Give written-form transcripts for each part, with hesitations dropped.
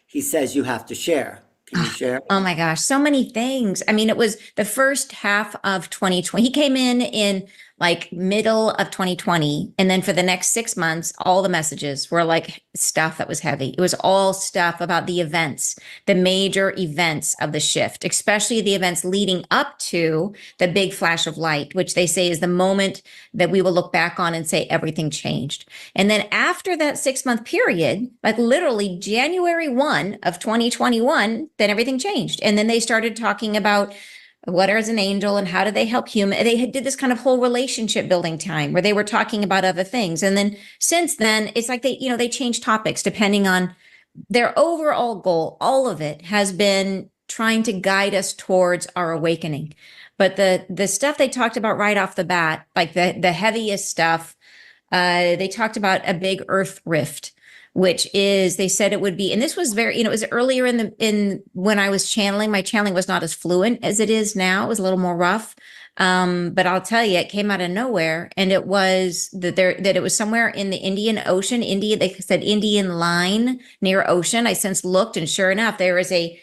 he says you have to share. Can you Ah, share? oh my gosh, so many things. I mean, it was the first half of 2020. He came in like middle of 2020. And then for the next 6 months, all the messages were like stuff that was heavy. It was all stuff about the events, the major events of the shift, especially the events leading up to the big flash of light, which they say is the moment that we will look back on and say everything changed. And then after that 6 month period, like literally January 1 of 2021, then everything changed. And then they started talking about what is an angel and how do they help human. They did this kind of whole relationship building time where they were talking about other things. And then since then, it's like they change topics depending on their overall goal. All of it has been trying to guide us towards our awakening. But the stuff they talked about right off the bat, like the heaviest stuff, they talked about a big earth rift, which is they said it would be, and this was very, it was earlier in when I was channeling. My channeling was not as fluent as it is now. It was a little more rough. But I'll tell you, it came out of nowhere, and it was that it was somewhere in the Indian Ocean, India. They said Indian line near ocean. I since looked, and sure enough, there is a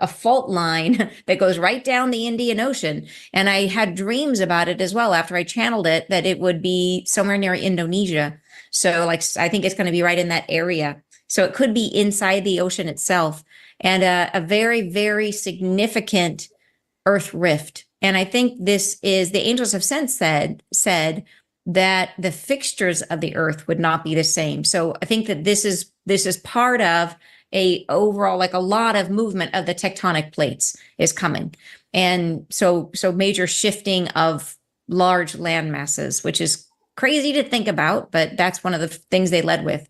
fault line that goes right down the Indian Ocean. And I had dreams about it as well after I channeled it, that it would be somewhere near Indonesia. So like, I think it's going to be right in that area. So it could be inside the ocean itself, and a very, very significant earth rift. And I think this is, the angels have since said that the fixtures of the earth would not be the same. So I think that this is part of a overall, like a lot of movement of the tectonic plates is coming. And so major shifting of large land masses, which is crazy to think about, but that's one of the things they led with.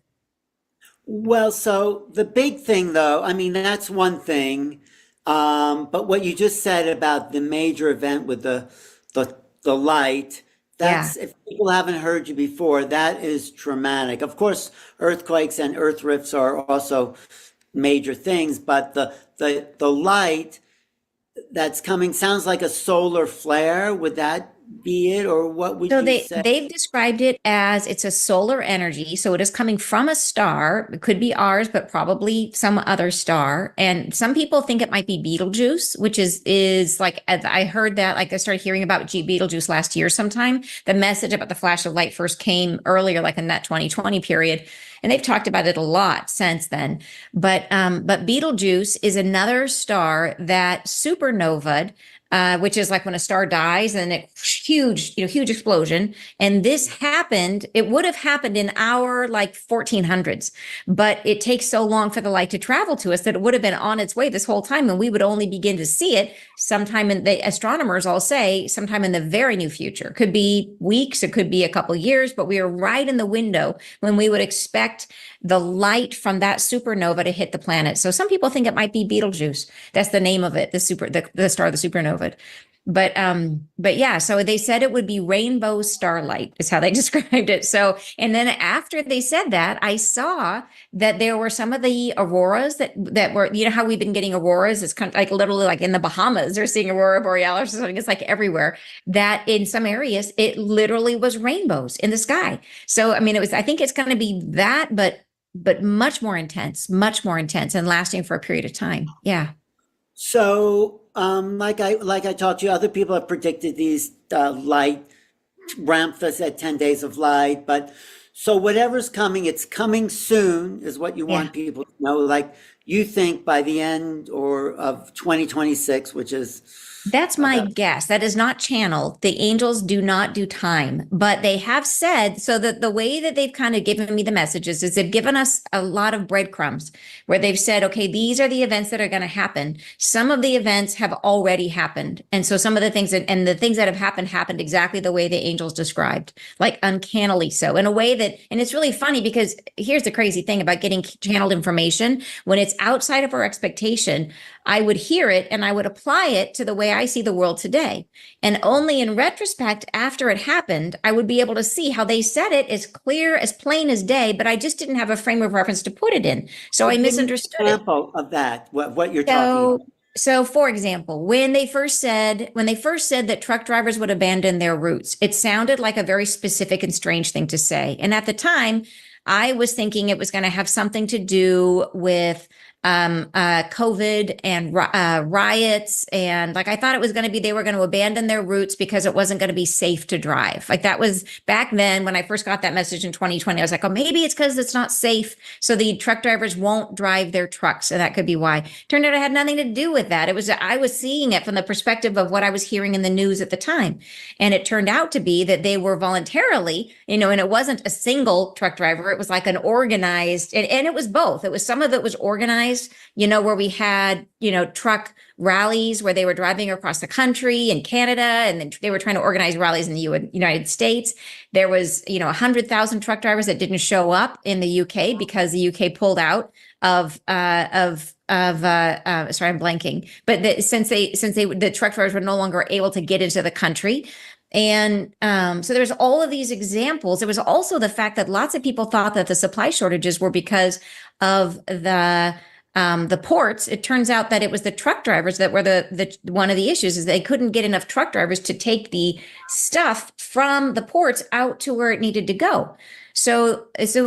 Well, so the big thing, though, I mean, that's one thing. But what you just said about the major event with the light, Yeah. that's, if people haven't heard you before, that is traumatic. Of course, earthquakes and earth rifts are also major things, but the light that's coming sounds like a solar flare. Would that be it, or what would So you they say? they've described it as it's a solar energy. So it is coming from a star. It could be ours, but probably some other star. And some people think it might be Betelgeuse, which is like I heard that, like I started hearing about Betelgeuse last year sometime. The message about the flash of light first came earlier, like in that 2020 period. And they've talked about it a lot since then. But Betelgeuse is another star that supernovaed, which is like when a star dies and it huge, huge explosion. And this happened, it would have happened in our like 1400s, but it takes so long for the light to travel to us that it would have been on its way this whole time. And we would only begin to see it sometime in the astronomers all say sometime in the very near future. Could be weeks, it could be a couple of years, but we are right in the window when we would expect the light from that supernova to hit the planet. So some people think it might be Betelgeuse. That's the name of it, the star, the supernova. But yeah, so they said it would be rainbow starlight is how they described it. So, and then after they said that, I saw that there were some of the auroras that were, how we've been getting auroras. It's kind of like literally like in the Bahamas, they're seeing aurora borealis or something. It's like everywhere. That in some areas, it literally was rainbows in the sky. So, I mean, I think it's going to be that, but much more intense and lasting for a period of time. Yeah. So, like I talked to you, other people have predicted these light ramps at 10 days of light, but so whatever's coming, it's coming soon, is what you Yeah. want people to know. Like you think by the end or of 2026, which is That's my about. guess. That is not channeled. The angels do not do time, but they have said so that the way that they've kind of given me the messages is they've given us a lot of breadcrumbs where they've said, okay, these are the events that are going to happen. Some of the events have already happened. And so some of the things and the things that have happened exactly the way the angels described, like uncannily so, in a way that, and it's really funny because here's the crazy thing about getting channeled information when it's outside of our expectation. I would hear it and I would apply it to the way I see the world today. And only in retrospect, after it happened, I would be able to see how they said it as clear, as plain as day, but I just didn't have a frame of reference to put it in. So So I give me an misunderstood it. example of that, what you're talking So, about. so for example, when they first said that truck drivers would abandon their routes, it sounded like a very specific and strange thing to say. And at the time, I was thinking it was going to have something to do with COVID and riots. And like, I thought it was going to be, they were going to abandon their routes because it wasn't going to be safe to drive. Like that was back then when I first got that message in 2020, I was like, oh, maybe it's because it's not safe. So the truck drivers won't drive their trucks. And that could be why. Turned out it had nothing to do with that. It was, I was seeing it from the perspective of what I was hearing in the news at the time. And it turned out to be that they were voluntarily, and it wasn't a single truck driver. It was like an organized, and it was both. It was, some of it was organized, where we had, truck rallies where they were driving across the country in Canada, and then they were trying to organize rallies in the United States. There was, 100,000 truck drivers that didn't show up in the UK because the UK pulled out of sorry, I'm blanking, but since the truck drivers were no longer able to get into the country. And so there's all of these examples. There was also the fact that lots of people thought that the supply shortages were because of the ports. It turns out that it was the truck drivers that were the one of the issues, is they couldn't get enough truck drivers to take the stuff from the ports out to where it needed to go. So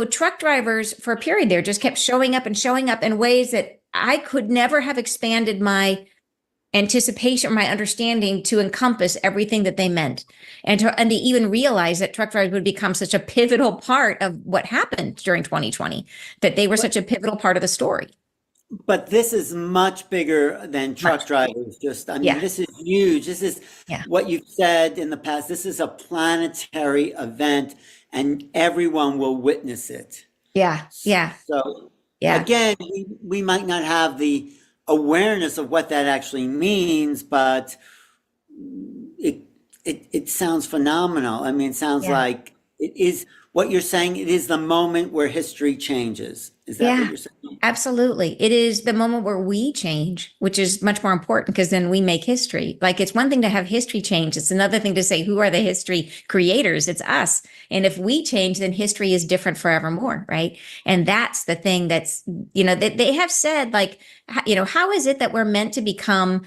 truck drivers for a period there just kept showing up in ways that I could never have expanded my anticipation, my understanding to encompass everything that they meant, and to even realize that truck drivers would become such a pivotal part of what happened during 2020, that they were such a pivotal part of the story. But this is much bigger than truck drivers. This is huge. This is what you've said in the past. This is a planetary event, and everyone will witness it. Yeah. So again, we might not have the awareness of what that actually means, but it sounds phenomenal. I mean, it sounds like it is what you're saying. It is the moment where history changes. Is that what you're saying? Absolutely. It is the moment where we change, which is much more important, because then we make history. Like, it's one thing to have history change. It's another thing to say, who are the history creators? It's us. And if we change, then history is different forevermore. Right. And that's the thing that's, they have said, like, how is it that we're meant to become,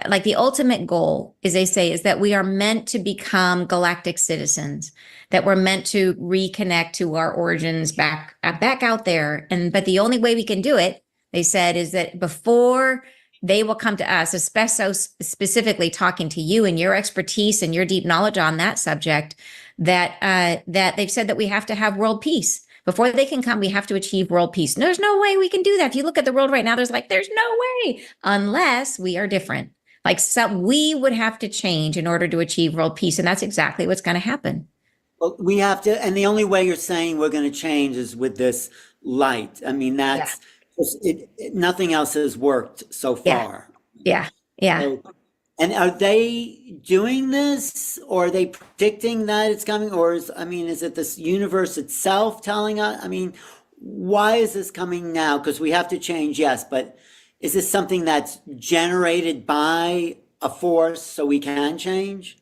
like, the ultimate goal, as they say, is that we are meant to become galactic citizens, that we're meant to reconnect to our origins back out there. But the only way we can do it, they said, is that before they will come to us, especially specifically talking to you and your expertise and your deep knowledge on that subject, that they've said that we have to have world peace. Before they can come, we have to achieve world peace. And there's no way we can do that. If you look at the world right now, there's no way, unless we are different. Like, so we would have to change in order to achieve world peace. And that's exactly what's going to happen. Well, we have to, and the only way you're saying we're going to change is with this light. I mean, that's nothing else has worked so far. Yeah. So, and are they doing this, or are they predicting that it's coming, or is it this universe itself telling us? I mean, why is this coming now? Because we have to change, yes, but is this something that's generated by a force so we can change?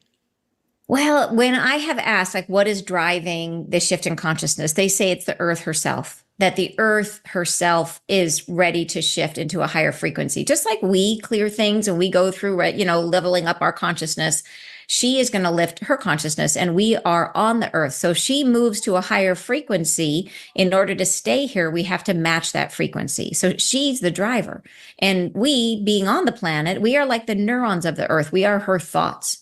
Well, when I have asked, like, what is driving the shift in consciousness, they say it's the earth herself, that the earth herself is ready to shift into a higher frequency. Just like we clear things and we go through, leveling up our consciousness, she is going to lift her consciousness, and we are on the earth. So she moves to a higher frequency. In order to stay here, we have to match that frequency. So she's the driver. And we, being on the planet, we are like the neurons of the earth. We are her thoughts.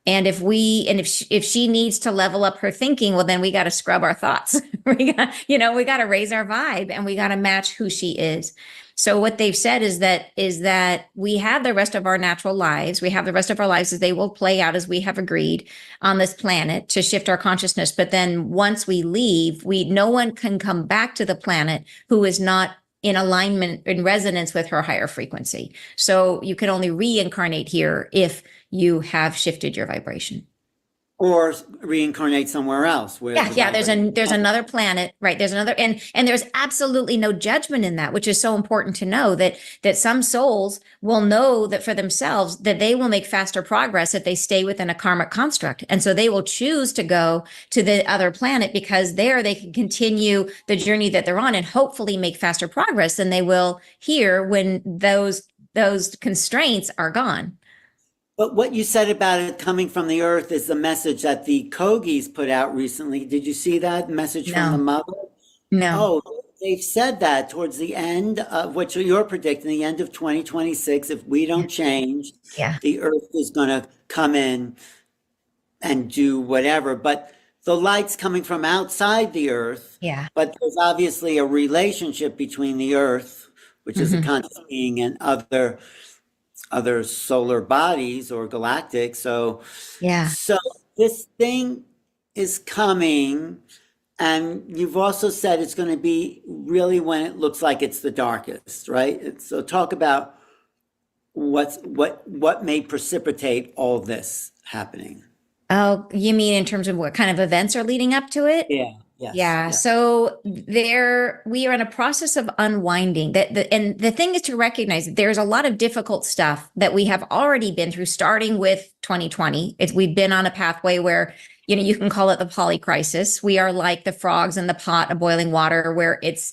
And if she needs to level up her thinking, well, then we got to scrub our thoughts. we got to raise our vibe, and we got to match who she is. So what they've said is that we have the rest of our natural lives. We have the rest of our lives as they will play out as we have agreed on this planet to shift our consciousness. But then once we leave, no one can come back to the planet who is not in alignment, in resonance with her higher frequency. So you can only reincarnate here if you have shifted your vibration. Or reincarnate somewhere else. There's another planet, right? There's another, and there's absolutely no judgment in that, which is so important to know, that some souls will know that for themselves, that they will make faster progress if they stay within a karmic construct. And so they will choose to go to the other planet, because there they can continue the journey that they're on and hopefully make faster progress than they will here when those constraints are gone. But what you said about it coming from the earth is the message that the Kogis put out recently. Did you see that message from the mother? No. Oh, they've said that towards the end of what you're predicting, the end of 2026, if we Yeah. don't change, Yeah. the Earth is going to come in and do whatever. But the light's coming from outside the Earth, Yeah. but there's obviously a relationship between the Earth, which is a Hmm. conscious being, and other solar bodies or galactic. Yeah. So this thing is coming, and you've also said it's going to be really when it looks like it's the darkest, right? So talk about what may precipitate all this happening. Oh, you mean in terms of what kind of events are leading up to it? Yeah. Yes. Yeah, Yeah. so we are in a process of unwinding and the thing is to recognize that there's a lot of difficult stuff that we have already been through, starting with 2020. We've been on a pathway where, you can call it the poly crisis. We are like the frogs in the pot of boiling water, where it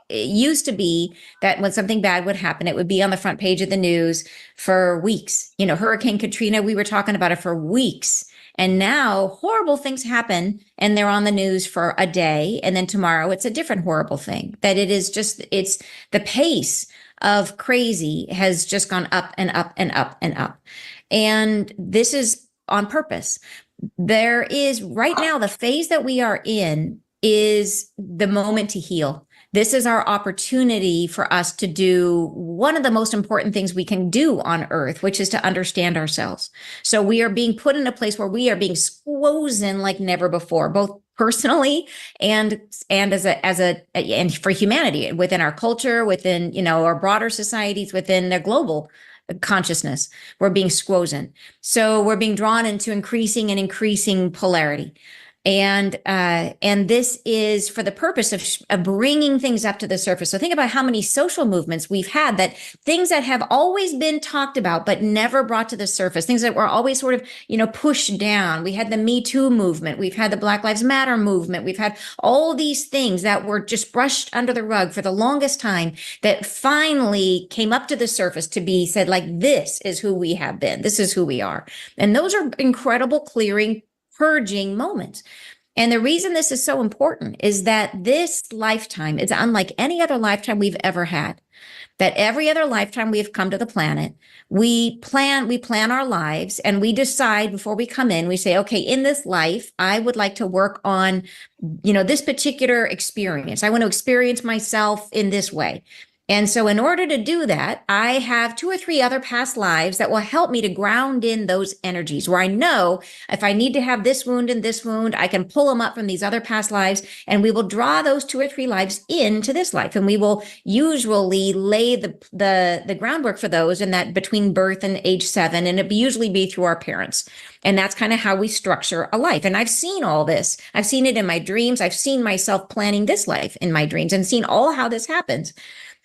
used to be that when something bad would happen, it would be on the front page of the news for weeks. Hurricane Katrina, we were talking about it for weeks. And now horrible things happen and they're on the news for a day. And then tomorrow it's a different horrible thing. That it's the pace of crazy has just gone up and up and up and up. And this is on purpose. There is right now, the phase that we are in is the moment to heal. This is our opportunity for us to do one of the most important things we can do on earth, which is to understand ourselves. So we are being put in a place where we are being squozen like never before, both personally and and for humanity, within our culture, within, our broader societies, within the global consciousness. We're being squozen. So we're being drawn into increasing polarity. And this is for the purpose of bringing things up to the surface. So think about how many social movements we've had, that things that have always been talked about but never brought to the surface, things that were always sort of, pushed down. We had the Me Too movement, we've had the Black Lives Matter movement, we've had all these things that were just brushed under the rug for the longest time, that finally came up to the surface to be said, like, this is who we have been, this is who we are. And those are incredible clearing, purging moments. And the reason this is so important is that this lifetime is unlike any other lifetime we've ever had. That every other lifetime we've come to the planet, we plan our lives, and we decide before we come in, we say, okay, in this life, I would like to work on, this particular experience. I want to experience myself in this way. And so in order to do that, I have 2 or 3 other past lives that will help me to ground in those energies, where I know if I need to have this wound and this wound, I can pull them up from these other past lives, and we will draw those 2 or 3 lives into this life. And we will usually lay the groundwork for those in that between birth and age 7. And it usually be through our parents. And that's kind of how we structure a life. And I've seen all this. I've seen it in my dreams. I've seen myself planning this life in my dreams and seen all how this happens.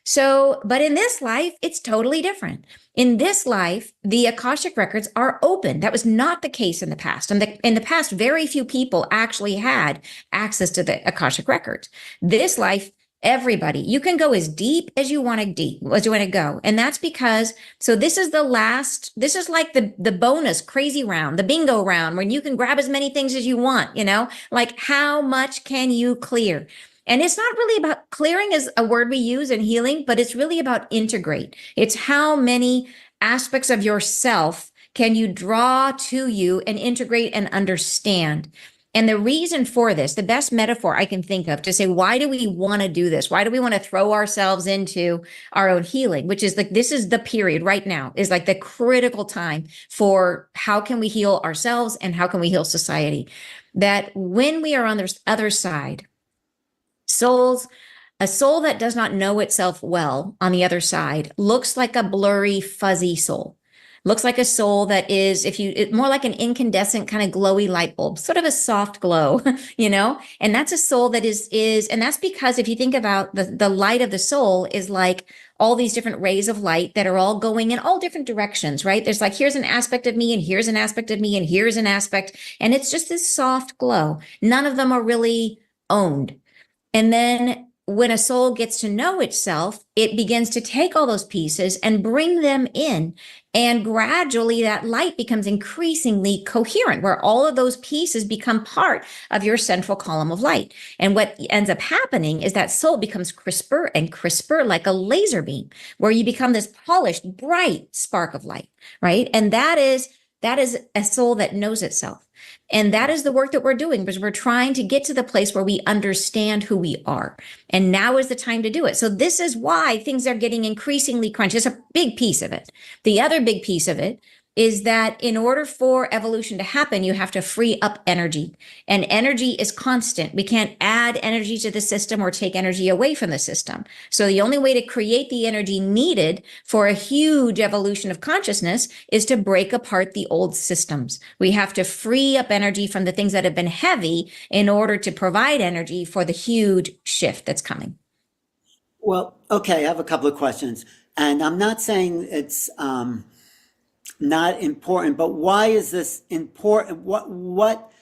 So, but in this life, it's totally different. In this life, the Akashic records are open. That was not the case in the past. And in the past, very few people actually had access to the Akashic records. This life, everybody, you can go as deep as you want to go. And that's because, so this is like the bonus crazy round, the bingo round, when you can grab as many things as you want, like how much can you clear? And it's not really about clearing, is a word we use in healing, but it's really about integrate. It's how many aspects of yourself can you draw to you and integrate and understand. And the reason for this, the best metaphor I can think of to say, why do we want to do this? Why do we want to throw ourselves into our own healing? Which is like, this is the period right now, is like the critical time for how can we heal ourselves and how can we heal society? That when we are on the other side, a soul that does not know itself well on the other side looks like a blurry, fuzzy soul. Looks like a soul that is, more like an incandescent kind of glowy light bulb, sort of a soft glow, and that's a soul that and that's because if you think about the light of the soul is like all these different rays of light that are all going in all different directions, right? There's like, here's an aspect of me, and here's an aspect of me, and here's an aspect, and it's just this soft glow. None of them are really owned. And then when a soul gets to know itself, it begins to take all those pieces and bring them in. And gradually that light becomes increasingly coherent, where all of those pieces become part of your central column of light. And what ends up happening is that soul becomes crisper and crisper, like a laser beam, where you become this polished, bright spark of light, right? And that is a soul that knows itself. And that is the work that we're doing, because we're trying to get to the place where we understand who we are. And now is the time to do it. So this is why things are getting increasingly crunchy. It's a big piece of it. The other big piece of it is that in order for evolution to happen, you have to free up energy. And energy is constant. We can't add energy to the system or take energy away from the system. So the only way to create the energy needed for a huge evolution of consciousness is to break apart the old systems. We have to free up energy from the things that have been heavy in order to provide energy for the huge shift that's coming. Well, okay, I have a couple of questions. And I'm not saying it's not important, but why is this important? What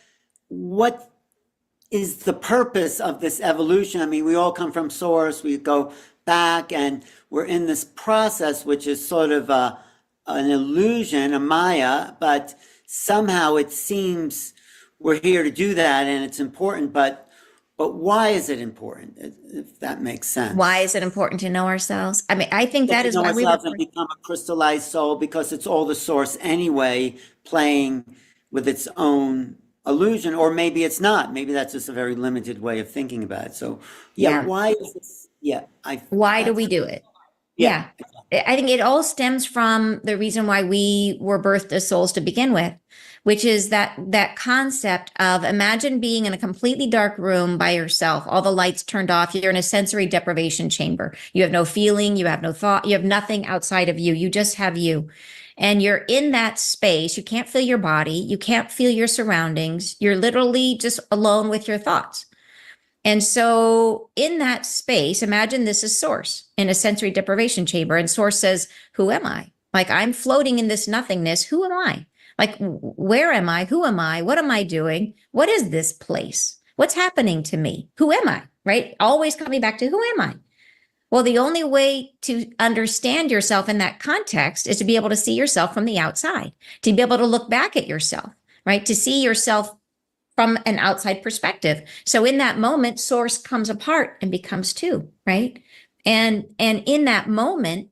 is the purpose of this evolution? I mean, we all come from source, we go back, and we're in this process, which is sort of an illusion, a Maya, but somehow it seems we're here to do that and it's important, but why is it important, if that makes sense? Why is it important to know ourselves? I mean, I think that is why we and become a crystallized soul, because it's all the source anyway, playing with its own illusion, or maybe it's not. Maybe that's just a very limited way of thinking about it. So, why is this? Why do we do it? Yeah. I think it all stems from the reason why we were birthed as souls to begin with, which is that concept of, imagine being in a completely dark room by yourself, all the lights turned off, you're in a sensory deprivation chamber. You have no feeling, you have no thought, you have nothing outside of you. You just have you. And you're in that space. You can't feel your body. You can't feel your surroundings. You're literally just alone with your thoughts. And so in that space, imagine this is source in a sensory deprivation chamber. And source says, who am I? Like, I'm floating in this nothingness. Who am I? Like, where am I? Who am I? What am I doing? What is this place? What's happening to me? Who am I? Right? Always coming back to who am I? Well, the only way to understand yourself in that context is to be able to see yourself from the outside, to be able to look back at yourself, right? To see yourself from an outside perspective. So in that moment, source comes apart and becomes two, right? And in that moment,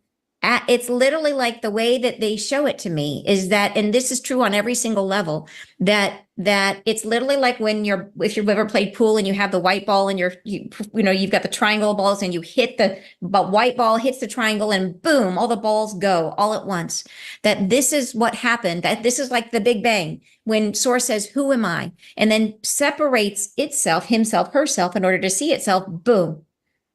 it's literally like the way that they show it to me is that, and this is true on every single level, that it's literally like if you've ever played pool and you have the white ball and you've got the triangle balls and you hit the white ball hits the triangle and boom, all the balls go all at once. That this is what happened, that this is like the Big Bang when source says, who am I? And then separates itself, himself, herself in order to see itself, boom,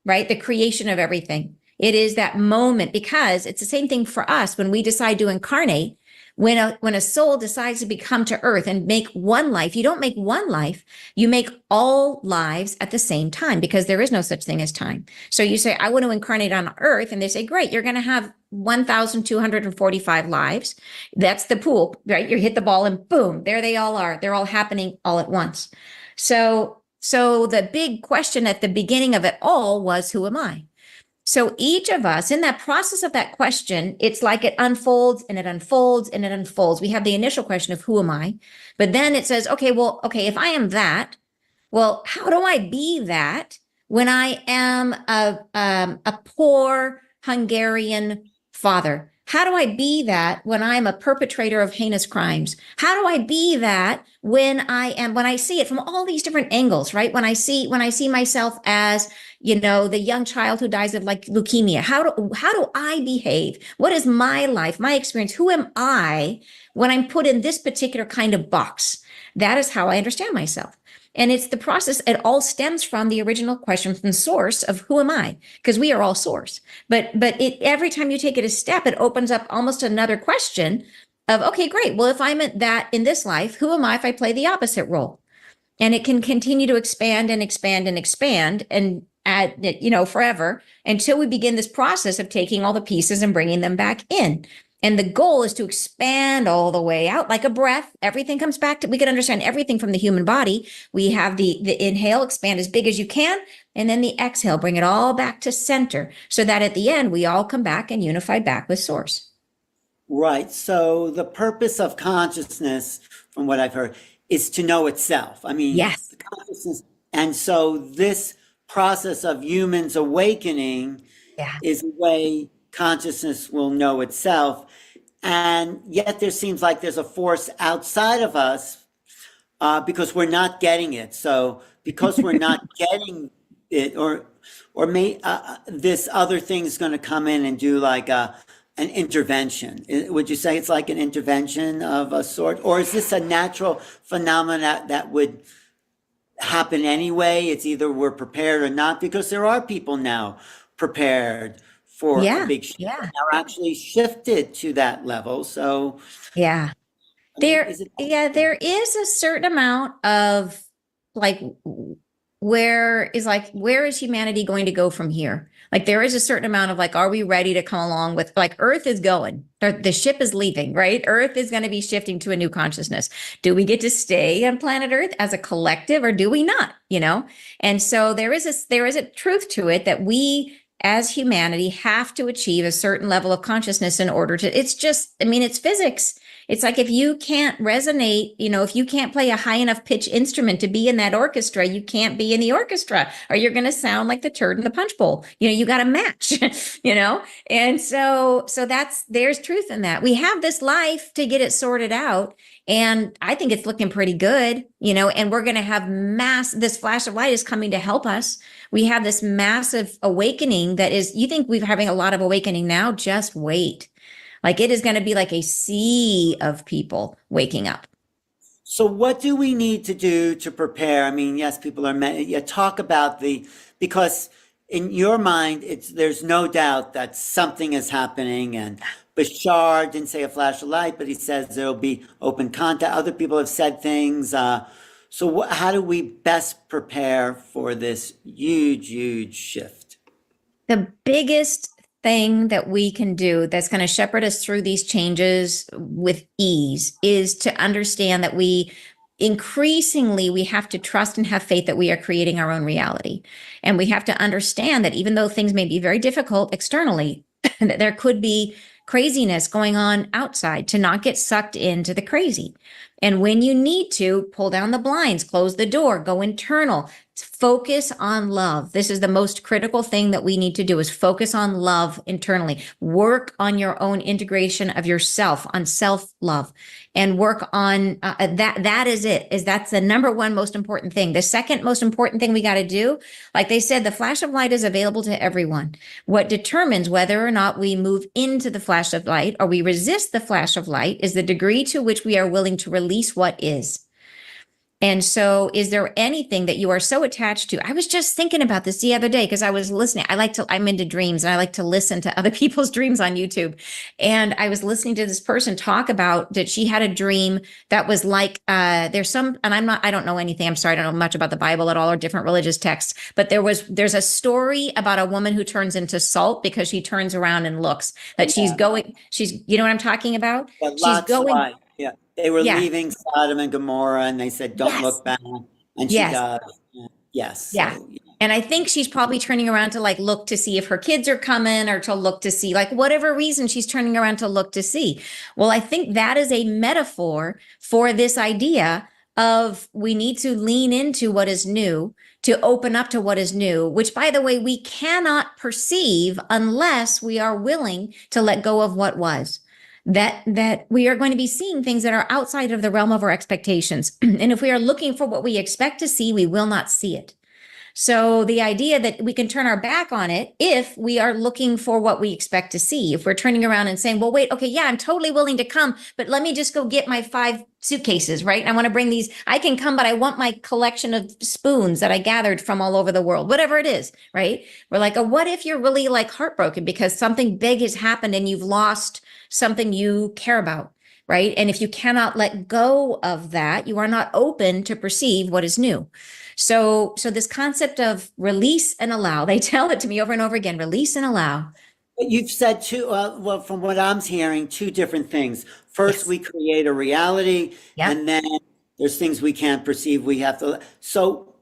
right? The creation of everything. It is that moment, because it's the same thing for us when we decide to incarnate. When a soul decides to come to earth and make one life, you don't make one life, you make all lives at the same time, because there is no such thing as time. So you say, I want to incarnate on earth. And they say, great, you're going to have 1,245 lives. That's the pool, right? You hit the ball and boom, there they all are. They're all happening all at once. So the big question at the beginning of it all was, who am I? So each of us, in that process of that question, it's like it unfolds and it unfolds and it unfolds. We have the initial question of who am I? But then it says, okay, if I am that, well, how do I be that when I am a poor Hungarian father? How do I be that when I'm a perpetrator of heinous crimes? How do I be that when I see it from all these different angles, right? When I see myself as, the young child who dies of like leukemia, how do I behave? What is my life, my experience? Who am I when I'm put in this particular kind of box? That is how I understand myself. And it's the process. It all stems from the original question from source of who am I? Because we are all source. But every time you take it a step, it opens up almost another question of, okay, great. Well, if I'm at that in this life, who am I if I play the opposite role? And it can continue to expand and expand and expand and add, forever until we begin this process of taking all the pieces and bringing them back in. And the goal is to expand all the way out like a breath. Everything comes back to, we can understand everything from the human body. We have the inhale, expand as big as you can. And then the exhale, bring it all back to center so that at the end, we all come back and unify back with source. Right. So the purpose of consciousness, from what I've heard, is to know itself. I mean, Yes. the consciousness. And so this process of humans awakening Yeah. is a way consciousness will know itself. And yet there seems like there's a force outside of us because we're not getting it. So because we're not getting it, or this other thing is going to come in and do like an intervention. Would you say it's like an intervention of a sort, or is this a natural phenomenon that would happen anyway? It's either we're prepared or not, because there are people now prepared for a Yeah. big shift, Yeah. are actually shifted to that level. So, Yeah. I mean, There, yeah, there is a certain amount of like, where is humanity going to go from here? Like, there is a certain amount of like, are we ready to come along with, like, Earth is going, the ship is leaving, right? Earth is going to be shifting to a new consciousness. Do we get to stay on planet Earth as a collective, or do we not? And so there is a truth to it that we, as humanity, have to achieve a certain level of consciousness in order to, it's just, I mean, it's physics. It's like, if you can't resonate, if you can't play a high enough pitch instrument to be in that orchestra, you can't be in the orchestra, or you're going to sound like the turd in the punch bowl. You got to match, And so there's truth in that. We have this life to get it sorted out. And I think it's looking pretty good, and we're going to have this flash of light is coming to help us. We have this massive awakening that is, you think we're having a lot of awakening now, just wait. Like, it is going to be like a sea of people waking up. So what do we need to do to prepare? I mean, yes, people are talk about because in your mind, there's no doubt that something is happening. And Bashar didn't say a flash of light, but he says there'll be open contact. Other people have said things. So how do we best prepare for this huge, huge shift? The biggest thing that we can do that's going to shepherd us through these changes with ease is to understand that we have to trust and have faith that we are creating our own reality. And we have to understand that even though things may be very difficult externally, that there could be craziness going on outside, to not get sucked into the crazy. And when you need to, pull down the blinds, close the door, go internal, focus on love. This is the most critical thing that we need to do, is focus on love internally. Work on your own integration of yourself, on self-love, and work on that. That is it. That's the number one most important thing. The second most important thing we got to do, like they said, the flash of light is available to everyone. What determines whether or not we move into the flash of light or we resist the flash of light is the degree to which we are willing to release what is. And so, is there anything that you are so attached to? I was just thinking about this the other day because I was listening. I'm into dreams, and I like to listen to other people's dreams on YouTube. And I was listening to this person talk about that she had a dream that was like, and I don't know anything. I'm sorry. I don't know much about the Bible at all or different religious texts, but there's a story about a woman who turns into salt because she turns around and looks that you know what I'm talking about? Yeah, She's going. Yeah. They were Yeah. leaving Sodom and Gomorrah, and they said, "Don't Yes. look back," and she Yes. does. Yes. Yeah. So, And I think she's probably turning around to like look to see if her kids are coming, or to look to see, like, whatever reason she's turning around to look to see. Well, I think that is a metaphor for this idea of we need to lean into what is new, to open up to what is new, which, by the way, we cannot perceive unless we are willing to let go of what was. That we are going to be seeing things that are outside of the realm of our expectations. And if we are looking for what we expect to see, we will not see it. So the idea that we can turn our back on it if we are looking for what we expect to see, if we're turning around and saying, well, wait, okay, yeah, I'm totally willing to come, but let me just go get my 5 suitcases, right? I want to bring these. I can come, but I want my collection of spoons that I gathered from all over the world, whatever it is, right? We're like, what if you're really like heartbroken because something big has happened and you've lost something you care about, right? And if you cannot let go of that, you are not open to perceive what is new. So this concept of release and allow, they tell it to me over and over again, release and allow. You've said two, well, from what I'm hearing, two different things. First, Yes. we create a reality, Yep. and then there's things we can't perceive. We have to. So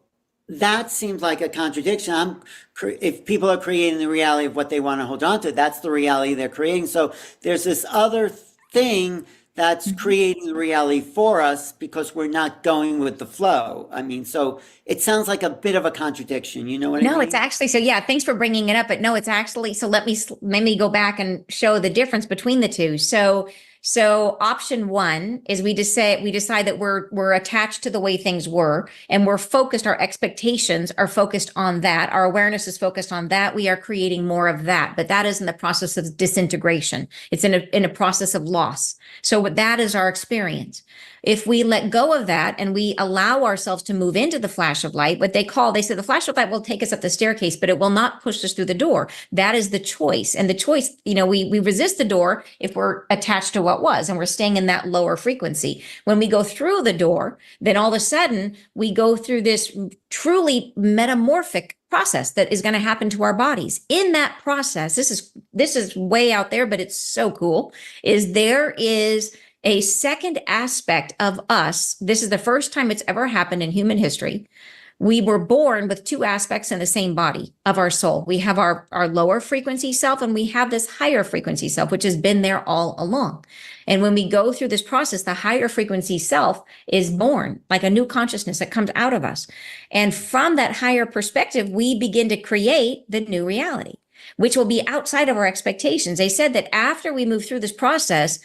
that seems like a contradiction. If people are creating the reality of what they want to hold on to, that's the reality they're creating. So there's this other thing that's Mhm. creating the reality for us because we're not going with the flow. I mean, so it sounds like a bit of a contradiction. You know what I No, it's mean? actually so yeah, thanks for bringing it up, but no, it's actually so let me go back and show the difference between the two. So option one is we decide that we're attached to the way things were and we're focused, our expectations are focused on that. Our awareness is focused on that. We are creating more of that, but that is in the process of disintegration. It's in a process of loss. So that is our experience. If we let go of that and we allow ourselves to move into the flash of light, they say the flash of light will take us up the staircase, but it will not push us through the door. That is the choice. And the choice, we resist the door if we're attached to what was and we're staying in that lower frequency. When we go through the door, then all of a sudden we go through this truly metamorphic process that is going to happen to our bodies. In that process, this is way out there, but it's so cool, is there is a second aspect of us. This is the first time it's ever happened in human history. We were born with two aspects in the same body of our soul. We have our lower frequency self and we have this higher frequency self, which has been there all along. And when we go through this process, the higher frequency self is born like a new consciousness that comes out of us. And from that higher perspective, we begin to create the new reality, which will be outside of our expectations. They said that after we move through this process,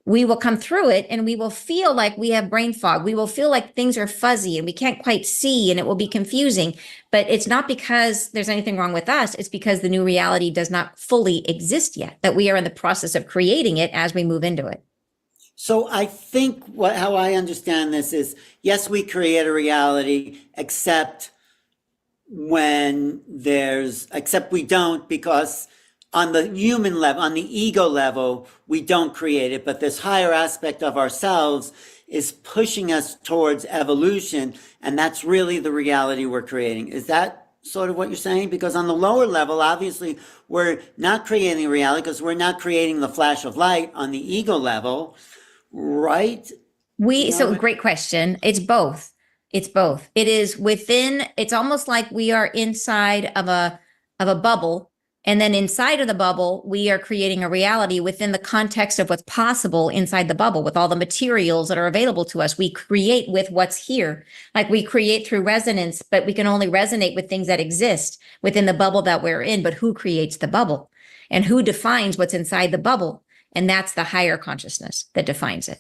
we will come through it and we will feel like we have brain fog. We will feel like things are fuzzy and we can't quite see and it will be confusing. But it's not because there's anything wrong with us. It's because the new reality does not fully exist yet, that we are in the process of creating it as we move into it. So I think how I understand this is, yes, we create a reality, except we don't, because on the human level, on the ego level, we don't create it, but this higher aspect of ourselves is pushing us towards evolution, and that's really the reality we're creating. Is that sort of what you're saying? Because on the lower level, obviously, we're not creating reality because we're not creating the flash of light on the ego level, right? You So know, great question. It's both. It's both. It is within, it's almost like we are inside of a bubble. And then inside of the bubble, we are creating a reality within the context of what's possible inside the bubble with all the materials that are available to us. We create with what's here. Like we create through resonance, but we can only resonate with things that exist within the bubble that we're in. But who creates the bubble? And who defines what's inside the bubble? And that's the higher consciousness that defines it.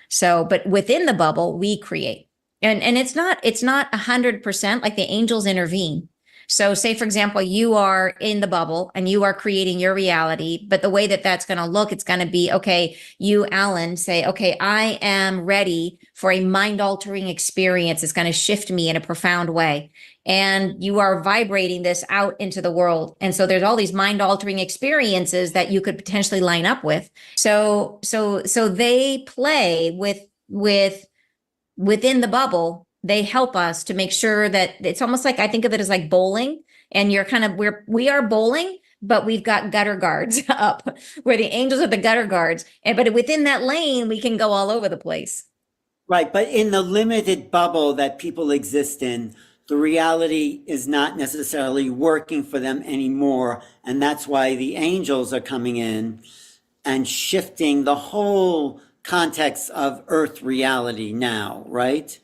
So, but within the bubble, we create. And it's not 100% like the angels intervene. So say, for example, you are in the bubble and you are creating your reality, but the way that that's going to look, it's going to be, okay, you, Alan, say, okay, I am ready for a mind altering experience. It's going to shift me in a profound way. And you are vibrating this out into the world. And so there's all these mind altering experiences that you could potentially line up with. So they play within the bubble. They help us to make sure that it's almost like, I think of it as like bowling, and you're kind of, we are bowling, but we've got gutter guards up where the angels are the gutter guards. But within that lane, we can go all over the place. right. But in the limited bubble that people exist in, the reality is not necessarily working for them anymore. And that's why the angels are coming in and shifting the whole context of Earth reality now, right?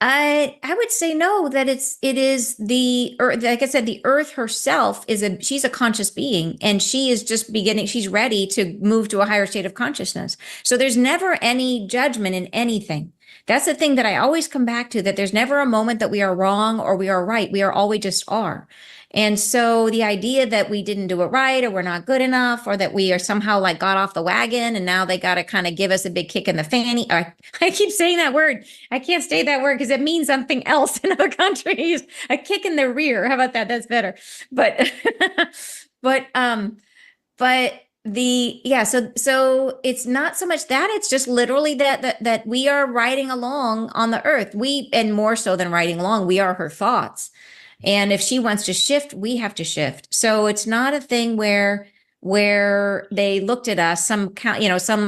I would say no, that it is the earth. Like I said, the earth herself she's a conscious being, and she is just she's ready to move to a higher state of consciousness. So there's never any judgment in anything. That's the thing that I always come back to, that there's never a moment that we are wrong or we are right. We are always just are. And so the idea that we didn't do it right or we're not good enough or that we are somehow like got off the wagon and now they got to kind of give us a big kick in the fanny. I keep saying that word. I can't say that word because it means something else in other countries. A kick in the rear. How about that? That's better. But, but, but so it's not so much that, it's just literally that we are riding along on the earth. And more so than riding along, we are her thoughts. And if she wants to shift, we have to shift. So it's not a thing where where they looked at us, some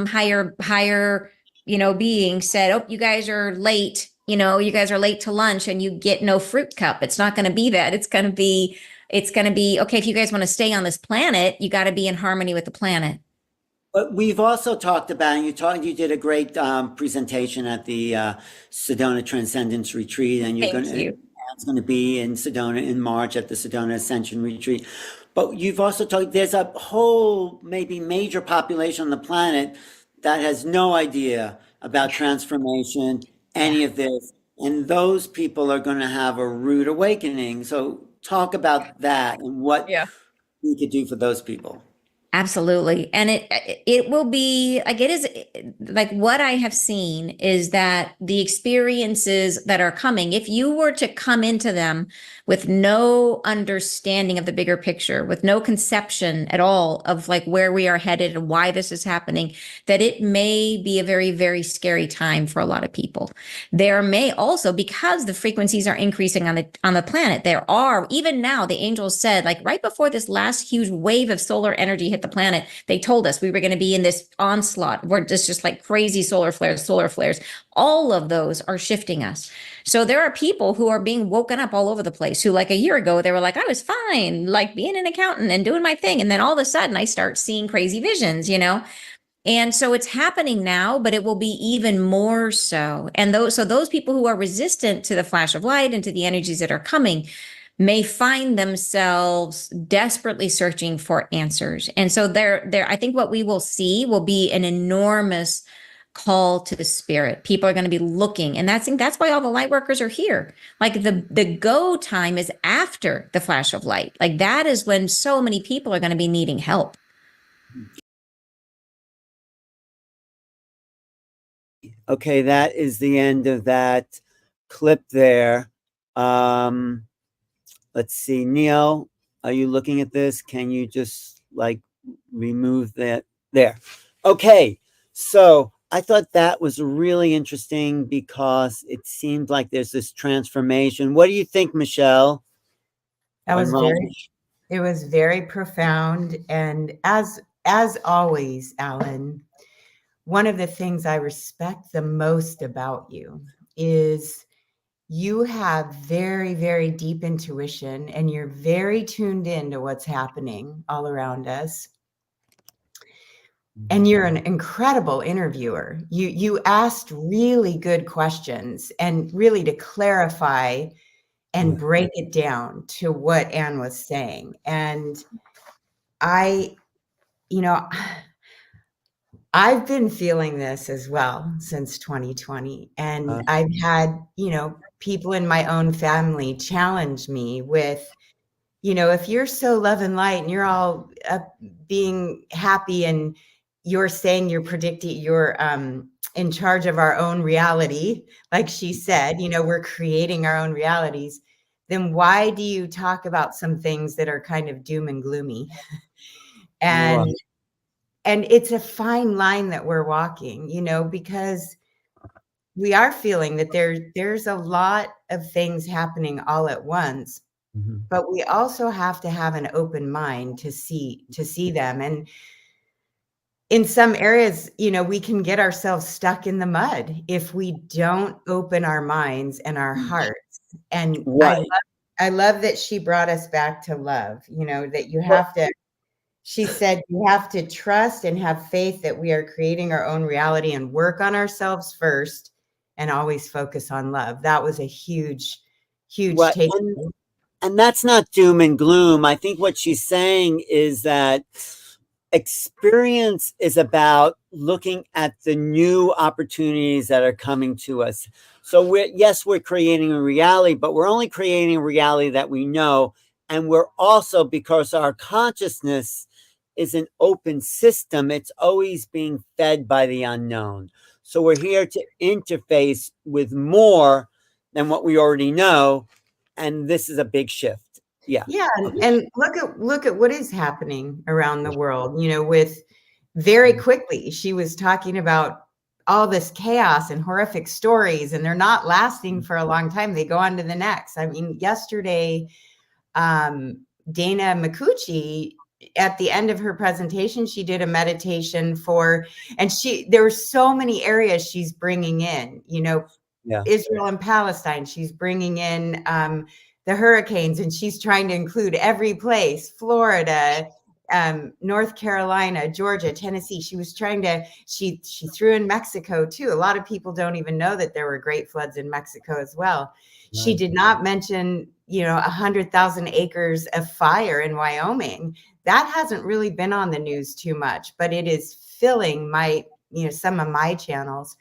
higher being said, "Oh, you guys are late. You guys are late to lunch and you get no fruit cup." It's not going to be that. It's going to be okay. If you guys want to stay on this planet, you got to be in harmony with the planet. But we've also talked about, and you did a great presentation at the Sedona Transcendence Retreat, and Thank you. it's going to be in Sedona in March at the Sedona Ascension Retreat. But you've also talked, there's a whole maybe major population on the planet that has no idea about transformation, any of this, and those people are going to have a rude awakening. So talk about that and what Yeah. we could do for those people. Absolutely. And it will be like, it is like, what I have seen is that the experiences that are coming, if you were to come into them with no understanding of the bigger picture, with no conception at all of like where we are headed and why this is happening, that it may be a very, very scary time for a lot of people. There may also, because the frequencies are increasing on the planet, there are, even now, the angels said, like right before this last huge wave of solar energy hit the planet, they told us we were going to be in this onslaught where just like crazy solar flares. All of those are shifting us. So there are people who are being woken up all over the place who, like a year ago, they were like, I was fine, like being an accountant and doing my thing. And then all of a sudden I start seeing crazy visions. And so it's happening now, but it will be even more so. And those people who are resistant to the flash of light and to the energies that are coming may find themselves desperately searching for answers. And so I think what we will see will be an enormous call to the spirit. People are going to be looking, and that's why all the light workers are here. Like the go time is after the flash of light. Like that is when so many people are going to be needing help. Okay, that is the end of that clip there. Let's see, Neil, are you looking at this? Can you just like remove that there? Okay, so I thought that was really interesting because it seemed like there's this transformation. What do you think, Michelle? That was Ron? it was very profound. And as always, Alan, one of the things I respect the most about you is you have very, very deep intuition and you're very tuned in to what's happening all around us. And you're an incredible interviewer. You asked really good questions and really to clarify and break it down to what Anne was saying. And I've been feeling this as well since 2020. And I've had, people in my own family challenge me with, if you're so love and light and you're all being happy and you're saying you're predicting, you're in charge of our own reality, like she said, we're creating our own realities, then why do you talk about some things that are kind of doom and gloomy? And Right. and it's a fine line that we're walking, because we are feeling that there's a lot of things happening all at once. But we also have to have an open mind to see them. And in some areas, we can get ourselves stuck in the mud if we don't open our minds and our hearts. And Right. I love that she brought us back to love, that you have to, she said, you have to trust and have faith that we are creating our own reality and work on ourselves first and always focus on love. That was a huge Right. takeaway. And that's not doom and gloom. I think what she's saying is that experience is about looking at the new opportunities that are coming to us. So we're creating a reality, but we're only creating a reality that we know. And we're also, because our consciousness is an open system, it's always being fed by the unknown. So we're here to interface with more than what we already know. And this is a big shift. Yeah. Yeah. And look at what is happening around the world, with very quickly, she was talking about all this chaos and horrific stories, and they're not lasting for a long time. They go on to the next. I mean, yesterday, Dana Micucci, at the end of her presentation, she did a meditation for, and there were so many areas she's bringing in, Yeah. Israel and Palestine. She's bringing in the hurricanes, and she's trying to include every place, Florida, North Carolina, Georgia, Tennessee. She was trying to, she threw in Mexico too. A lot of people don't even know that there were great floods in Mexico as well. She Right. did not mention, 100,000 acres of fire in Wyoming. That hasn't really been on the news too much, but it is filling some of my channels.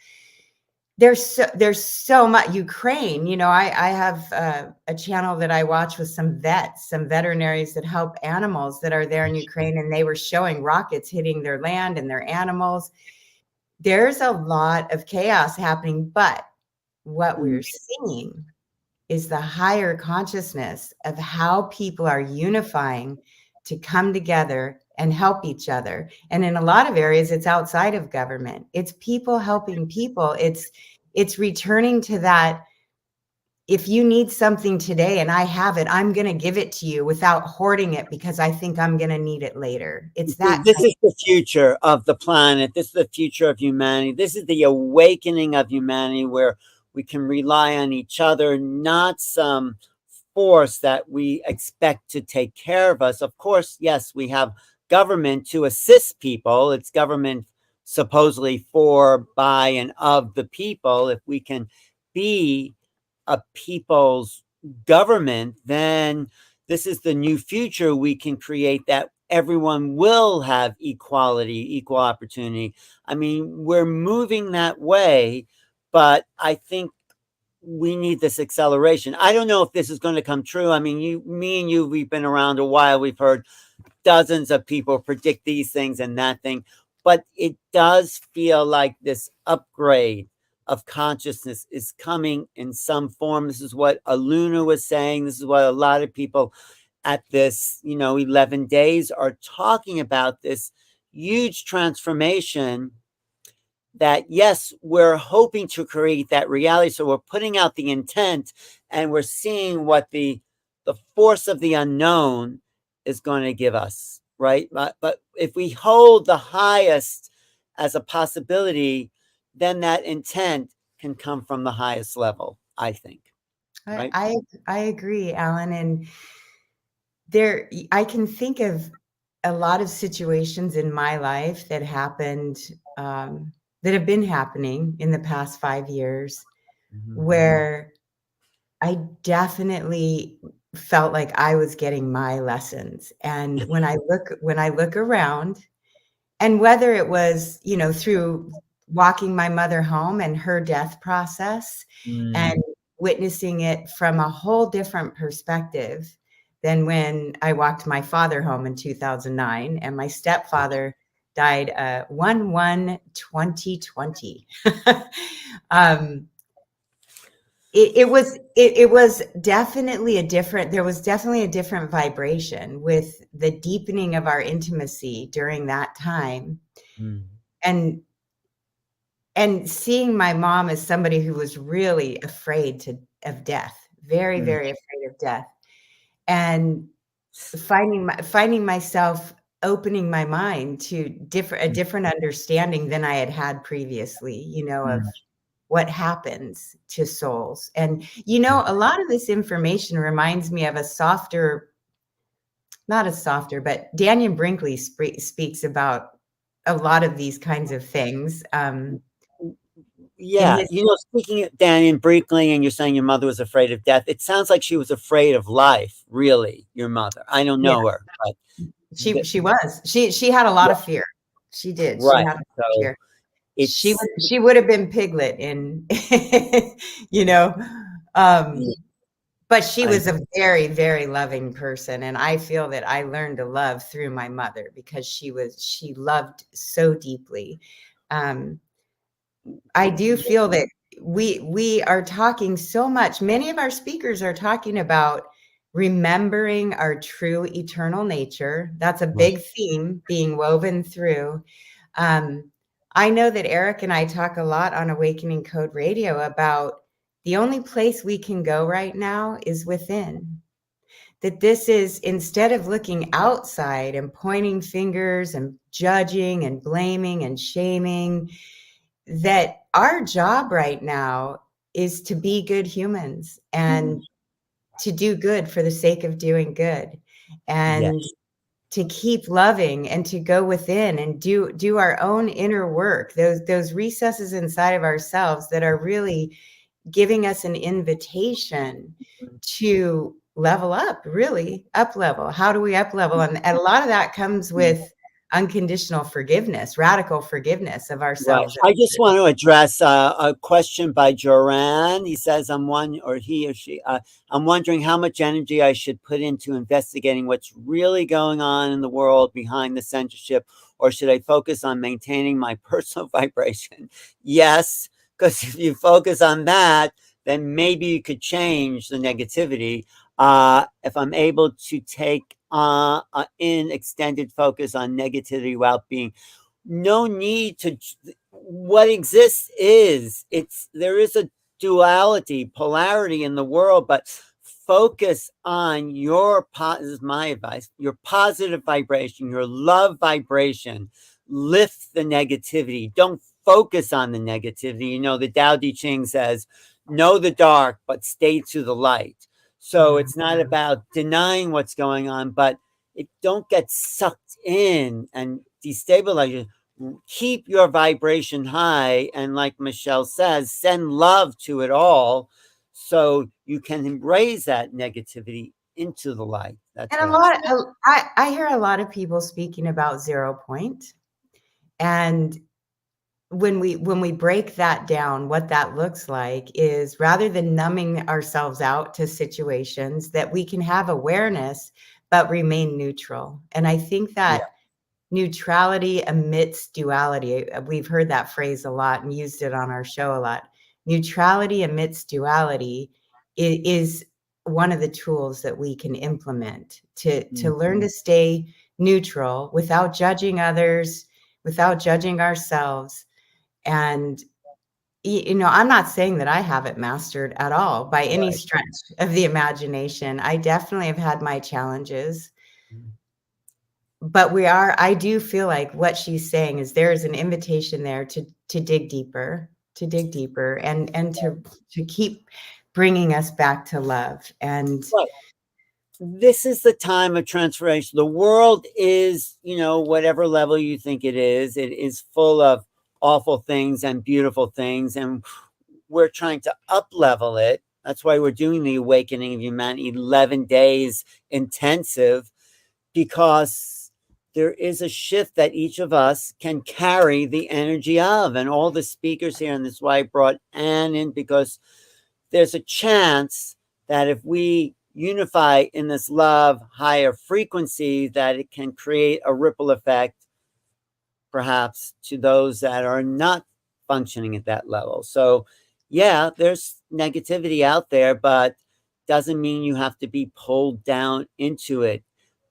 There's so much. Ukraine, I have a channel that I watch with some veterinaries that help animals that are there in Ukraine, and they were showing rockets hitting their land and their animals. There's a lot of chaos happening, but what we're seeing is the higher consciousness of how people are unifying to come together and help each other. And in a lot of areas, it's outside of government. It's people helping people. It's returning to that. If you need something today and I have it, I'm going to give it to you without hoarding it because I think I'm going to need it later. It's that. This is the future of the planet. This is the future of humanity. This is the awakening of humanity, where we can rely on each other, not some force that we expect to take care of us. Of course, yes, we have government to assist people. It's government supposedly for, by, and of the people. If we can be a people's government, then this is the new future we can create, that everyone will have equality, equal opportunity. I mean, we're moving that way, but I think we need this acceleration. I don't know if this is going to come true. I mean, me and you, we've been around a while. We've heard dozens of people predict these things and that thing, but it does feel like this upgrade of consciousness is coming in some form. This is what Aluna was saying. This is what a lot of people at this, 11 days are talking about, this huge transformation that, yes, we're hoping to create that reality. So we're putting out the intent, and we're seeing what the force of the unknown is going to give us, right? But if we hold the highest as a possibility, then that intent can come from the highest level, I think. Right? I agree, Alan. And I can think of a lot of situations in my life that happened, that have been happening in the past 5 years, where I definitely felt like I was getting my lessons. And when I look around, and whether it was, through walking my mother home and her death process, and witnessing it from a whole different perspective than when I walked my father home in 2009, and my stepfather died 1/1/2020. It was definitely there was definitely a different vibration with the deepening of our intimacy during that time. And seeing my mom as somebody who was really afraid of death, very, very afraid of death, and finding myself opening my mind to a different understanding than I had previously, of what happens to souls. And, a lot of this information reminds me of but Daniel Brinkley speaks about a lot of these kinds of things. Yeah, speaking of Daniel Brinkley, and you're saying your mother was afraid of death, it sounds like she was afraid of life, really, your mother. I don't Yeah, know her, but she was. She had a lot of fear. She did. She right. had a lot of So fear. it's She would have been Piglet in, you know, um, but she was a very, very loving person. And I feel that I learned to love through my mother because she loved so deeply. I do feel that we are talking so much. Many of our speakers are talking about remembering our true eternal nature. That's a big theme being woven through. I know that Eric and I talk a lot on Awakening Code Radio about the only place we can go right now is within. that this is, instead of looking outside and pointing fingers and judging and blaming and shaming, that our job right now is to be good humans and to do good for the sake of doing good, and Yes. to keep loving and to go within and do our own inner work, those recesses inside of ourselves that are really giving us an invitation to level up, really up level. How do we up level? And a lot of that comes with unconditional forgiveness, radical forgiveness of Right. ourselves. I just want to address a question by Joran. He says, or he or she, I'm wondering how much energy I should put into investigating what's really going on in the world behind the censorship, or should I focus on maintaining my personal vibration? Yes, because if you focus on that, then maybe you could change the negativity. If I'm able to take in extended focus on negativity while being no need to, what exists is, it's, there is a duality, polarity in the world, but focus on your this is my advice, your positive vibration, your love vibration. Lift the negativity, don't focus on the negativity. You know, the Tao Te Ching says, know the dark but stay to the light. So it's not about denying what's going on, but don't get sucked in and destabilize you. Keep your vibration high, and like Michelle says, send love to it all, so you can raise that negativity into the light. That's And what I'm saying. I hear a lot of people speaking about 0 point. And when we break that down, what that looks like is, rather than numbing ourselves out to situations, that we can have awareness but remain neutral. And I think that neutrality amidst duality, we've heard that phrase a lot and used it on our show a lot. Neutrality amidst duality is one of the tools that we can implement to learn to stay neutral without judging others, without judging ourselves. And you know, I'm not saying that I have it mastered at all by any stretch of the imagination. I definitely have had my challenges. But I do feel like what she's saying is there is an invitation there to dig deeper, and to keep bringing us back to love. And Right. This is the time of transformation. The world is, you know, whatever level you think it is full of awful things and beautiful things, and we're trying to up level it. That's why we're doing the Awakening of Humanity 11 days intensive, because there is a shift that each of us can carry the energy of, and all the speakers here. And that's why I brought Anne in, because there's a chance that if we unify in this love higher frequency, that it can create a ripple effect, perhaps to those that are not functioning at that level. So yeah, there's negativity out there, but doesn't mean you have to be pulled down into it.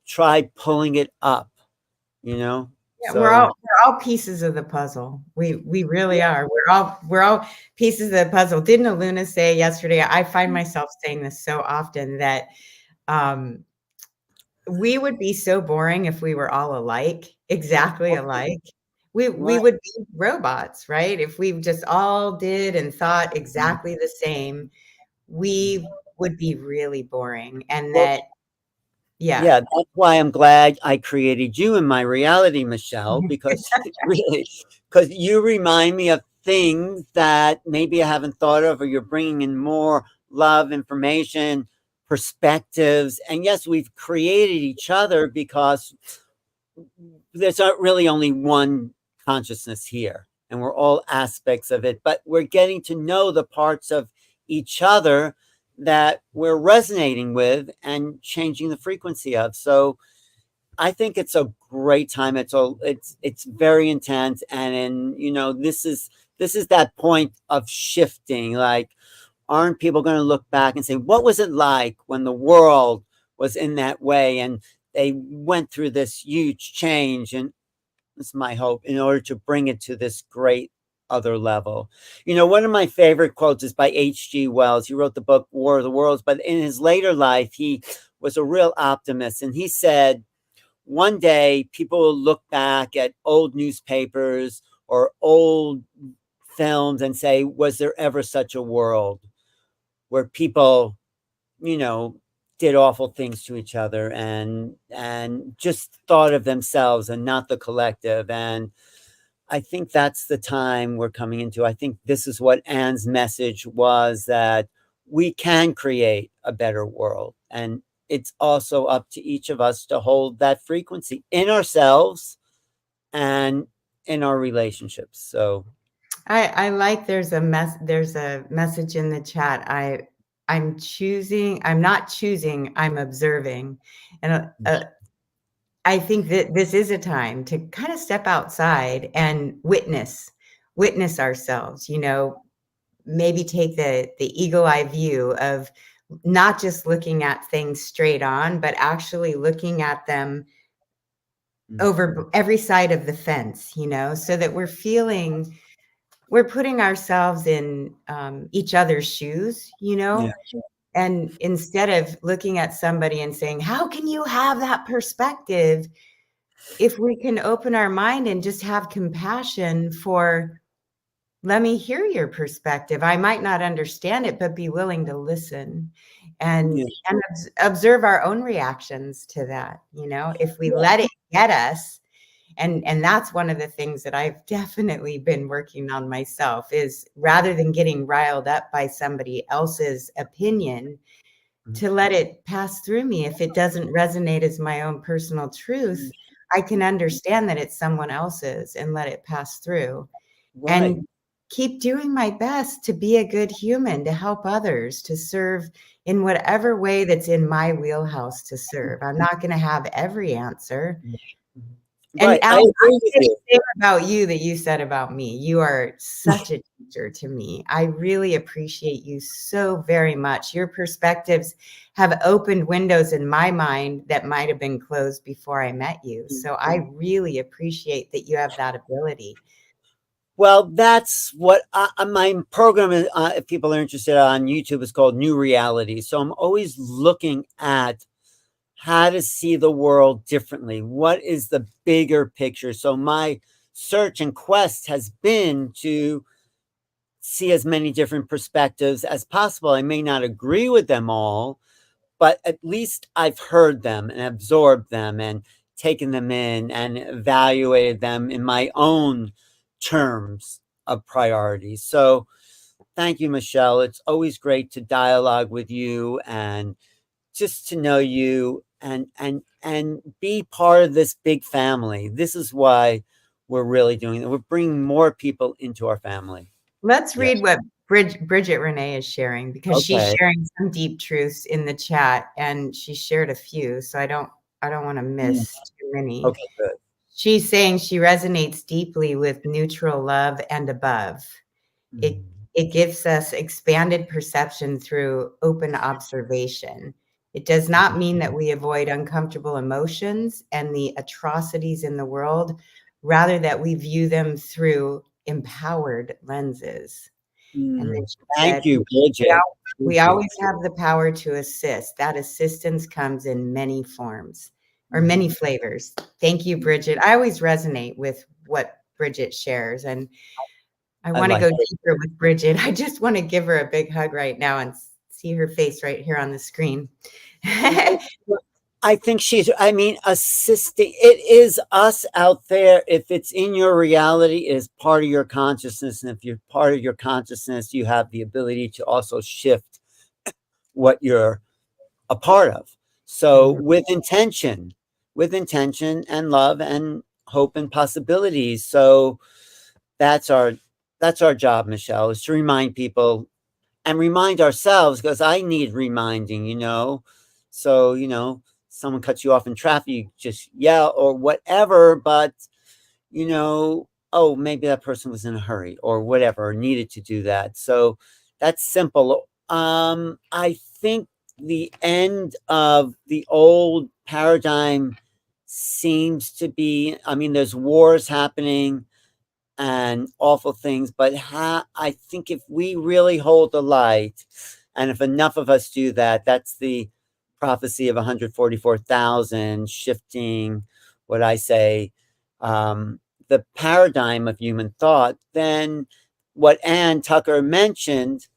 Try pulling it up, you know? yeah, So we're all pieces of the puzzle. We really are. We're all pieces of the puzzle. Didn't Aluna say yesterday? I find myself saying this so often, that we would be so boring if we were all alike, exactly alike. We right. would be robots, right? If we just all did and thought exactly the same, we would be really boring. And Well, that, yeah. yeah, that's why I'm glad I created you in my reality, Michelle, because really, because you remind me of things that maybe I haven't thought of, or you're bringing in more love, information, perspectives. And yes, we've created each other because there's not really only one consciousness here, and we're all aspects of it, but we're getting to know the parts of each other that we're resonating with and changing the frequency of. So I think it's a great time. It's very intense, and you know, this is that point of shifting. Like, aren't people going to look back and say, what was it like when the world was in that way and they went through this huge change? And it's my hope, in order to bring it to this great other level. You know, one of my favorite quotes is by H.G. Wells. He wrote the book War of the Worlds, but in his later life, he was a real optimist. And he said, one day people will look back at old newspapers or old films and say, was there ever such a world where people, you know, did awful things to each other and just thought of themselves and not the collective? And I think that's the time we're coming into. I think this is what Anne's message was, that we can create a better world. And it's also up to each of us to hold that frequency in ourselves and in our relationships. So I like there's a message in the chat. I'm not choosing, I'm observing. And I think that this is a time to kind of step outside and witness ourselves, you know, maybe take the eagle eye view of not just looking at things straight on, but actually looking at them over every side of the fence, you know, so that we're putting ourselves in each other's shoes, you know, yeah. and instead of looking at somebody and saying, how can you have that perspective? If we can open our mind and just have compassion for, let me hear your perspective. I might not understand it, but be willing to listen and observe our own reactions to that. You know, if we let it get us, and that's one of the things that I've definitely been working on myself, is rather than getting riled up by somebody else's opinion, to let it pass through me. If it doesn't resonate as my own personal truth, I can understand that it's someone else's and let it pass through. Right. And keep doing my best to be a good human, to help others, to serve in whatever way that's in my wheelhouse to serve. I'm not going to have every answer. And Right. I Alan, agree with I you. say about you that you said about me. You are such a teacher to me. I really appreciate you so very much. Your perspectives have opened windows in my mind that might have been closed before I met you. So I really appreciate that you have that ability. Well, that's what my program is. If people are interested, on YouTube, is called New Reality. So I'm always looking at how to see the world differently. What is the bigger picture? So my search and quest has been to see as many different perspectives as possible. I may not agree with them all, but at least I've heard them and absorbed them and taken them in and evaluated them in my own terms of priorities. So thank you, Michelle. It's always great to dialogue with you and just to know you and be part of this big family. This is why we're really doing it. We're bringing more people into our family. Let's Yes. read what Bridget Renee is sharing, because she's Okay. sharing some deep truths in the chat, and she shared a few, so I don't want to miss too many. Okay, good. She's saying she resonates deeply with neutral love and above. It gives us expanded perception through open observation. It does not mean that we avoid uncomfortable emotions and the atrocities in the world, rather that we view them through empowered lenses. And then she Thank said, you, Bridget. we always have the power to assist. That assistance comes in many forms or many flavors. Thank you, Bridget. I always resonate with what Bridget shares, and I want to like go it. deeper with Bridget. I just want to give her a big hug right now and see her face right here on the screen. I think I mean, assisting. It is us out there. If it's in your reality, it is part of your consciousness. And if you're part of your consciousness, you have the ability to also shift what you're a part of. So with intention and love and hope and possibilities. So that's our job, Michelle, is to remind people and remind ourselves, because I need reminding, So, someone cuts you off in traffic, you just yell or whatever, but, oh, maybe that person was in a hurry or whatever, or needed to do that. So that's simple. I think the end of the old paradigm seems to be, I mean, there's wars happening and awful things, but I think if we really hold the light, and if enough of us do that, that's the prophecy of 144,000 shifting what I say, the paradigm of human thought, then what Ann Tucker mentioned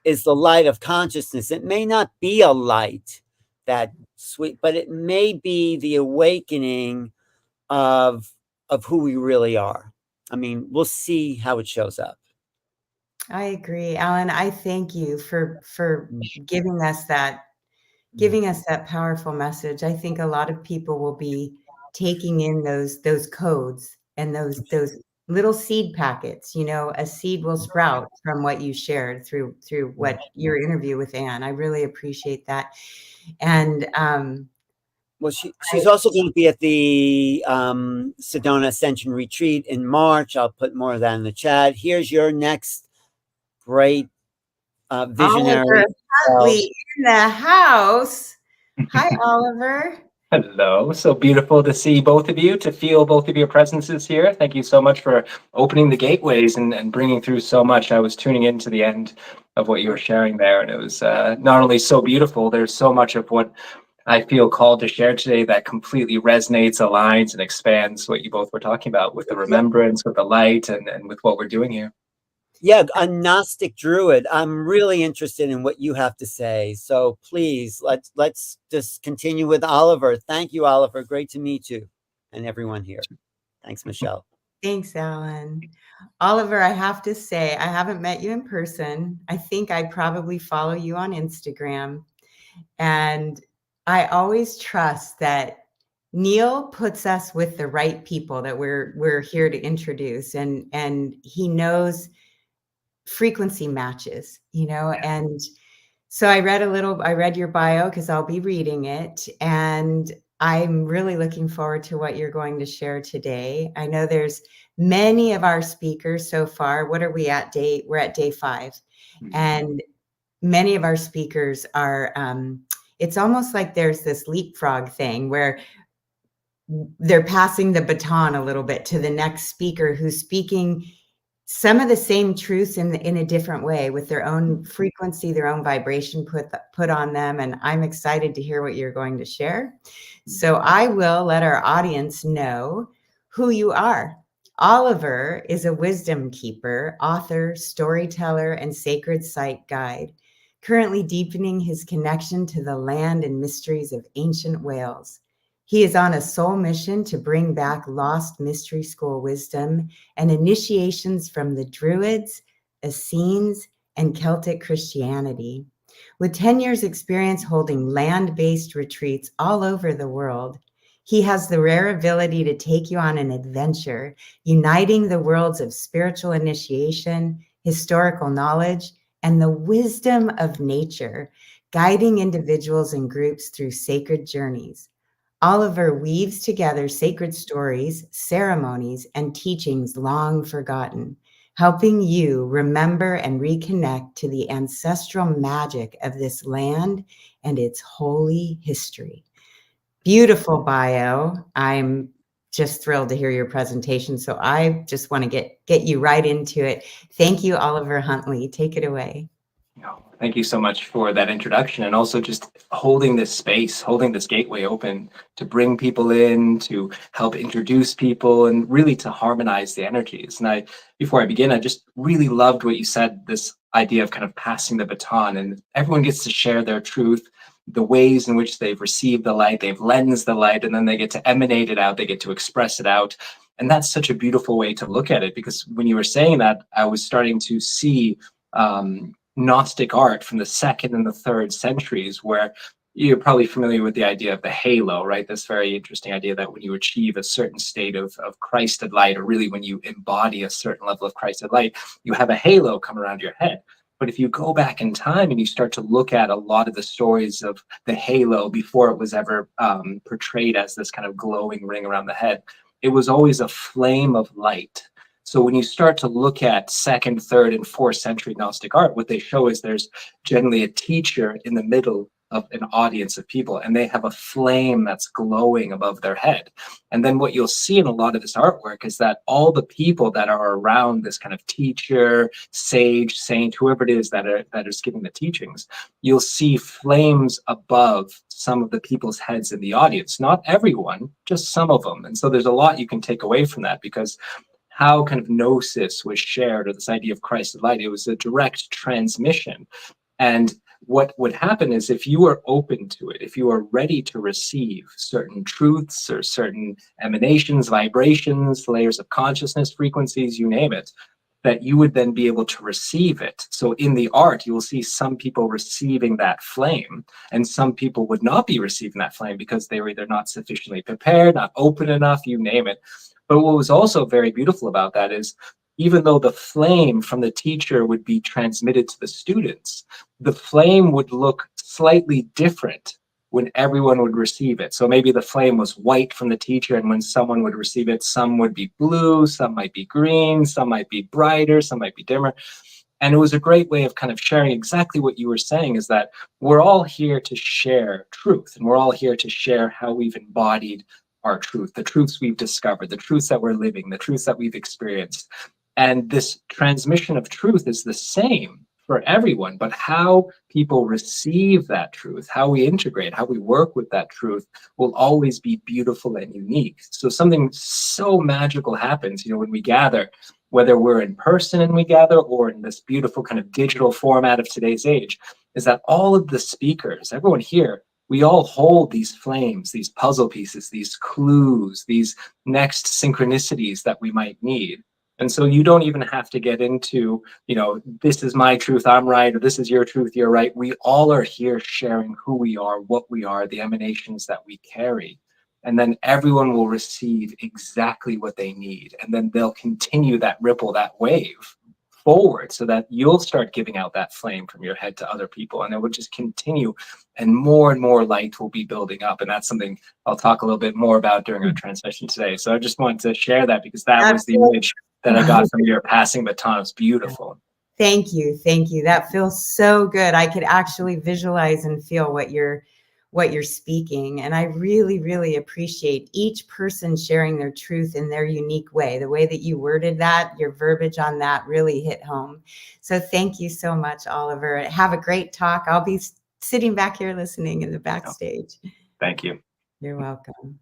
is the light of consciousness. It may not be a light that sweet, but it may be the awakening of who we really are. I mean, we'll see how it shows up. I agree, Alan. I thank you for giving us that powerful message. I think a lot of people will be taking in those codes and those little seed packets. You know, a seed will sprout from what you shared through what your interview with Anne. I really appreciate that. And well, she's also going to be at the Sedona Ascension retreat in March. I'll put more of that in the chat. Here's your next great visionary. Oliver Huntley in the house. Hi, Oliver. Hello. So beautiful to see both of you, to feel both of your presences here. Thank you so much for opening the gateways and bringing through so much. I was tuning in to the end of what you were sharing there, and it was not only so beautiful, there's so much of what I feel called to share today that completely resonates, aligns, and expands what you both were talking about with the remembrance, with the light, and with what we're doing here. Yeah, a Gnostic Druid. I'm really interested in what you have to say. So please, let's just continue with Oliver. Thank you, Oliver. Great to meet you and everyone here. Thanks, Michelle. Thanks, Alan. Oliver, I have to say, I haven't met you in person. I think I probably follow you on Instagram. And I always trust that Neil puts us with the right people that we're here to introduce. And he knows frequency matches, you know, and so I read your bio because I'll be reading it, and I'm really looking forward to what you're going to share today. I know there's many of our speakers so far. What are we at? We're at day 5. Mm-hmm. And many of our speakers are, it's almost like there's this leapfrog thing where they're passing the baton a little bit to the next speaker who's speaking some of the same truths in a different way with their own frequency, their own vibration put on them. And I'm excited to hear what you're going to share. So I will let our audience know who you are. Oliver is a wisdom keeper, author, storyteller, and sacred site guide, currently deepening his connection to the land and mysteries of ancient Wales. He is on a soul mission to bring back lost mystery school wisdom and initiations from the Druids, Essenes, and Celtic Christianity. With 10 years experience holding land-based retreats all over the world, he has the rare ability to take you on an adventure, uniting the worlds of spiritual initiation, historical knowledge, and the wisdom of nature, guiding individuals and groups through sacred journeys. Oliver weaves together sacred stories, ceremonies, and teachings long forgotten, helping you remember and reconnect to the ancestral magic of this land and its holy history. Beautiful bio. I'm just thrilled to hear your presentation. So I just want to get you right into it. Thank you, Oliver Huntley. Take it away. Thank you so much for that introduction, and also just holding this space, holding this gateway open to bring people in, to help introduce people, and really to harmonize the energies. And before I begin, I just really loved what you said, this idea of kind of passing the baton, and everyone gets to share their truth, the ways in which they've received the light, they've lensed the light, and then they get to emanate it out, they get to express it out. And that's such a beautiful way to look at it, because when you were saying that, I was starting to see Gnostic art from the 2nd and the 3rd centuries, where you're probably familiar with the idea of the halo, right? This very interesting idea that when you achieve a certain state of Christed light, or really when you embody a certain level of Christed light, you have a halo come around your head. But if you go back in time and you start to look at a lot of the stories of the halo before it was ever portrayed as this kind of glowing ring around the head, it was always a flame of light. So when you start to look at 2nd, 3rd, and 4th century Gnostic art, what they show is there's generally a teacher in the middle of an audience of people, and they have a flame that's glowing above their head. And then what you'll see in a lot of this artwork is that all the people that are around this kind of teacher, sage, saint, whoever it is that is giving the teachings, you'll see flames above some of the people's heads in the audience. Not everyone, just some of them. And so there's a lot you can take away from that, because how kind of gnosis was shared, or this idea of Christ of light, it was a direct transmission. And what would happen is, if you are open to it, if you are ready to receive certain truths or certain emanations, vibrations, layers of consciousness, frequencies, you name it, that you would then be able to receive it. So in the art, you will see some people receiving that flame, and some people would not be receiving that flame because they were either not sufficiently prepared, not open enough, you name it. But what was also very beautiful about that is, even though the flame from the teacher would be transmitted to the students, the flame would look slightly different when everyone would receive it. So maybe the flame was white from the teacher, and when someone would receive it, some would be blue, some might be green, some might be brighter, some might be dimmer. And it was a great way of kind of sharing exactly what you were saying, is that we're all here to share truth, and we're all here to share how we've embodied our truth, the truths we've discovered, the truths that we're living, the truths that we've experienced. And this transmission of truth is the same for everyone, but how people receive that truth, how we integrate, how we work with that truth will always be beautiful and unique. So something so magical happens, when we gather, whether we're in person and we gather, or in this beautiful kind of digital format of today's age, is that all of the speakers, everyone here, we all hold these flames, these puzzle pieces, these clues, these next synchronicities that we might need. And so you don't even have to get into, this is my truth, I'm right, or this is your truth, you're right. We all are here sharing who we are, what we are, the emanations that we carry. And then everyone will receive exactly what they need. And then they'll continue that ripple, that wave forward, so that you'll start giving out that flame from your head to other people. And it will just continue, and more light will be building up. And that's something I'll talk a little bit more about during our transmission today. So I just wanted to share that, because that was the image that I got from your passing baton. It's beautiful. Thank you. That feels so good. I could actually visualize and feel what you're speaking. And I really, really appreciate each person sharing their truth in their unique way. The way that you worded that, your verbiage on that really hit home. So thank you so much, Oliver. Have a great talk. I'll be sitting back here listening in the backstage. Thank you. You're welcome.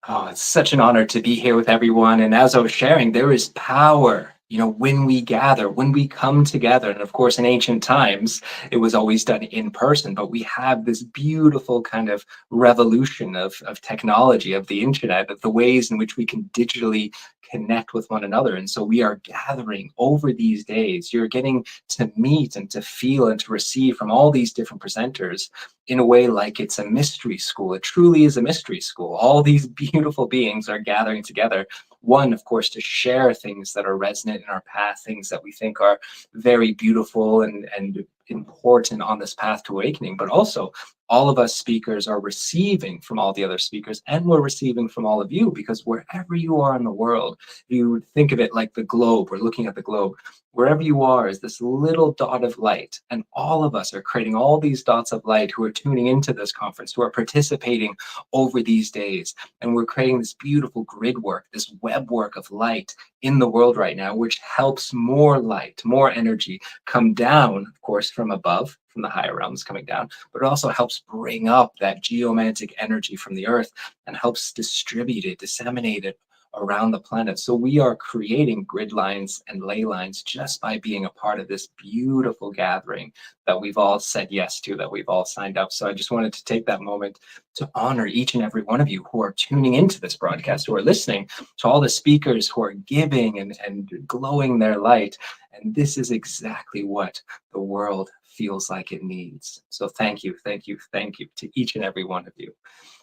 Oh, it's such an honor to be here with everyone. And as I was sharing, there is power, when we gather, when we come together. And of course, in ancient times, it was always done in person. But we have this beautiful kind of revolution of technology, of the internet, of the ways in which we can digitally connect with one another. And so we are gathering over these days. You're getting to meet and to feel and to receive from all these different presenters in a way like it's a mystery school. It truly is a mystery school. All these beautiful beings are gathering together. One, of course, to share things that are resonant in our path, things that we think are very beautiful and important on this path to awakening, but also all of us speakers are receiving from all the other speakers, and we're receiving from all of you, because wherever you are in the world, you think of it like the globe. We're looking at the globe. Wherever you are is this little dot of light, and all of us are creating all these dots of light who are tuning into this conference, who are participating over these days. And we're creating this beautiful grid work, this web work of light in the world right now, which helps more light, more energy come down, of course, from above, from the higher realms coming down, but it also helps bring up that geomantic energy from the earth and helps distribute it, disseminate it around the planet. So we are creating grid lines and ley lines just by being a part of this beautiful gathering that we've all said yes to, that we've all signed up. So I just wanted to take that moment to honor each and every one of you who are tuning into this broadcast, who are listening, to all the speakers who are giving and glowing their light. And this is exactly what the world feels like it needs. So thank you to each and every one of you.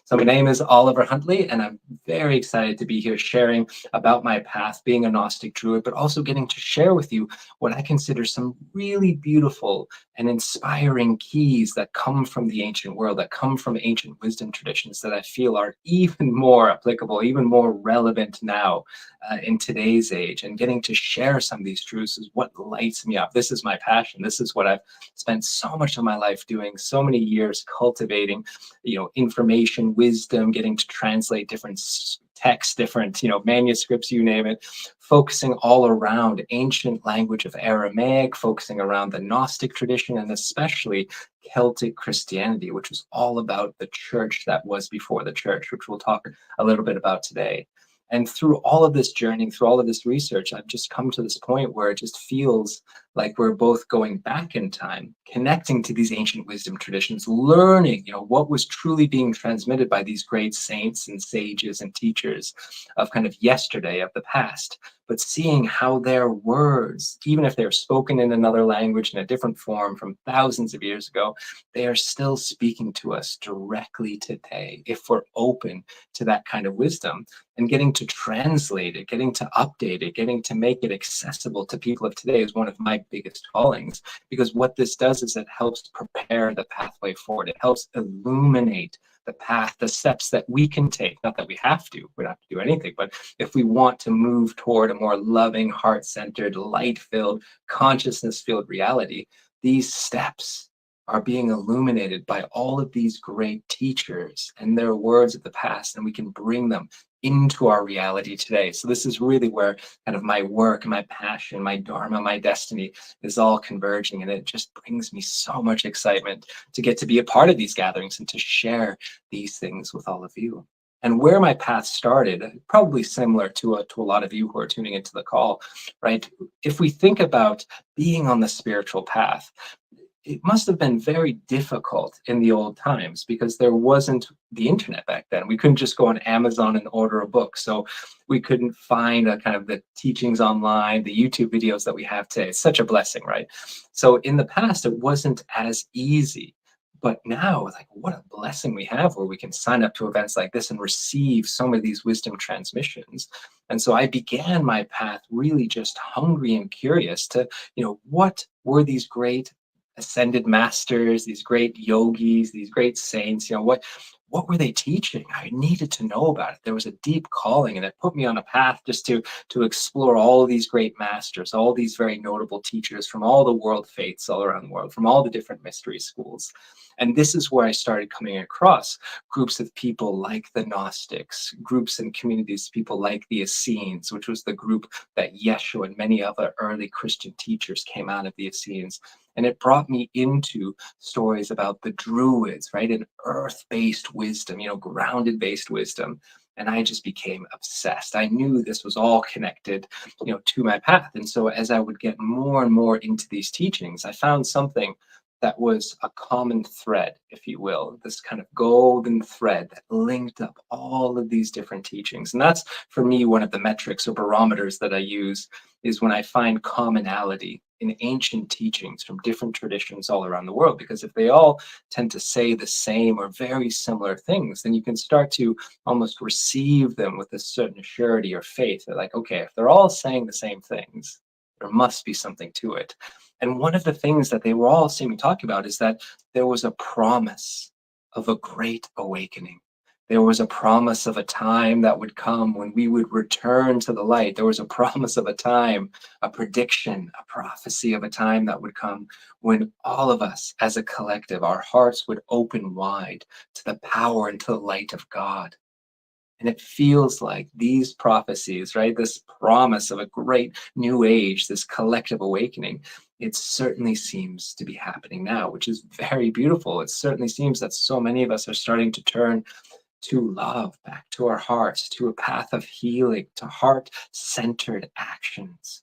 So my name is Oliver Huntley, and I'm very excited to be here sharing about my path, being a Gnostic Druid, but also getting to share with you what I consider some really beautiful and inspiring keys that come from the ancient world, that come from ancient wisdom traditions that I feel are even more applicable, even more relevant now in today's age. And getting to share some of these truths is what lights me up. This is my passion. This is what I've spent so much of my life doing, so many years cultivating, information, wisdom, getting to translate different texts, different, manuscripts, you name it, focusing all around ancient language of Aramaic, focusing around the Gnostic tradition, and especially Celtic Christianity, which was all about the church that was before the church, which we'll talk a little bit about today. And through all of this journeying, through all of this research, I've just come to this point where it just feels like we're both going back in time, connecting to these ancient wisdom traditions, learning, what was truly being transmitted by these great saints and sages and teachers of kind of yesterday, of the past, but seeing how their words, even if they're spoken in another language in a different form from thousands of years ago, they are still speaking to us directly today if we're open to that kind of wisdom. And getting to translate it, getting to update it, getting to make it accessible to people of today is one of my biggest callings, because what this does is it helps prepare the pathway forward. It helps illuminate the path, the steps that we can take. Not that we don't have to do anything, but if we want to move toward a more loving, heart-centered, light-filled, consciousness-filled reality, these steps are being illuminated by all of these great teachers and their words of the past, and we can bring them into our reality today. So this is really where kind of my work, my passion, my dharma, my destiny is all converging, and it just brings me so much excitement to get to be a part of these gatherings and to share these things with all of you. And where my path started, probably similar to a lot of you who are tuning into the call, right? If we think about being on the spiritual path, it must have been very difficult in the old times because there wasn't the internet back then. We couldn't just go on Amazon and order a book. So we couldn't find a kind of the teachings online, the YouTube videos that we have today. It's such a blessing, right? So in the past, it wasn't as easy. But now, like, what a blessing we have where we can sign up to events like this and receive some of these wisdom transmissions. And so I began my path really just hungry and curious to, what were these great ascended masters, these great yogis, these great saints, what were they teaching? I needed to know about it. There was a deep calling, and it put me on a path just to explore all of these great masters, all these very notable teachers from all the world faiths all around the world, from all the different mystery schools. And this is where I started coming across groups of people like the Gnostics, groups and communities of people like the Essenes, which was the group that Yeshua and many other early Christian teachers came out of the Essenes. And it brought me into stories about the Druids, right? An earth-based wisdom, grounded-based wisdom. And I just became obsessed. I knew this was all connected, to my path. And so as I would get more and more into these teachings, I found something that was a common thread, if you will, this kind of golden thread that linked up all of these different teachings. And that's, for me, one of the metrics or barometers that I use is when I find commonality in ancient teachings from different traditions all around the world. Because if they all tend to say the same or very similar things, then you can start to almost receive them with a certain surety or faith. They're like, okay, if they're all saying the same things, there must be something to it. And one of the things that they were all seeming to talk about is that there was a promise of a great awakening. There was a promise of a time that would come when we would return to the light. There was a promise of a time, a prediction, a prophecy of a time that would come when all of us as a collective, our hearts would open wide to the power and to the light of God. And it feels like these prophecies, right, this promise of a great new age, this collective awakening, it certainly seems to be happening now, which is very beautiful. It certainly seems that so many of us are starting to turn to love, back to our hearts, to a path of healing, to heart-centered actions.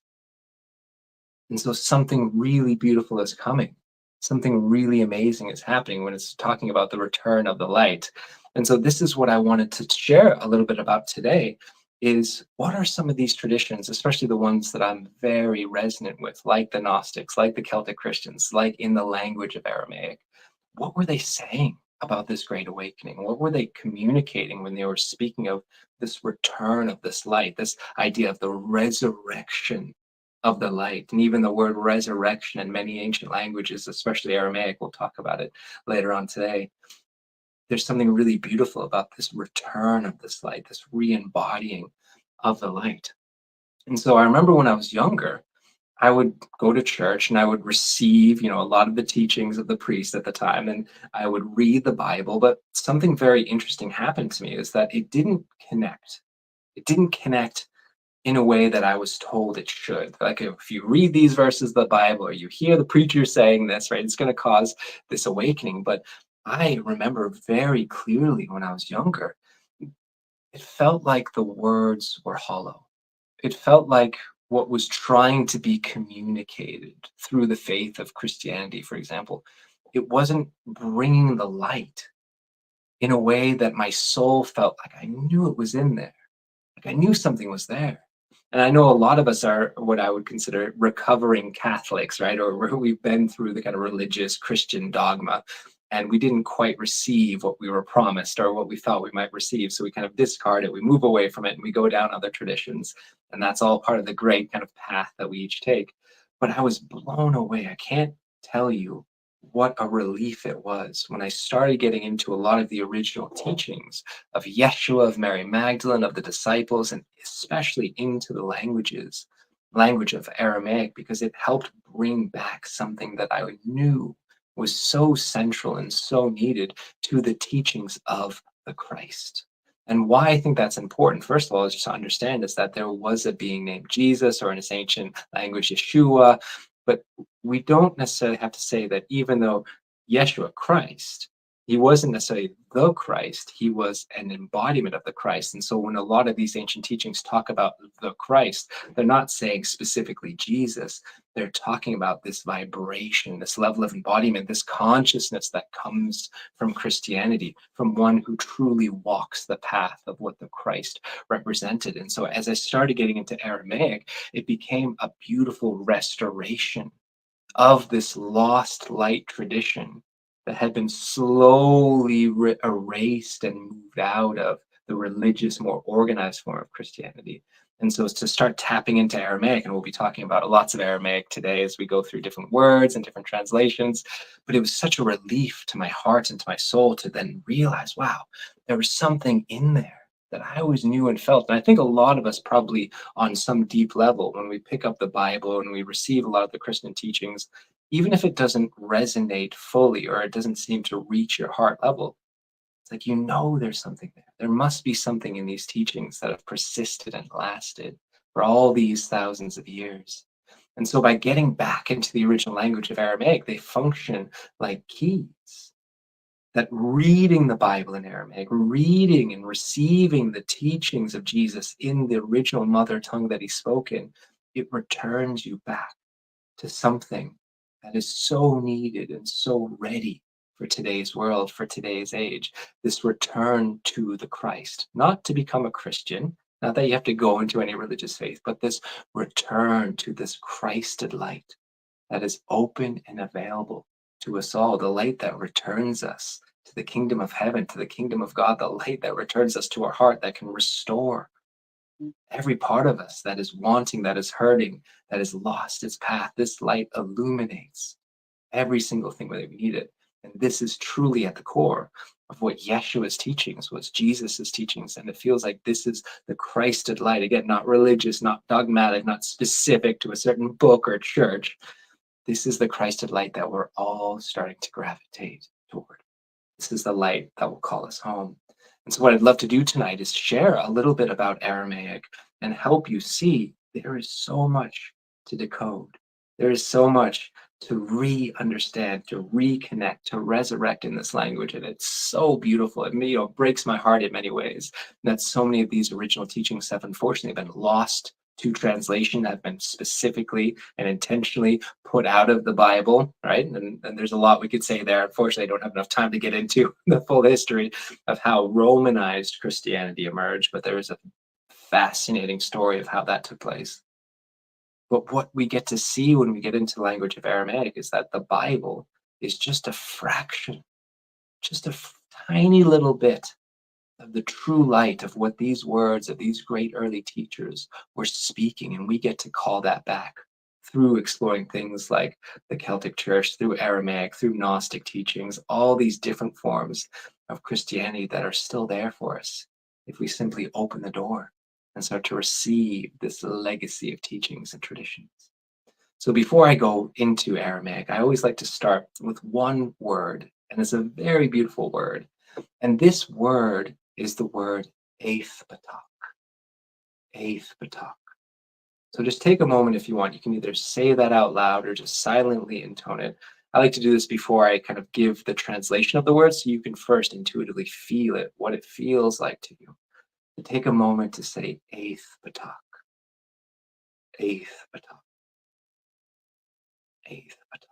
And so something really beautiful is coming. Something really amazing is happening when it's talking about the return of the light. And so this is what I wanted to share a little bit about today, is what are some of these traditions, especially the ones that I'm very resonant with, like the Gnostics, like the Celtic Christians, like in the language of Aramaic. What were they saying about this great awakening? What were they communicating when they were speaking of this return of this light, this idea of the resurrection of the light? And even the word resurrection in many ancient languages, especially Aramaic, we'll talk about it later on today. There's something really beautiful about this return of this light, this re-embodying of the light. And so I remember when I was younger, I would go to church and I would receive, a lot of the teachings of the priest at the time, and I would read the Bible. But something very interesting happened to me is that it didn't connect. It didn't connect in a way that I was told it should. Like if you read these verses of the Bible or you hear the preacher saying this, right, it's going to cause this awakening. But I remember very clearly when I was younger, it felt like the words were hollow. It felt like what was trying to be communicated through the faith of Christianity, for example, it wasn't bringing the light in a way that my soul felt like I knew it was in there. Like I knew something was there. And I know a lot of us are what I would consider recovering Catholics, right? Or we've been through the kind of religious Christian dogma and we didn't quite receive what we were promised or what we thought we might receive. So we kind of discard it, we move away from it, and we go down other traditions. And that's all part of the great kind of path that we each take. But I was blown away. I can't tell you what a relief it was when I started getting into a lot of the original teachings of Yeshua, of Mary Magdalene, of the disciples, and especially into the language of Aramaic, because it helped bring back something that I knew was so central and so needed to the teachings of the Christ. And why I think that's important, first of all, is just to understand is that there was a being named Jesus, or in its ancient language, Yeshua, but we don't necessarily have to say that even though Yeshua Christ, he wasn't necessarily the Christ, he was an embodiment of the Christ. And so when a lot of these ancient teachings talk about the Christ, they're not saying specifically Jesus, they're talking about this vibration, this level of embodiment, this consciousness that comes from Christianity, from one who truly walks the path of what the Christ represented. And so as I started getting into Aramaic, it became a beautiful restoration of this lost light tradition that had been slowly erased and moved out of the religious, more organized form of Christianity. And so to start tapping into Aramaic, and we'll be talking about lots of Aramaic today as we go through different words and different translations, but it was such a relief to my heart and to my soul to then realize, wow, there was something in there that I always knew and felt. And I think a lot of us probably on some deep level, when we pick up the Bible and we receive a lot of the Christian teachings, even if it doesn't resonate fully or it doesn't seem to reach your heart level, it's like, there's something there. There must be something in these teachings that have persisted and lasted for all these thousands of years. And so by getting back into the original language of Aramaic, they function like keys. That reading the Bible in Aramaic, reading and receiving the teachings of Jesus in the original mother tongue that he spoke in, it returns you back to something that is so needed and so ready for today's world, for today's age. This return to the Christ, not to become a Christian, not that you have to go into any religious faith, but this return to this Christed light that is open and available to us all, the light that returns us to the kingdom of heaven, to the kingdom of God, the light that returns us to our heart, that can restore every part of us that is wanting, that is hurting, that has lost its path. This light illuminates every single thing that we need it. And this is truly at the core of what Yeshua's teachings was, Jesus's teachings. And it feels like this is the Christed light. Again, not religious, not dogmatic, not specific to a certain book or church. This is the Christed light that we're all starting to gravitate toward. This is the light that will call us home. And so what I'd love to do tonight is share a little bit about Aramaic and help you see there is so much to decode. There is so much to re-understand, to reconnect, to resurrect in this language. And it's so beautiful. It breaks my heart in many ways that so many of these original teachings have unfortunately been lost to translation, have been specifically and intentionally put out of the Bible, right? And there's a lot we could say there. Unfortunately, I don't have enough time to get into the full history of how Romanized Christianity emerged, but there is a fascinating story of how that took place. But what we get to see when we get into the language of Aramaic is that the Bible is just a fraction, just a tiny little bit of the true light of what these words of these great early teachers were speaking. And we get to call that back through exploring things like the Celtic Church, through Aramaic, through Gnostic teachings, all these different forms of Christianity that are still there for us if we simply open the door and start to receive this legacy of teachings and traditions. So before I go into Aramaic, I always like to start with one word, and it's a very beautiful word. And this word is the word eighth batak. Eighth batak. So just take a moment if you want. You can either say that out loud or just silently intone it. I like to do this before I kind of give the translation of the word so you can first intuitively feel it, what it feels like to you. To take a moment to say eighth batak. Eighth batak. Eighth batak.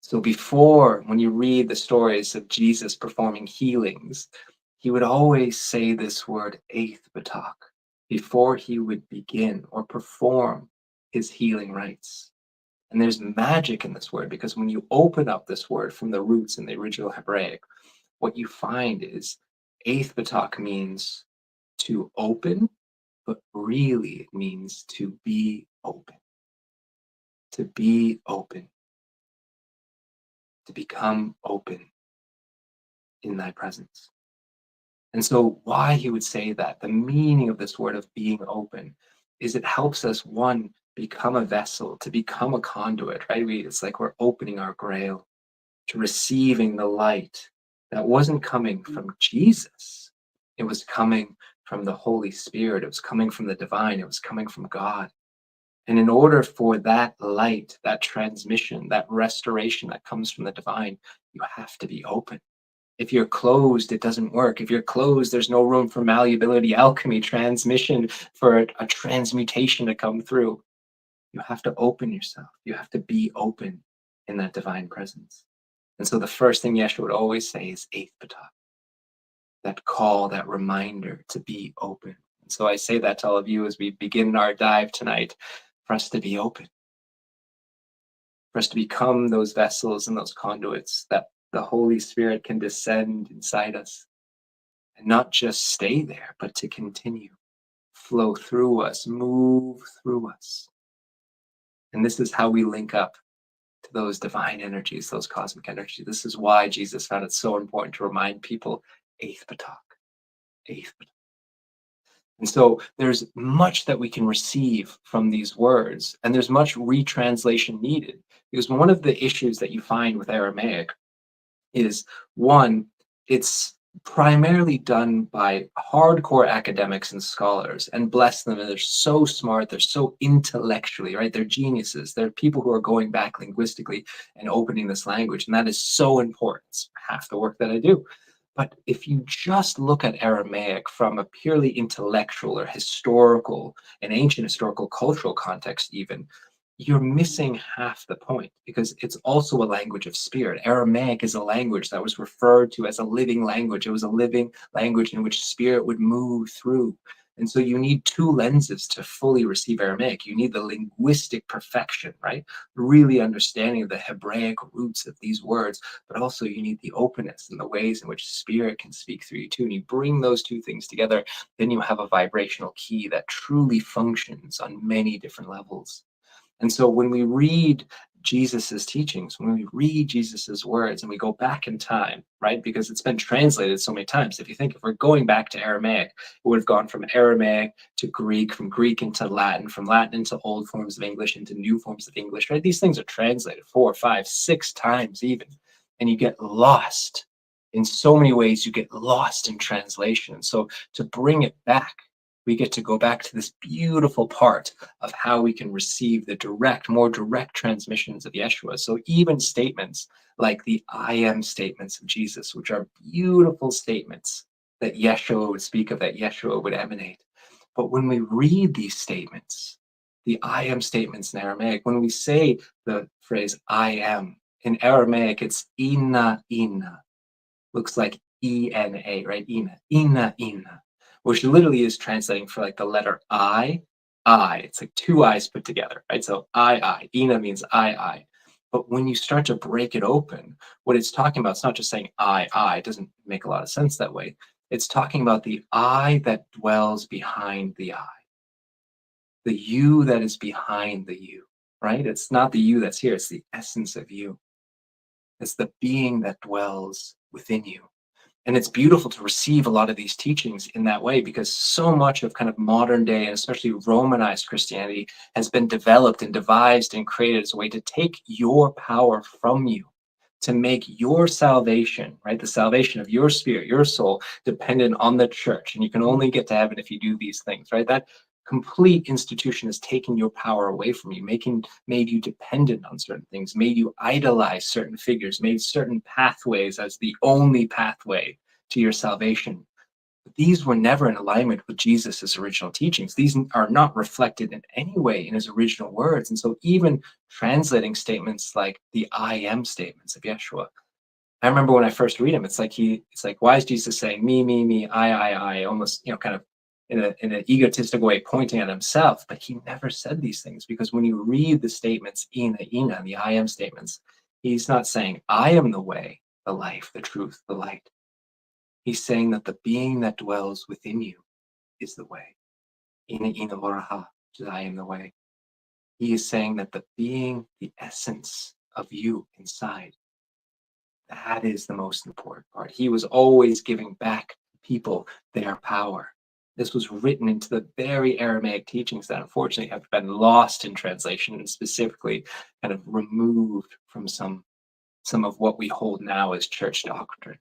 So before, when you read the stories of Jesus performing healings, he would always say this word eighth batak before he would begin or perform his healing rites. And there's magic in this word because when you open up this word from the roots in the original Hebraic, what you find is eighth batak means to open, but really it means to be open. To be open. To become open in thy presence. And so why he would say that, the meaning of this word of being open, is it helps us, one, become a vessel, to become a conduit, right? It's like we're opening our grail to receiving the light that wasn't coming from Jesus. It was coming from the Holy Spirit. It was coming from the divine. It was coming from God. And in order for that light, that transmission, that restoration that comes from the divine, you have to be open. If you're closed, it doesn't work. If you're closed, there's no room for malleability, alchemy, transmission, for a transmutation to come through. You have to open yourself. You have to be open in that divine presence. And so the first thing Yeshua would always say is eighth batak. That call, that reminder to be open. And so I say that to all of you as we begin our dive tonight, for us to be open. For us to become those vessels and those conduits that the Holy Spirit can descend inside us and not just stay there, but to continue, flow through us, move through us. And this is how we link up to those divine energies, those cosmic energies. This is why Jesus found it so important to remind people, eighth batak, eighth batak. And so there's much that we can receive from these words, and there's much retranslation needed, because one of the issues that you find with Aramaic is, one, it's primarily done by hardcore academics and scholars, and bless them, and they're so smart, they're so intellectually, right? They're geniuses. They're people who are going back linguistically and opening this language, and that is so important. It's half the work that I do. But if you just look at Aramaic from a purely intellectual or historical and ancient historical cultural context even, you're missing half the point, because it's also a language of spirit. Aramaic is a language that was referred to as a living language. It was a living language in which spirit would move through. And so you need two lenses to fully receive Aramaic. You need the linguistic perfection, right? Really understanding the Hebraic roots of these words, but also you need the openness and the ways in which spirit can speak through you too. And you bring those two things together, then you have a vibrational key that truly functions on many different levels. And so when we read Jesus's teachings, when we read Jesus's words and we go back in time, right? Because it's been translated so many times. If you think, if we're going back to Aramaic, it would have gone from Aramaic to Greek, from Greek into Latin, from Latin into old forms of English, into new forms of English, right? These things are translated 4, 5, 6 times even. And you get lost in so many ways. You get lost in translation. So to bring it back, we get to go back to this beautiful part of how we can receive the direct, more direct transmissions of Yeshua. So even statements like the I am statements of Jesus, which are beautiful statements that Yeshua would speak of, that Yeshua would emanate. But when we read these statements, the I am statements in Aramaic, when we say the phrase I am, in Aramaic, it's ina ina. Looks like E-N-A, right? Ina, ina, ina, which literally is translating for like the letter I. It's like two I's put together, right? So I. Ina means I. But when you start to break it open, what it's talking about, it's not just saying I. It doesn't make a lot of sense that way. It's talking about the I that dwells behind the I. The you that is behind the you, right? It's not the you that's here. It's the essence of you. It's the being that dwells within you. And it's beautiful to receive a lot of these teachings in that way, because so much of kind of modern day and especially Romanized Christianity has been developed and devised and created as a way to take your power from you, to make your salvation, right? The salvation of your spirit, your soul, dependent on the church. And you can only get to heaven if you do these things, right? That complete institution has taken your power away from you, made you dependent on certain things, made you idolize certain figures, made certain pathways as the only pathway to your salvation. But these were never in alignment with Jesus's original teachings. These are not reflected in any way in his original words. And so even translating statements like the I am statements of Yeshua, I remember when I first read him, it's like why is Jesus saying me, I, almost, kind of in an egotistical way, pointing at himself, but he never said these things, because when you read the statements, Ina, the I am statements, he's not saying I am the way, the life, the truth, the light. He's saying that the being that dwells within you is the way. Ina Varaha, I am the way. He is saying that the being, the essence of you inside, that is the most important part. He was always giving back people their power. This was written into the very Aramaic teachings that unfortunately have been lost in translation, and specifically kind of removed from some of what we hold now as church doctrine.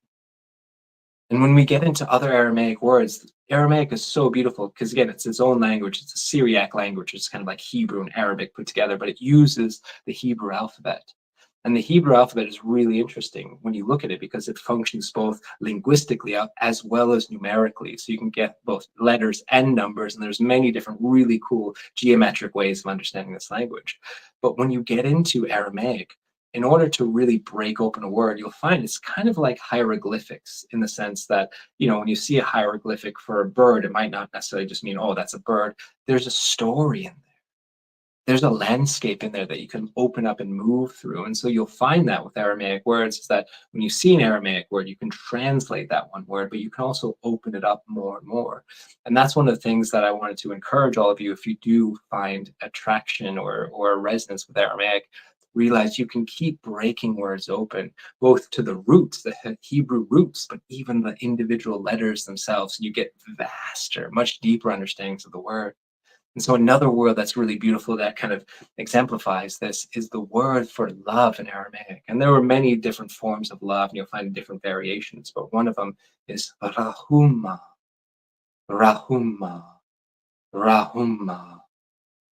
And when we get into other Aramaic words, Aramaic is so beautiful because, again, it's its own language. It's a Syriac language. It's kind of like Hebrew and Arabic put together, but it uses the Hebrew alphabet. And the Hebrew alphabet is really interesting when you look at it, because it functions both linguistically as well as numerically. So you can get both letters and numbers, and there's many different really cool geometric ways of understanding this language. But when you get into Aramaic, in order to really break open a word, you'll find it's kind of like hieroglyphics, in the sense that, when you see a hieroglyphic for a bird, it might not necessarily just mean, oh, that's a bird. There's a story in there. There's a landscape in there that you can open up and move through. And so you'll find that with Aramaic words, is that when you see an Aramaic word, you can translate that one word, but you can also open it up more and more. And that's one of the things that I wanted to encourage all of you, if you do find attraction or a resonance with Aramaic, realize you can keep breaking words open, both to the roots, the Hebrew roots, but even the individual letters themselves. And you get vaster, much deeper understandings of the word. And so another word that's really beautiful that kind of exemplifies this is the word for love in Aramaic. And there were many different forms of love, and you'll find different variations, but one of them is rahumma, rahumma, rahumma,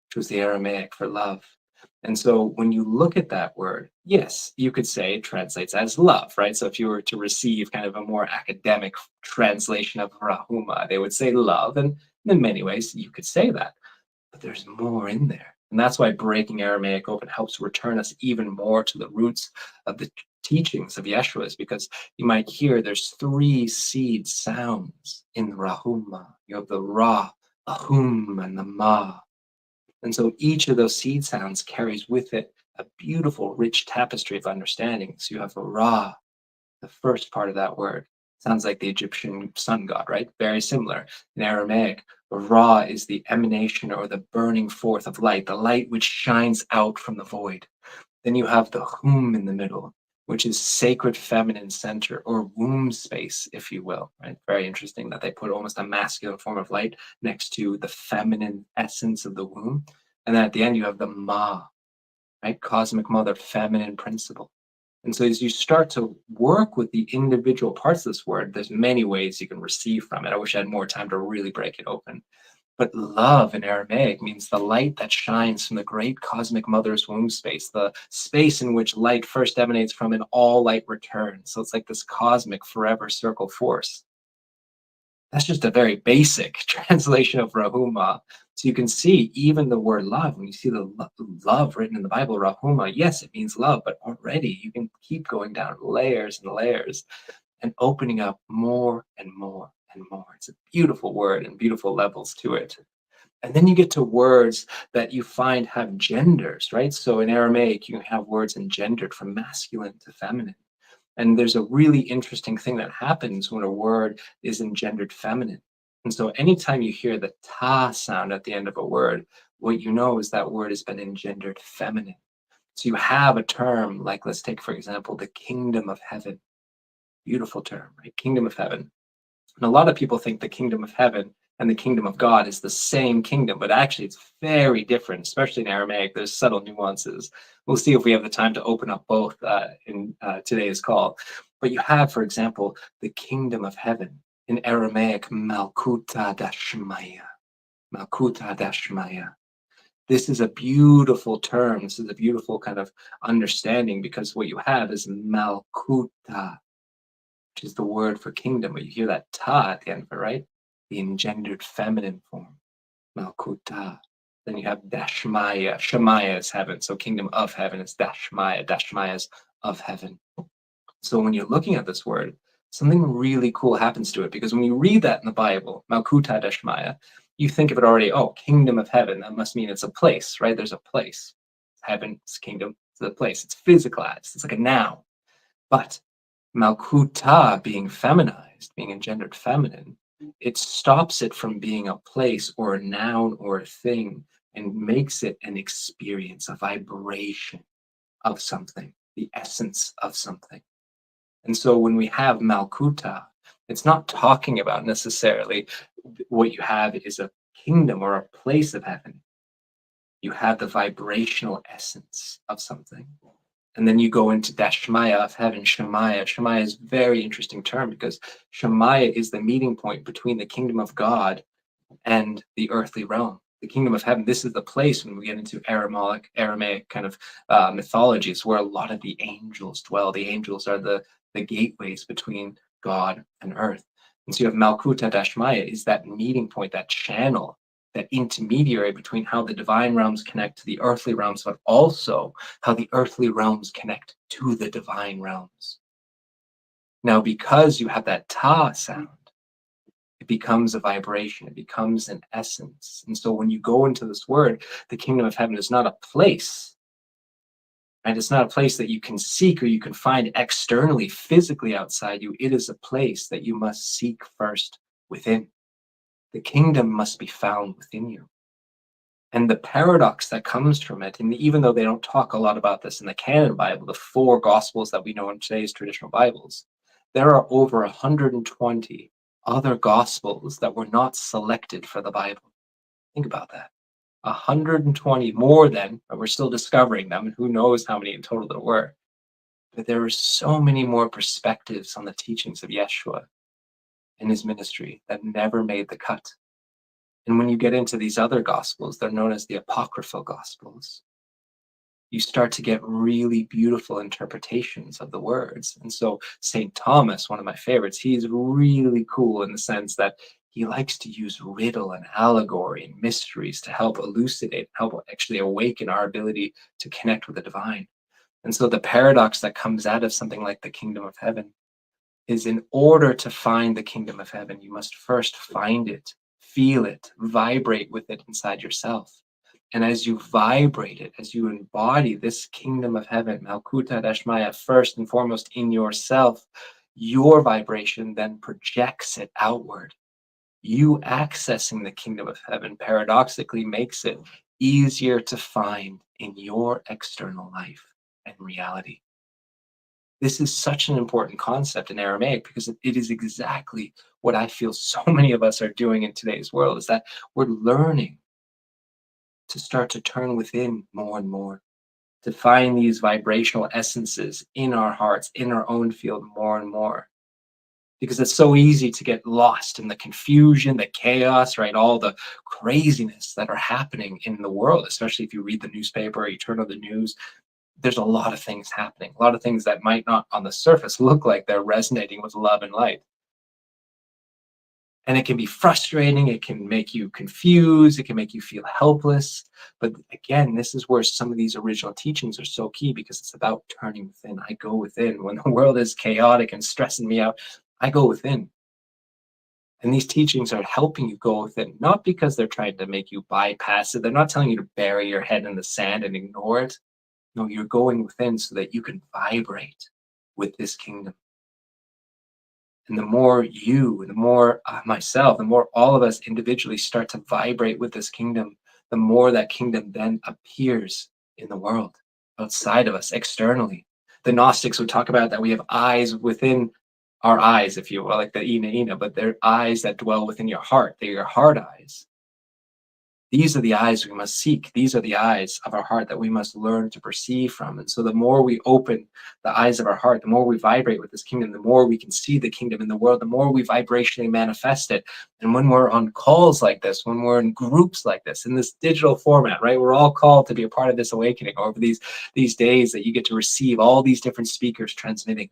which was the Aramaic for love. And so when you look at that word, yes, you could say it translates as love, right? So if you were to receive kind of a more academic translation of rahumma, they would say love. And in many ways, you could say that. But there's more in there. And that's why breaking Aramaic open helps return us even more to the roots of the teachings of Yeshua's, because you might hear there's 3 seed sounds in the Rahumma. You have the Ra, the Hum, and the Ma. And so each of those seed sounds carries with it a beautiful, rich tapestry of understanding. So you have a Ra, the first part of that word. Sounds like the Egyptian sun god, right? Very similar. In Aramaic, Ra is the emanation or the burning forth of light, the light which shines out from the void. Then you have the Hum in the middle, which is sacred feminine center, or womb space, if you will, right? Very interesting that they put almost a masculine form of light next to the feminine essence of the womb. And then at the end, you have the Ma, right? Cosmic mother, feminine principle. And so as you start to work with the individual parts of this word, there's many ways you can receive from it. I wish I had more time to really break it open. But love in Aramaic means the light that shines from the great cosmic mother's womb space, the space in which light first emanates from and all light returns. So it's like this cosmic forever circle force. That's just a very basic translation of Rahuma. So you can see even the word love, when you see the love written in the Bible, Rahuma, yes, it means love, but already you can keep going down layers and layers and opening up more and more and more. It's a beautiful word and beautiful levels to it. And then you get to words that you find have genders, right? So in Aramaic, you have words engendered from masculine to feminine. And there's a really interesting thing that happens when a word is engendered feminine. And so anytime you hear the ta sound at the end of a word, what you know is that word has been engendered feminine. So you have a term like, let's take, for example, the kingdom of heaven. Beautiful term, right? Kingdom of heaven. And a lot of people think the kingdom of heaven and the kingdom of God is the same kingdom, but actually it's very different, especially in Aramaic. There's subtle nuances. We'll see if we have the time to open up both in today's call. But you have, for example, the kingdom of heaven. In Aramaic, Malkuta Dashmaya. Malkuta Dashmaya. This is a beautiful term. This is a beautiful kind of understanding, because what you have is Malkuta, which is the word for kingdom, but you hear that ta at the end of it, right? The engendered feminine form, Malkuta. Then you have Dashmaya. Shemaya is heaven, so kingdom of heaven is Dashmaya. Dashmaya is of heaven. So when you're looking at this word, something really cool happens to it, because when you read that in the Bible, Malkuta Dashmaya, you think of it already, oh, kingdom of heaven. That must mean it's a place, right? There's a place. Heaven, it's kingdom, it's a place. It's physicalized. It's like a noun. But Malkuta being feminized, being engendered feminine, it stops it from being a place or a noun or a thing and makes it an experience, a vibration of something, the essence of something. And so when we have Malkuta, it's not talking about necessarily what you have is a kingdom or a place of heaven. You have the vibrational essence of something. And then you go into Dashmaya of heaven, Shemaya. Shemaya is a very interesting term, because Shemaya is the meeting point between the kingdom of God and the earthly realm. The kingdom of heaven, this is the place when we get into Aramaic kind of mythologies, where a lot of the angels dwell. The angels are the gateways between God and earth. And so you have Malkuta Dashmaya is that meeting point, that channel, that intermediary between how the divine realms connect to the earthly realms, but also how the earthly realms connect to the divine realms. Now, because you have that ta sound, it becomes a vibration, it becomes an essence. And so when you go into this word, the kingdom of heaven is not a place, right? It's not a place that you can seek or you can find externally, physically outside you. It is a place that you must seek first within. The kingdom must be found within you. And the paradox that comes from it, and even though they don't talk a lot about this in the canon Bible, the 4 gospels that we know in today's traditional Bibles, there are over 120 other gospels that were not selected for the Bible. Think about that. 120 more than, but we're still discovering them, and who knows how many in total there were. But there are so many more perspectives on the teachings of Yeshua and his ministry that never made the cut. And when you get into these other gospels, they're known as the apocryphal gospels. You start to get really beautiful interpretations of the words. And so St. Thomas, one of my favorites, he's really cool in the sense that he likes to use riddle and allegory and mysteries to help elucidate, help actually awaken our ability to connect with the divine. And so the paradox that comes out of something like the kingdom of heaven is, in order to find the kingdom of heaven, you must first find it, feel it, vibrate with it inside yourself. And as you vibrate it, as you embody this kingdom of heaven, Malkuta Dashmaya, first and foremost in yourself, your vibration then projects it outward. You accessing the kingdom of heaven paradoxically makes it easier to find in your external life and reality. This is such an important concept in Aramaic, because it is exactly what I feel so many of us are doing in today's world, is that we're learning to start to turn within more and more, to find these vibrational essences in our hearts, in our own field more and more. Because it's so easy to get lost in the confusion, the chaos, right? All the craziness that are happening in the world, especially if you read the newspaper or you turn on the news. There's a lot of things happening, a lot of things that might not on the surface look like they're resonating with love and light. And it can be frustrating, it can make you confused, it can make you feel helpless. But again, this is where some of these original teachings are so key, because it's about turning within. I go within. When the world is chaotic and stressing me out, I go within. And these teachings are helping you go within, not because they're trying to make you bypass it. They're not telling you to bury your head in the sand and ignore it. No, you're going within so that you can vibrate with this kingdom. And the more you, the more myself, the more all of us individually start to vibrate with this kingdom, the more that kingdom then appears in the world, outside of us, externally. The Gnostics would talk about that we have eyes within our eyes, if you will, like the ina, but they're eyes that dwell within your heart. They're your heart eyes. These are the eyes we must seek. These are the eyes of our heart that we must learn to perceive from. And so the more we open the eyes of our heart, the more we vibrate with this kingdom, the more we can see the kingdom in the world, the more we vibrationally manifest it. And when we're on calls like this, when we're in groups like this, in this digital format, right, we're all called to be a part of this awakening over these days that you get to receive all these different speakers transmitting.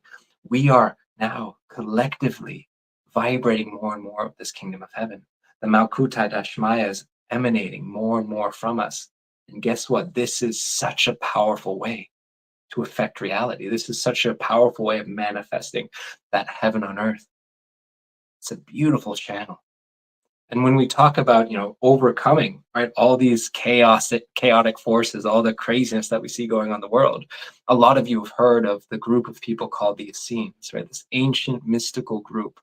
We are now collectively vibrating more and more of this kingdom of heaven. The Malkuta Dashmaya is emanating more and more from us. And guess what? This is such a powerful way to affect reality. This is such a powerful way of manifesting that heaven on earth. It's a beautiful channel. And when we talk about, overcoming, right, all these chaotic forces, all the craziness that we see going on in the world, a lot of you have heard of the group of people called the Essenes, right? This ancient mystical group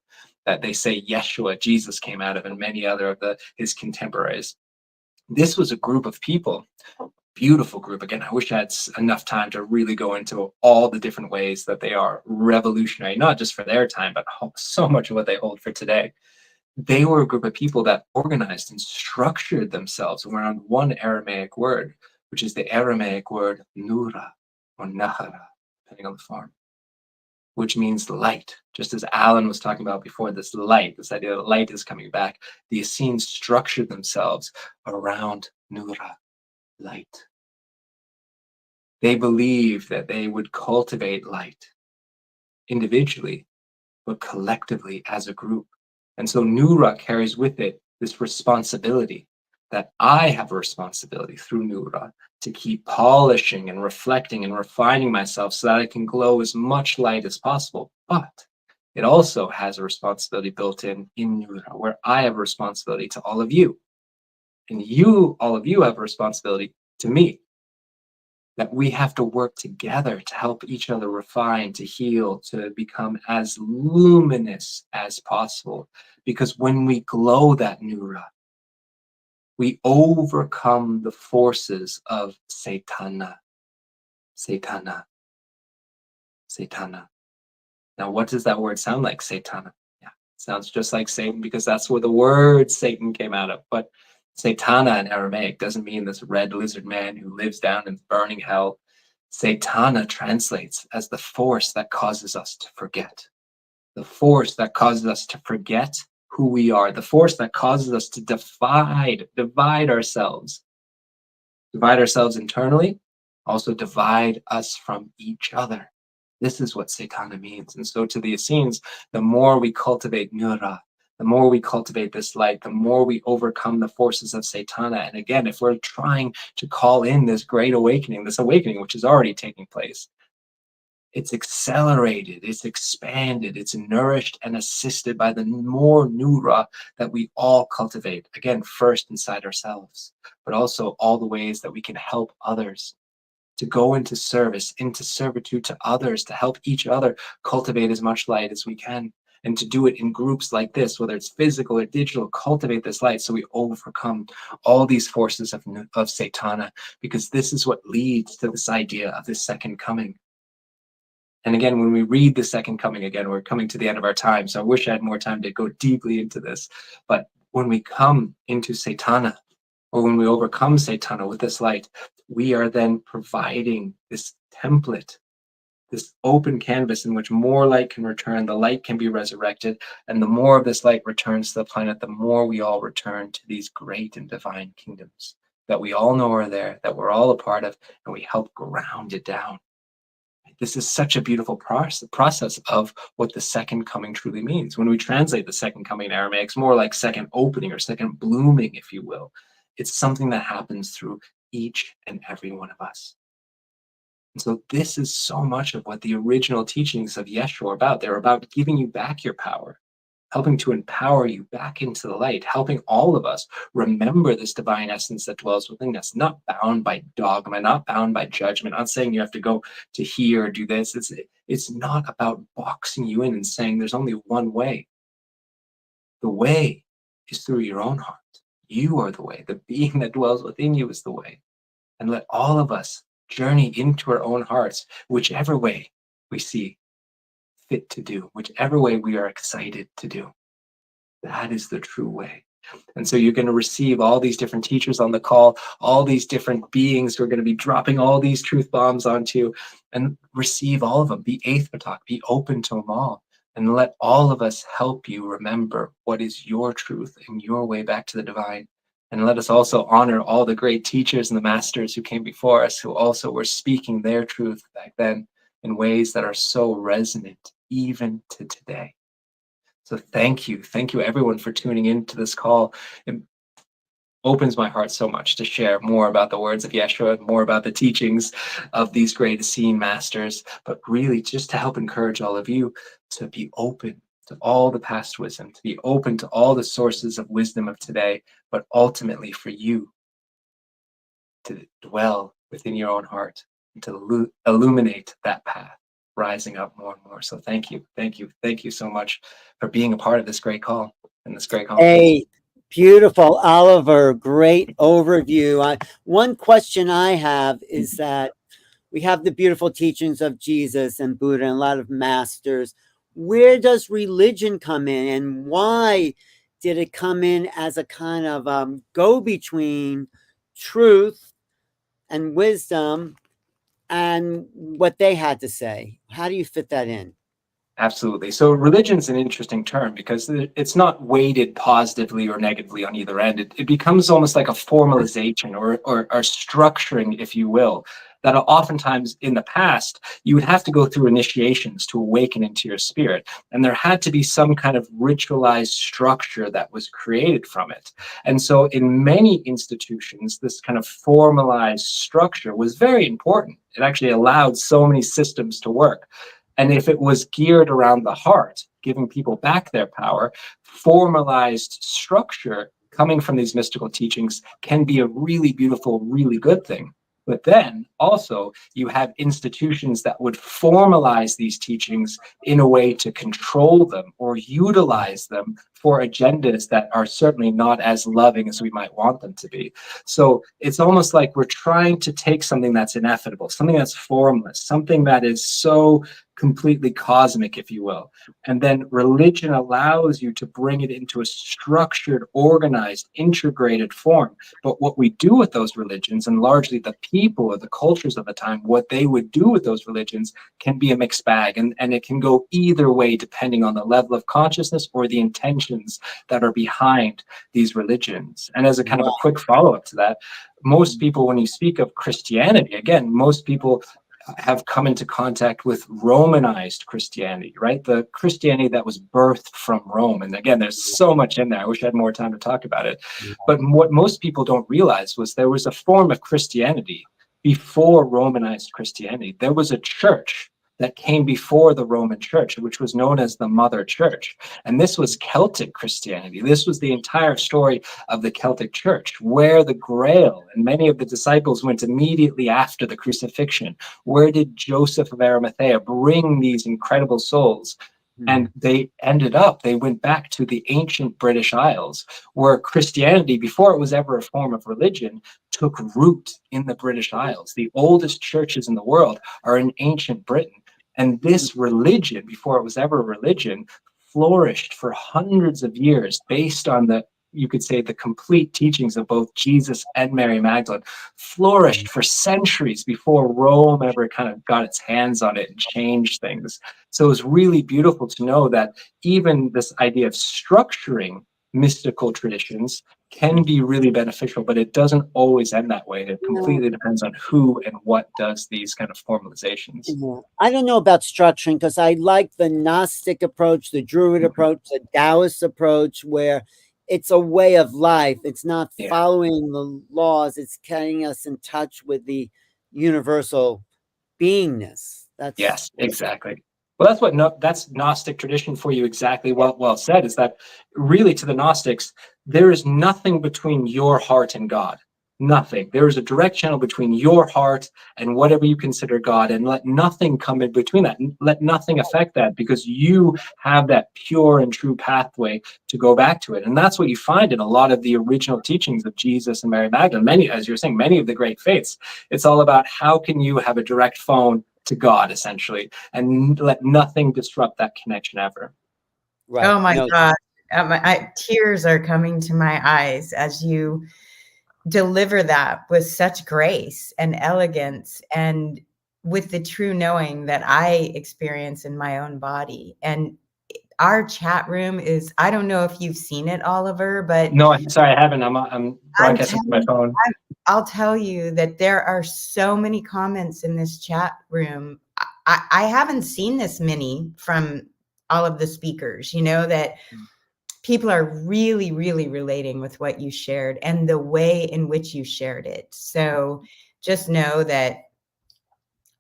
that they say Yeshua, Jesus, came out of, and many other of his contemporaries. This was a group of people, beautiful group. Again, I wish I had enough time to really go into all the different ways that they are revolutionary, not just for their time, but so much of what they hold for today. They were a group of people that organized and structured themselves around one Aramaic word, which is the Aramaic word nura or nahara, depending on the form, which means light. Just as Alan was talking about before, this light, this idea that light is coming back, the Essenes structured themselves around nura, light. They believed that they would cultivate light individually, but collectively as a group. And so Nura carries with it this responsibility that I have a responsibility through Nura to keep polishing and reflecting and refining myself so that I can glow as much light as possible. But it also has a responsibility built in Nura, where I have a responsibility to all of you. And all of you have a responsibility to me. That we have to work together to help each other refine, to heal, to become as luminous as possible. Because when we glow that Nura, we overcome the forces of Satana. Satana. Satana. Now, what does that word sound like, Satana? Yeah, it sounds just like Satan because that's where the word Satan came out of. But Satana in Aramaic doesn't mean this red lizard man who lives down in burning hell. Satana translates as the force that causes us to forget. The force that causes us to forget who we are. The force that causes us to divide ourselves. Divide ourselves internally, also divide us from each other. This is what Satana means. And so to the Essenes, the more we cultivate Nura, the more we cultivate this light, the more we overcome the forces of Satana. And again, if we're trying to call in this great awakening, this awakening which is already taking place, it's accelerated, it's expanded, it's nourished and assisted by the more Nura that we all cultivate. Again, first inside ourselves, but also all the ways that we can help others, to go into service, into servitude to others, to help each other cultivate as much light as we can. And to do it in groups like this, whether it's physical or digital, cultivate this light so we overcome all these forces of Satana, because this is what leads to this idea of this second coming. And again, when we read the second coming, again, we're coming to the end of our time. So I wish I had more time to go deeply into this. But when we come into Satana, or when we overcome Satana with this light, we are then providing this template, this open canvas in which more light can return, the light can be resurrected, and the more of this light returns to the planet, the more we all return to these great and divine kingdoms that we all know are there, that we're all a part of, and we help ground it down. This is such a beautiful process of what the second coming truly means. When we translate the second coming in Aramaic, it's more like second opening or second blooming, if you will. It's something that happens through each and every one of us. And so this is so much of what the original teachings of Yeshua are about. They're about giving you back your power, helping to empower you back into the light, helping all of us remember this divine essence that dwells within us, not bound by dogma, not bound by judgment, not saying you have to go to here or do this. It's not about boxing you in and saying there's only one way. The way is through your own heart. You are the way. The being that dwells within you is the way. And let all of us journey into our own hearts, whichever way we see fit to do, whichever way we are excited to do. That is the true way. And so you're going to receive all these different teachers on the call, all these different beings who are going to be dropping all these truth bombs onto you, and receive all of them. Be Hurtak, be open to them all, and let all of us help you remember what is your truth and your way back to the divine. And let us also honor all the great teachers and the masters who came before us, who also were speaking their truth back then in ways that are so resonant even to today. So thank you everyone for tuning into this call. It opens my heart so much to share more about the words of Yeshua, more about the teachings of these great Essene masters, but really just to help encourage all of you to be open to all the past wisdom, to be open to all the sources of wisdom of today, but ultimately for you to dwell within your own heart and to illuminate that path, rising up more and more. So thank you so much for being a part of this great call and this great conference. Hey, beautiful, Oliver. Great overview. One question I have is that we have the beautiful teachings of Jesus and Buddha and a lot of masters. Where does religion come in, and why did it come in as a kind of go-between truth and wisdom and what they had to say? How do you fit that in? Absolutely. So religion's an interesting term because it's not weighted positively or negatively on either end. It becomes almost like a formalization or structuring, if you will, that oftentimes in the past, you would have to go through initiations to awaken into your spirit. And there had to be some kind of ritualized structure that was created from it. And so in many institutions, this kind of formalized structure was very important. It actually allowed so many systems to work. And if it was geared around the heart, giving people back their power, formalized structure coming from these mystical teachings can be a really beautiful, really good thing. But then also you have institutions that would formalize these teachings in a way to control them or utilize them for agendas that are certainly not as loving as we might want them to be. So it's almost like we're trying to take something that's ineffable, something that's formless, something that is so completely cosmic, if you will. And then religion allows you to bring it into a structured, organized, integrated form. But what we do with those religions, and largely the people or the cultures of the time, what they would do with those religions can be a mixed bag. And it can go either way depending on the level of consciousness or the intentions that are behind these religions. And as a kind of a quick follow-up to that, most people, when you speak of Christianity, again, most people have come into contact with Romanized Christianity, right? The Christianity that was birthed from Rome. And again, there's so much in there. I wish I had more time to talk about it. But what most people don't realize was there was a form of Christianity before Romanized Christianity. There was a church that came before the Roman Church, which was known as the Mother Church. And this was Celtic Christianity. This was the entire story of the Celtic Church, where the Grail and many of the disciples went immediately after the crucifixion. Where did Joseph of Arimathea bring these incredible souls? And they went back to the ancient British Isles, where Christianity, before it was ever a form of religion, took root in the British Isles. The oldest churches in the world are in ancient Britain. And this religion, before it was ever a religion, flourished for hundreds of years based on you could say the complete teachings of both Jesus and Mary Magdalene, flourished for centuries before Rome ever kind of got its hands on it and changed things. So it was really beautiful to know that even this idea of structuring mystical traditions can be really beneficial, but it doesn't always end that way. It completely depends on who and what does these kind of formalizations. Yeah. I don't know about structuring because I like the Gnostic approach, the Druid approach, the Taoist approach, where it's a way of life. It's not following the laws. It's getting us in touch with the universal beingness. Yes, exactly. Well, that's Gnostic tradition for you. Exactly. Well said. Is that really, to the Gnostics, there is nothing between your heart and God. Nothing. There is a direct channel between your heart and whatever you consider God, and let nothing come in between that. Let nothing affect that, because you have that pure and true pathway to go back to it. And that's what you find in a lot of the original teachings of Jesus and Mary Magdalene. Many, as you're saying, many of the great faiths. It's all about how can you have a direct phone to God, essentially, and let nothing disrupt that connection ever. Right. Oh my No, God. Tears are coming to my eyes as you deliver that with such grace and elegance and with the true knowing that I experience in my own body. And our chat room is, I don't know if you've seen it, Oliver, but No, I'm sorry, I haven't. I'm broadcasting from my phone. I'll tell you that there are so many comments in this chat room. I haven't seen this many from all of the speakers, that people are really, really relating with what you shared and the way in which you shared it. So just know that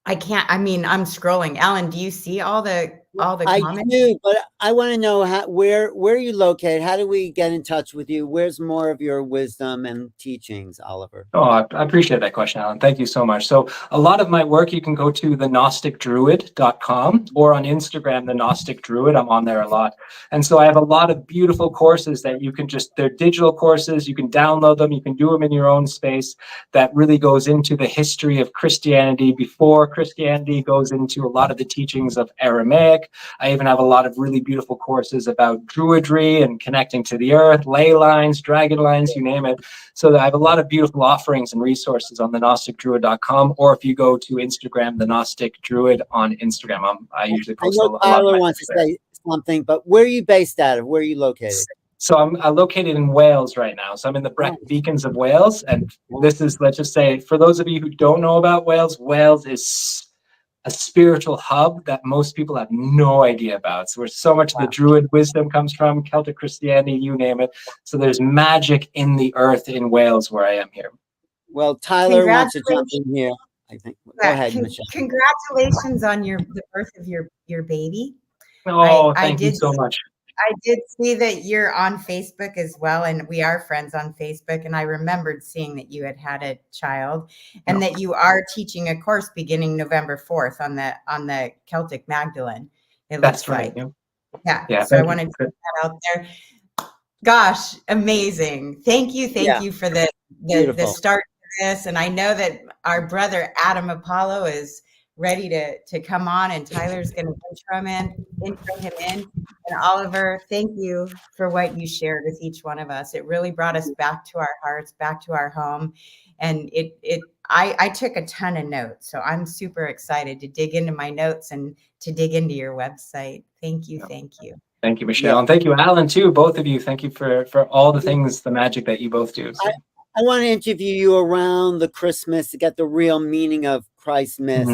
I'm scrolling. Alan, do you see all the I comments? do, but I want to know where are you located? How do we get in touch with you? Where's more of your wisdom and teachings, Oliver? Oh, I appreciate that question, Alan. Thank you so much. So a lot of my work, you can go to thegnosticdruid.com or on Instagram, the Gnostic Druid. I'm on there a lot. And so I have a lot of beautiful courses that you can they're digital courses. You can download them. You can do them in your own space. That really goes into the history of Christianity before Christianity, goes into a lot of the teachings of Aramaic. I even have a lot of really beautiful courses about druidry and connecting to the earth, ley lines, dragon lines, you name it. So I have a lot of beautiful offerings and resources on thegnosticdruid.com, or if you go to Instagram, the Gnostic Druid on Instagram. I usually I post know a lot of Tyler my wants to things there. say something, but where are you based out of? Where are you located? So I'm located in Wales right now. So I'm in the Brecon Beacons of Wales. And this is, let's just say, for those of you who don't know about Wales, Wales is a spiritual hub that most people have no idea about. So where so much of the Druid wisdom comes from, Celtic Christianity, you name it. So there's magic in the earth in Wales where I am here. Well, Tyler wants to jump in here, I think. Go ahead, Michelle. Congratulations on the birth of your baby. Oh, I thank you did so much. I did see that you're on Facebook as well, and we are friends on Facebook. And I remembered seeing that you had a child, and that you are teaching a course beginning November 4th on the Celtic Magdalene. That's right. Yeah. So I wanted to put that out there. Gosh, amazing! Thank you for the start to this. And I know that our brother Adam Apollo is ready to come on, and Tyler's going to intro him in. And Oliver, thank you for what you shared with each one of us. It really brought us back to our hearts, back to our home. And I took a ton of notes. So I'm super excited to dig into my notes and to dig into your website. Thank you. Thank you. Thank you, Michelle. And thank you, Alan, too. Both of you. Thank you for all the things, the magic that you both do. So. I want to interview you around the Christmas to get the real meaning of Christ's Mass.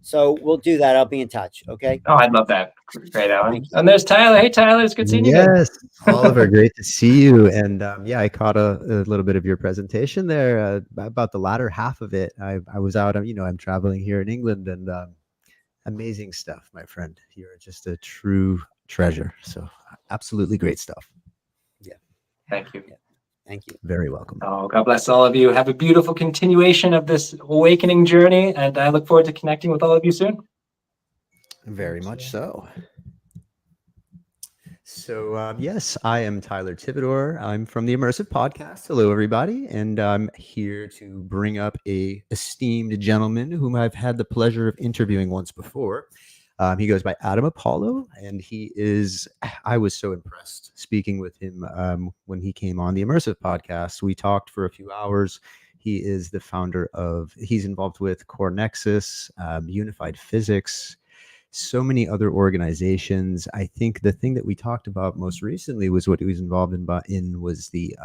So we'll do that. I'll be in touch. Okay. Oh, I'd love that. Great, Alan. And there's Tyler. Hey, Tyler. It's good seeing you. Yes, Oliver. Great to see you. And I caught a little bit of your presentation there about the latter half of it. I was out. I'm traveling here in England, and amazing stuff, my friend. You're just a true treasure. So absolutely great stuff. Yeah. Thank you. Yeah. Thank you. Very welcome. Oh, God bless all of you. Have a beautiful continuation of this awakening journey, and I look forward to connecting with all of you soon. Very much so. So, yes, I am Tyler Tibidor. I'm from the Immersive Podcast. Hello, everybody. And I'm here to bring up a esteemed gentleman whom I've had the pleasure of interviewing once before. He goes by Adam Apollo, and I was so impressed speaking with him when he came on the Immersive Podcast. We talked for a few hours. He is the founder he's involved with Core Nexus, Unified Physics, so many other organizations. I think the thing that we talked about most recently was what he was involved in was the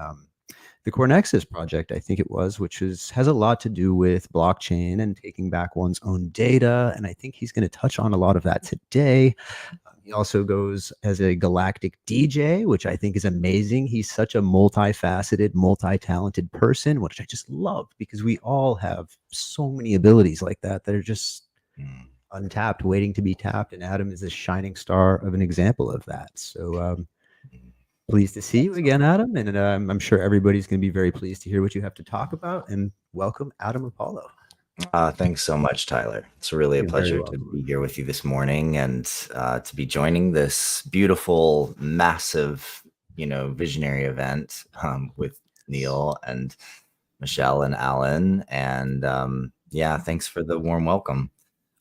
Core Nexus project, I think it was, which has a lot to do with blockchain and taking back one's own data. And I think he's going to touch on a lot of that today. He also goes as a galactic DJ, which I think is amazing. He's such a multifaceted, multi-talented person, which I just love because we all have so many abilities like that are just untapped, waiting to be tapped. And Adam is a shining star of an example of that. So pleased to see you again, Adam. And I'm sure everybody's going to be very pleased to hear what you have to talk about. And welcome, Adam Apollo. Thanks so much, Tyler. It's really a pleasure to be here with you this morning and to be joining this beautiful, massive, visionary event with Neil and Michelle and Alan. And thanks for the warm welcome.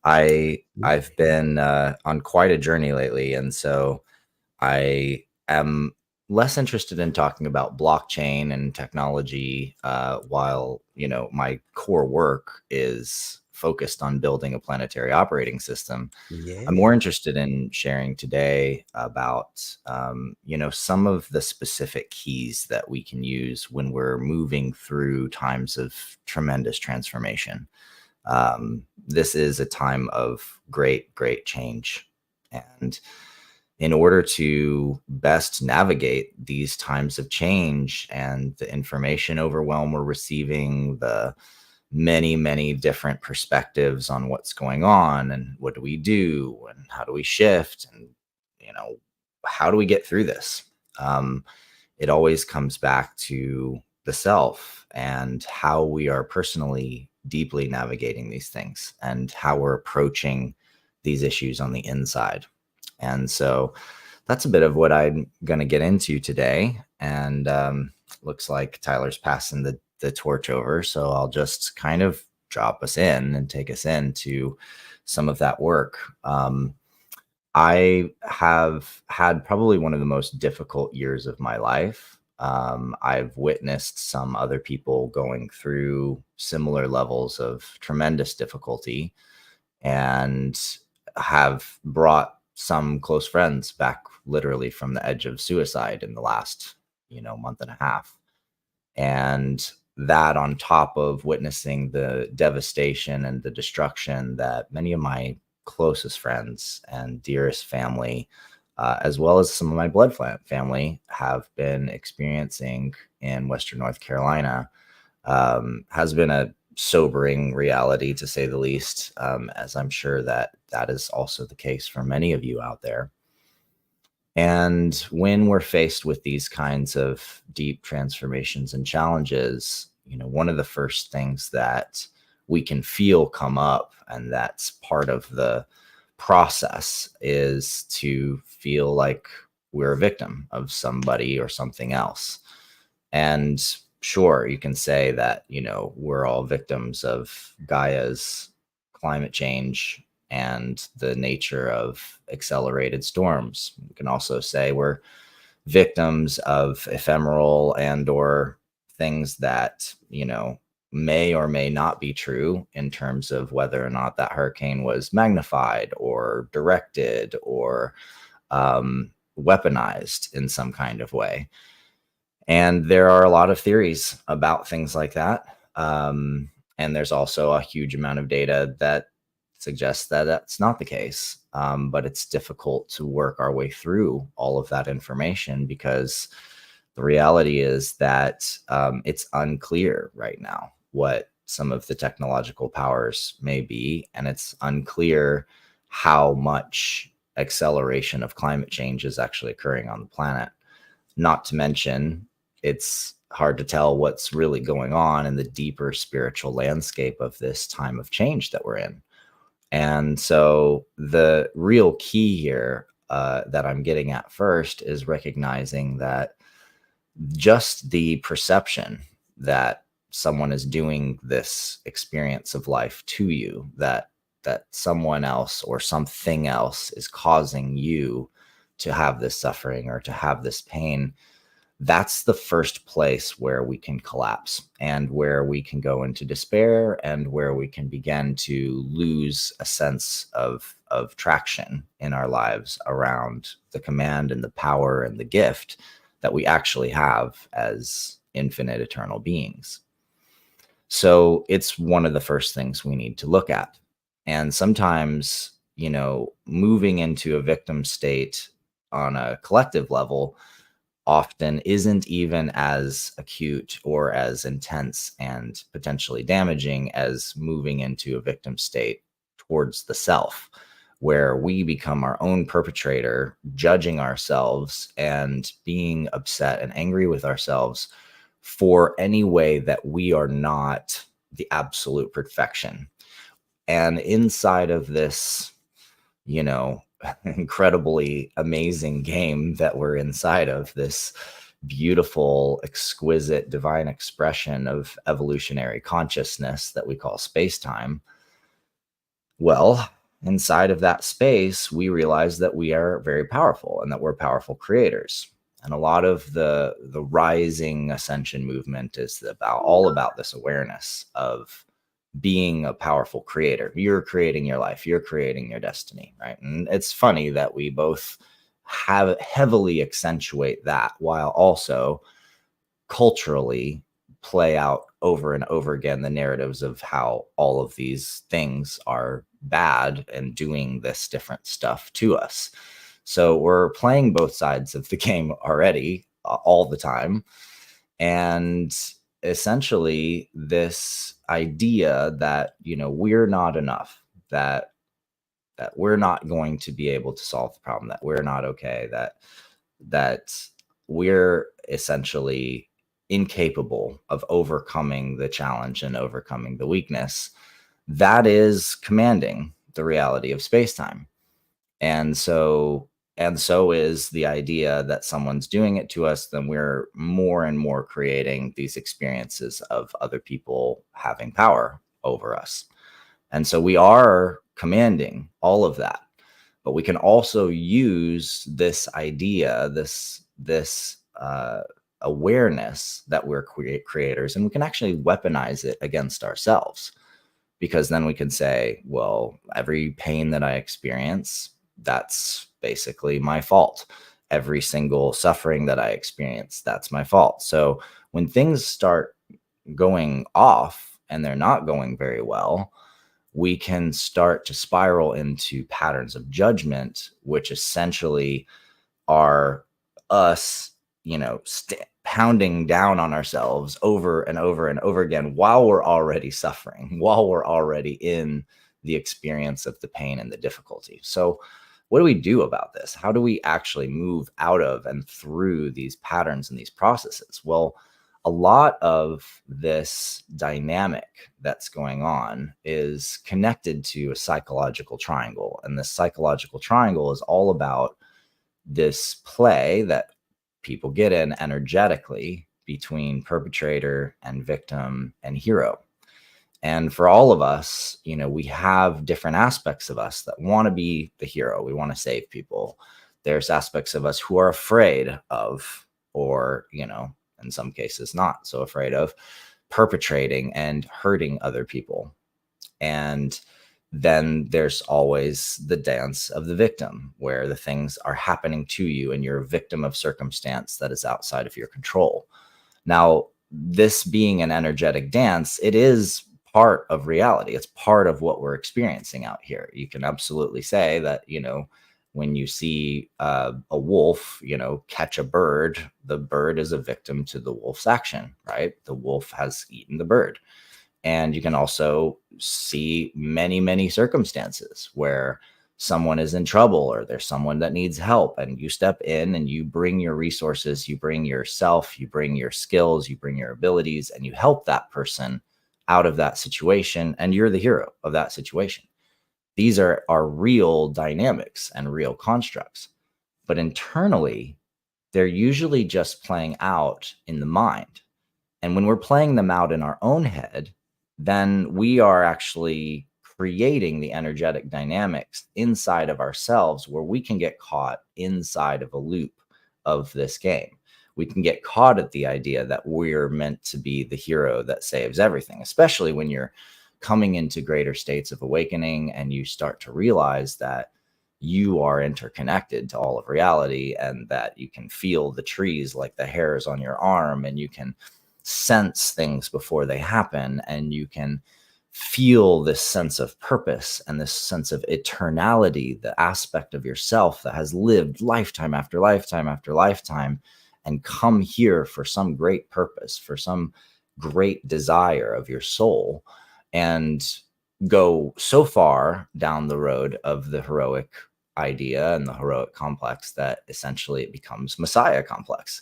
I've been on quite a journey lately, and so I am less interested in talking about blockchain and technology, while my core work is focused on building a planetary operating system. Yeah. I'm more interested in sharing today about some of the specific keys that we can use when we're moving through times of tremendous transformation. This is a time of great change, and in order to best navigate these times of change and the information overwhelm we're receiving, the many different perspectives on what's going on and what do we do and how do we shift, and how do we get through this, it always comes back to the self and how we are personally deeply navigating these things and how we're approaching these issues on the inside. And so that's a bit of what I'm going to get into today. And looks like Tyler's passing the torch over. So I'll just kind of drop us in and take us into some of that work. I have had probably one of the most difficult years of my life. I've witnessed some other people going through similar levels of tremendous difficulty and have brought some close friends back literally from the edge of suicide in the last, month and a half. And that on top of witnessing the devastation and the destruction that many of my closest friends and dearest family, as well as some of my blood family, have been experiencing in Western North Carolina, has been a sobering reality, to say the least, as I'm sure that is also the case for many of you out there. And when we're faced with these kinds of deep transformations and challenges, one of the first things that we can feel come up, and that's part of the process, is to feel like we're a victim of somebody or something else. And sure, you can say that, we're all victims of Gaia's climate change and the nature of accelerated storms. We can also say we're victims of ephemeral and or things that, may or may not be true in terms of whether or not that hurricane was magnified or directed or weaponized in some kind of way. And there are a lot of theories about things like that. And there's also a huge amount of data that suggests that that's not the case. But it's difficult to work our way through all of that information because the reality is that it's unclear right now what some of the technological powers may be. And it's unclear how much acceleration of climate change is actually occurring on the planet. Not to mention, it's hard to tell what's really going on in the deeper spiritual landscape of this time of change that we're in. And so the real key here that I'm getting at first is recognizing that just the perception that someone is doing this experience of life to you, that someone else or something else is causing you to have this suffering or to have this pain, that's the first place where we can collapse and where we can go into despair and where we can begin to lose a sense of traction in our lives around the command and the power and the gift that we actually have as infinite eternal beings. So it's one of the first things we need to look at. And sometimes, moving into a victim state on a collective level often isn't even as acute or as intense and potentially damaging as moving into a victim state towards the self, where we become our own perpetrator, judging ourselves and being upset and angry with ourselves for any way that we are not the absolute perfection. And inside of this, incredibly amazing game that we're inside of, this beautiful, exquisite, divine expression of evolutionary consciousness that we call space-time, Well, inside of that space, we realize that we are very powerful and that we're powerful creators. And a lot of the rising ascension movement is all about this awareness of being a powerful creator. You're creating your life, you're creating your destiny, right? And it's funny that we both have heavily accentuate that while also culturally play out over and over again the narratives of how all of these things are bad and doing this different stuff to us. So we're playing both sides of the game already, all the time. And essentially this idea that, we're not enough, that we're not going to be able to solve the problem, that we're not okay, that we're essentially incapable of overcoming the challenge and overcoming the weakness, that is commanding the reality of space-time. And so is the idea that someone's doing it to us, then we're more and more creating these experiences of other people having power over us. And so we are commanding all of that, but we can also use this idea, this awareness that we're creators, and we can actually weaponize it against ourselves, because then we can say, well, every pain that I experience, that's basically my fault. Every single suffering that I experience, that's my fault. So when things start going off and they're not going very well, we can start to spiral into patterns of judgment, which essentially are us, pounding down on ourselves over and over and over again while we're already suffering, while we're already in the experience of the pain and the difficulty. So what do we do about this? How do we actually move out of and through these patterns and these processes? Well, a lot of this dynamic that's going on is connected to a psychological triangle. And this psychological triangle is all about this play that people get in energetically between perpetrator and victim and hero. And for all of us, we have different aspects of us that want to be the hero. We want to save people. There's aspects of us who are afraid of, or, in some cases, not so afraid of perpetrating and hurting other people. And then there's always the dance of the victim, where the things are happening to you and you're a victim of circumstance that is outside of your control. Now, this being an energetic dance, it is part of reality. It's part of what we're experiencing out here. You can absolutely say that, when you see a wolf, catch a bird, the bird is a victim to the wolf's action, right? The wolf has eaten the bird. And you can also see many, many circumstances where someone is in trouble or there's someone that needs help, and you step in and you bring your resources, you bring yourself, you bring your skills, you bring your abilities, and you help that person out of that situation, and you're the hero of that situation. These are real dynamics and real constructs, but internally, they're usually just playing out in the mind. And when we're playing them out in our own head, then we are actually creating the energetic dynamics inside of ourselves, where we can get caught inside of a loop of this game. We can get caught at the idea that we're meant to be the hero that saves everything, especially when you're coming into greater states of awakening and you start to realize that you are interconnected to all of reality, and that you can feel the trees like the hairs on your arm, and you can sense things before they happen, and you can feel this sense of purpose and this sense of eternality, the aspect of yourself that has lived lifetime after lifetime after lifetime and come here for some great purpose, for some great desire of your soul, and go so far down the road of the heroic idea and the heroic complex that essentially it becomes Messiah complex.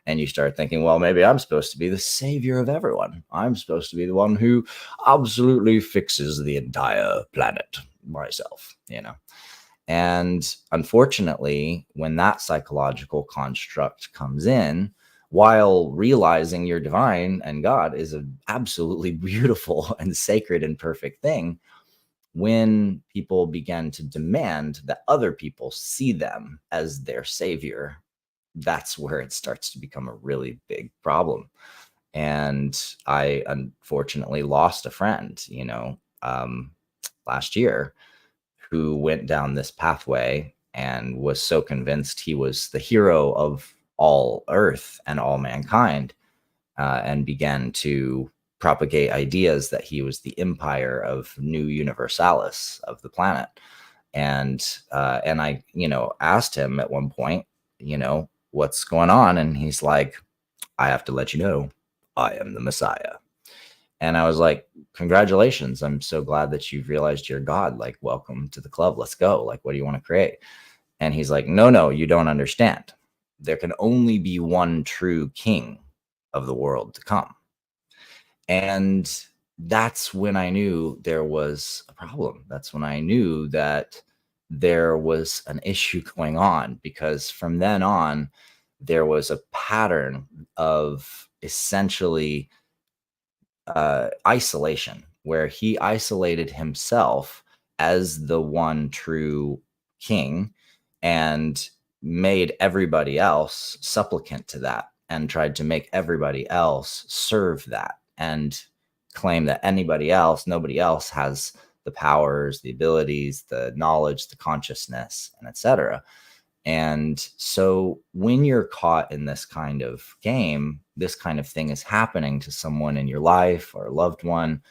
And you start thinking, well, maybe I'm supposed to be the savior of everyone. I'm supposed to be the one who absolutely fixes the entire planet myself, And unfortunately, when that psychological construct comes in, while realizing you're divine and God is an absolutely beautiful and sacred and perfect thing, when people began to demand that other people see them as their savior, that's where it starts to become a really big problem. And I unfortunately lost a friend, last year, who went down this pathway and was so convinced he was the hero of all Earth and all mankind, and began to propagate ideas that he was the empire of New Universalis of the planet. And I, asked him at one point, what's going on? And he's like, I have to let you know, I am the Messiah. And I was like, congratulations. I'm so glad that you've realized you're God. Like, welcome to the club. Let's go. Like, what do you want to create? And he's like, no, you don't understand. There can only be one true king of the world to come. And that's when I knew there was a problem. That's when I knew that there was an issue going on, because from then on, there was a pattern of essentially isolation, where he isolated himself as the one true king and made everybody else supplicant to that, and tried to make everybody else serve that, and claim that nobody else has the powers, the abilities, the knowledge, the consciousness, and etc. And so when you're caught in this kind of game, this kind of thing is happening to someone in your life or a loved one,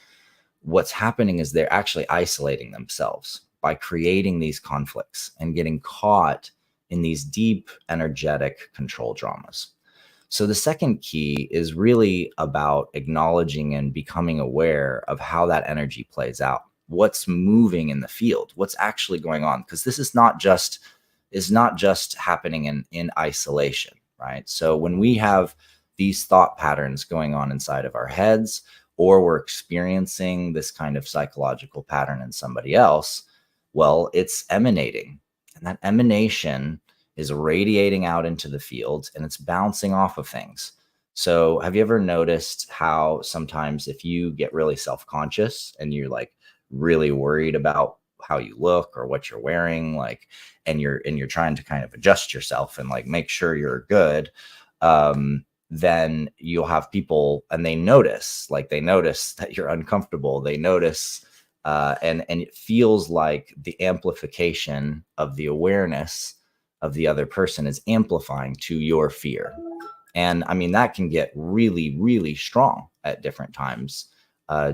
what's happening is they're actually isolating themselves by creating these conflicts and getting caught in these deep energetic control dramas. So the second key is really about acknowledging and becoming aware of how that energy plays out, what's moving in the field, what's actually going on, because this is not just happening in isolation, right? So when we have these thought patterns going on inside of our heads, or we're experiencing this kind of psychological pattern in somebody else, well, it's emanating, and that emanation is radiating out into the field, and it's bouncing off of things. So have you ever noticed how sometimes if you get really self-conscious and you're like really worried about how you look or what you're wearing, like, and you're trying to kind of adjust yourself and like make sure you're good, then you'll have people, and they notice that you're uncomfortable. They notice, and it feels like the amplification of the awareness of the other person is amplifying to your fear. And I mean, that can get really, really strong at different times,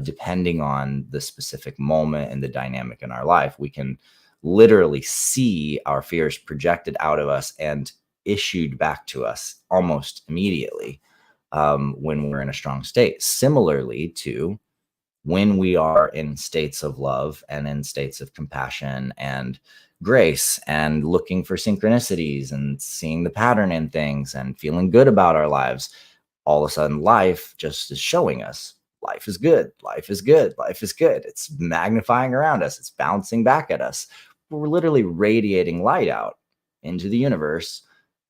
depending on the specific moment and the dynamic in our life. We can literally see our fears projected out of us and issued back to us almost immediately, when we're in a strong state. Similarly to when we are in states of love and in states of compassion and grace and looking for synchronicities and seeing the pattern in things and feeling good about our lives, all of a sudden life just is showing us life is good, life is good, life is good. It's magnifying around us. It's bouncing back at us. We're literally radiating light out into the universe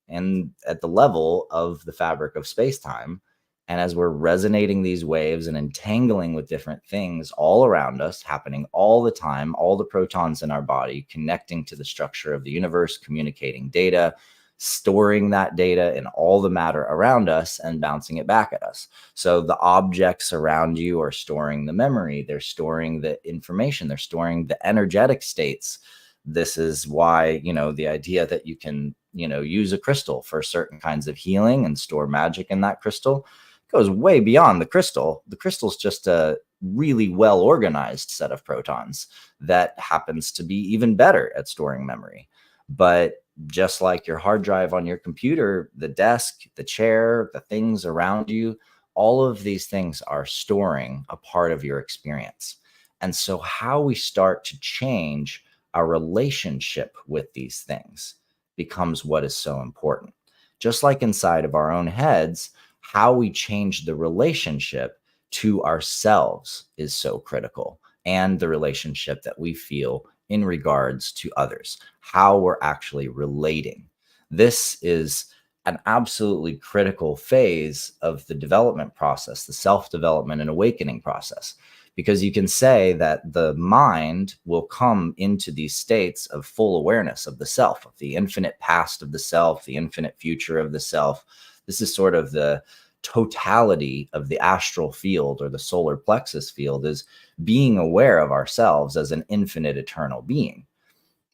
and at the level of the fabric of space-time. And as we're resonating these waves and entangling with different things all around us, happening all the time, all the protons in our body connecting to the structure of the universe, communicating data, storing that data in all the matter around us and bouncing it back at us. So the objects around you are storing the memory, they're storing the information, they're storing the energetic states. This is why, the idea that you can, use a crystal for certain kinds of healing and store magic in that crystal goes way beyond the crystal. The crystal's just a really well organized set of protons that happens to be even better at storing memory. But just like your hard drive on your computer, the desk, the chair, the things around you, all of these things are storing a part of your experience. And so how we start to change our relationship with these things becomes what is so important. Just like inside of our own heads, how we change the relationship to ourselves is so critical, and the relationship that we feel in regards to others, how we're actually relating. This is an absolutely critical phase of the development process, the self-development and awakening process, because you can say that the mind will come into these states of full awareness of the self, of the infinite past of the self, the infinite future of the self. This is sort of the totality of the astral field or the solar plexus field, is being aware of ourselves as an infinite eternal being.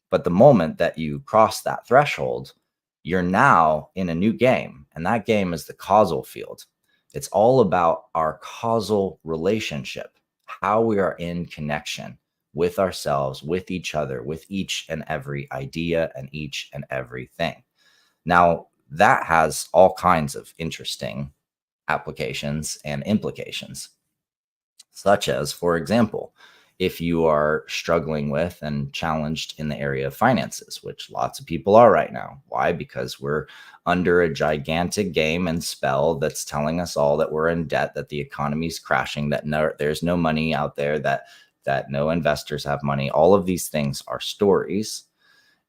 But the moment that you cross that threshold, you're now in a new game, and that game is the causal field. It's all about our causal relationship, how we are in connection with ourselves, with each other, with each and every idea and each and everything. Now, that has all kinds of interesting applications and implications, such as, for example, if you are struggling with and challenged in the area of finances, which lots of people are right now. Why? Because we're under a gigantic game and spell that's telling us all that we're in debt, that the economy's crashing, that there's no money out there, that no investors have money. All of these things are stories.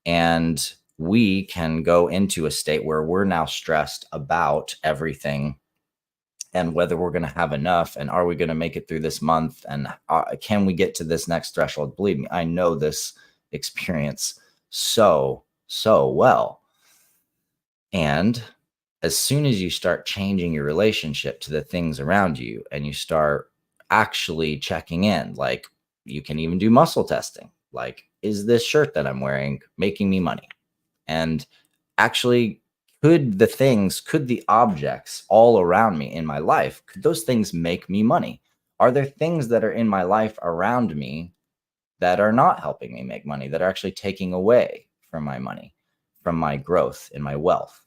And we can go into a state where we're now stressed about everything and whether we're going to have enough, and are we going to make it through this month, and can we get to this next threshold? Believe me, I know this experience so well. And as soon as you start changing your relationship to the things around you, and you start actually checking in, like you can even do muscle testing, like, is this shirt that I'm wearing making me money? And actually, could the objects all around me in my life, could those things make me money? Are there things that are in my life around me that are not helping me make money, that are actually taking away from my money, from my growth and my wealth?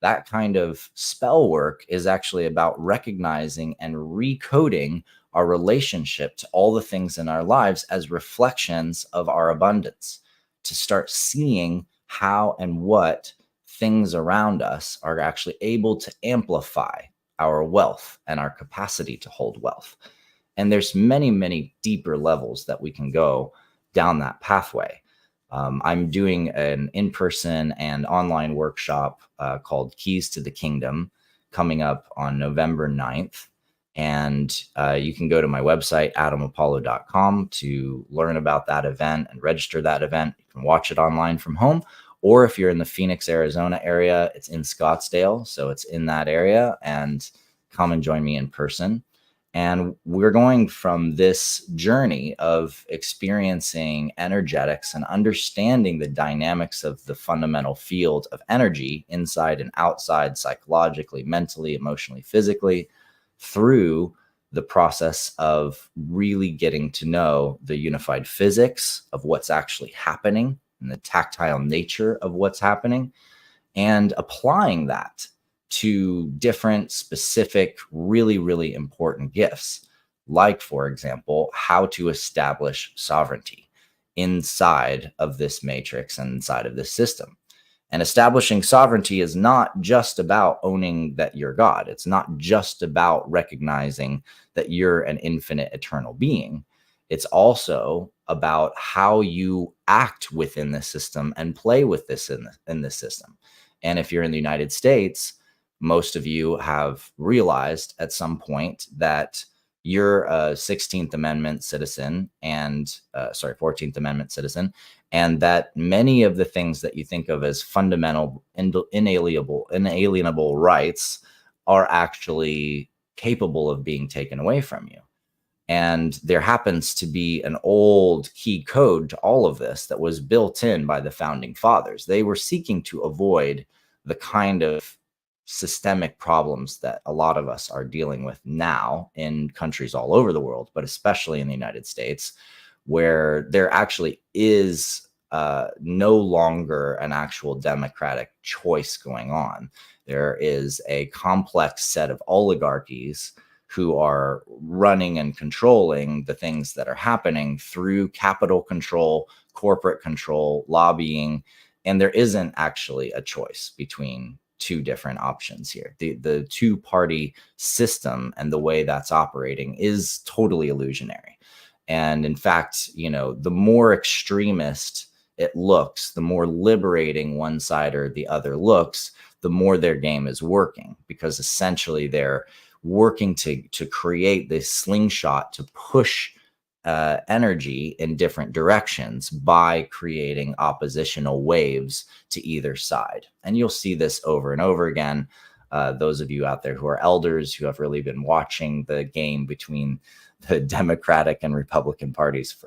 That kind of spell work is actually about recognizing and recoding our relationship to all the things in our lives as reflections of our abundance, to start seeing how and what things around us are actually able to amplify our wealth and our capacity to hold wealth. And there's many, many deeper levels that we can go down that pathway. I'm doing an in-person and online workshop called Keys to the Kingdom coming up on November 9th. And you can go to my website, adamapollo.com, to learn about that event and register that event. You can watch it online from home. Or if you're in the Phoenix, Arizona area, it's in Scottsdale. So it's in that area, and come and join me in person. And we're going from this journey of experiencing energetics and understanding the dynamics of the fundamental field of energy inside and outside, psychologically, mentally, emotionally, physically, through the process of really getting to know the unified physics of what's actually happening and the tactile nature of what's happening, and applying that to different specific, really, really important gifts. Like, for example, how to establish sovereignty inside of this matrix and inside of this system. And establishing sovereignty is not just about owning that you're God. It's not just about recognizing that you're an infinite eternal being. It's also about how you act within the system and play with this in this system. And if you're in the United States, most of you have realized at some point that you're a 16th Amendment citizen and 14th Amendment citizen, and that many of the things that you think of as fundamental, inalienable rights are actually capable of being taken away from you. And there happens to be an old key code to all of this that was built in by the founding fathers. They were seeking to avoid the kind of systemic problems that a lot of us are dealing with now in countries all over the world, but especially in the United States, where there actually is no longer an actual democratic choice going on. There is a complex set of oligarchies who are running and controlling the things that are happening through capital control, corporate control, lobbying, and there isn't actually a choice between two different options here. The two-party system and the way that's operating is totally illusionary. And in fact, the more extremist it looks, the more liberating one side or the other looks, the more their game is working, because essentially they're working to create this slingshot to push energy in different directions by creating oppositional waves to either side. And you'll see this over and over again. Those of you out there who are elders, who have really been watching the game between the Democratic and Republican parties,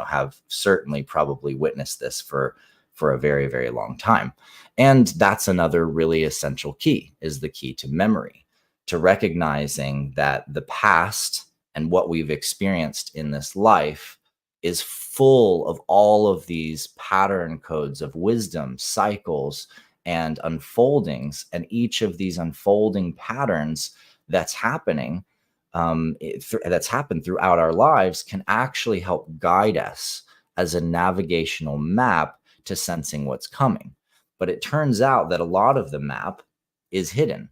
have certainly probably witnessed this for a very, very long time. And that's another really essential key, is the key to memory, to recognizing that the past and what we've experienced in this life is full of all of these pattern codes of wisdom, cycles, and unfoldings. And each of these unfolding patterns that's happening, that's happened throughout our lives, can actually help guide us as a navigational map to sensing what's coming. But it turns out that a lot of the map is hidden,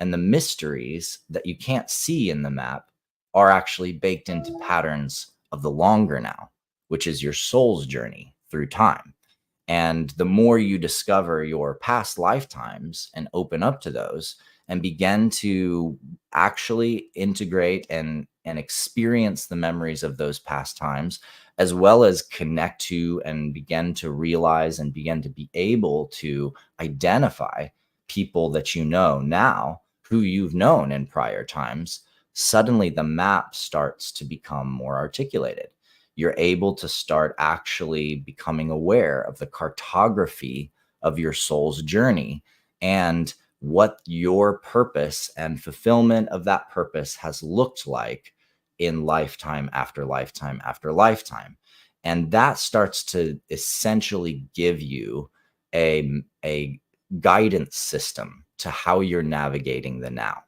and the mysteries that you can't see in the map are actually baked into patterns of the longer now, which is your soul's journey through time. And the more you discover your past lifetimes and open up to those and begin to actually integrate and experience the memories of those past times, as well as connect to and begin to realize and begin to be able to identify people that you know now who you've known in prior times, suddenly the map starts to become more articulated. You're able to start actually becoming aware of the cartography of your soul's journey and what your purpose and fulfillment of that purpose has looked like in lifetime after lifetime after lifetime. And that starts to essentially give you a guidance system to how you're navigating the now,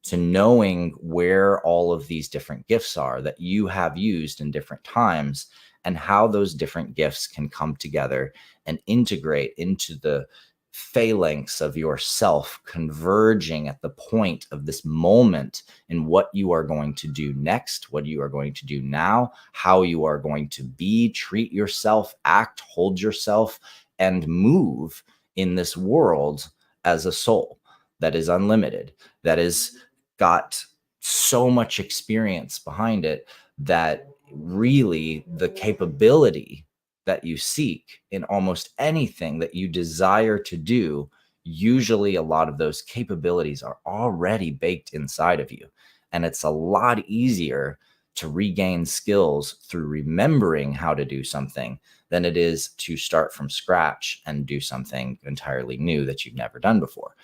to knowing where all of these different gifts are that you have used in different times, and how those different gifts can come together and integrate into the phalanx of yourself, converging at the point of this moment in what you are going to do next, what you are going to do now, how you are going to be, treat yourself, act, hold yourself, and move in this world as a soul that is unlimited, that is got so much experience behind it, that really the capability that you seek in almost anything that you desire to do, usually a lot of those capabilities are already baked inside of you. And it's a lot easier to regain skills through remembering how to do something than it is to start from scratch and do something entirely new that you've never done before.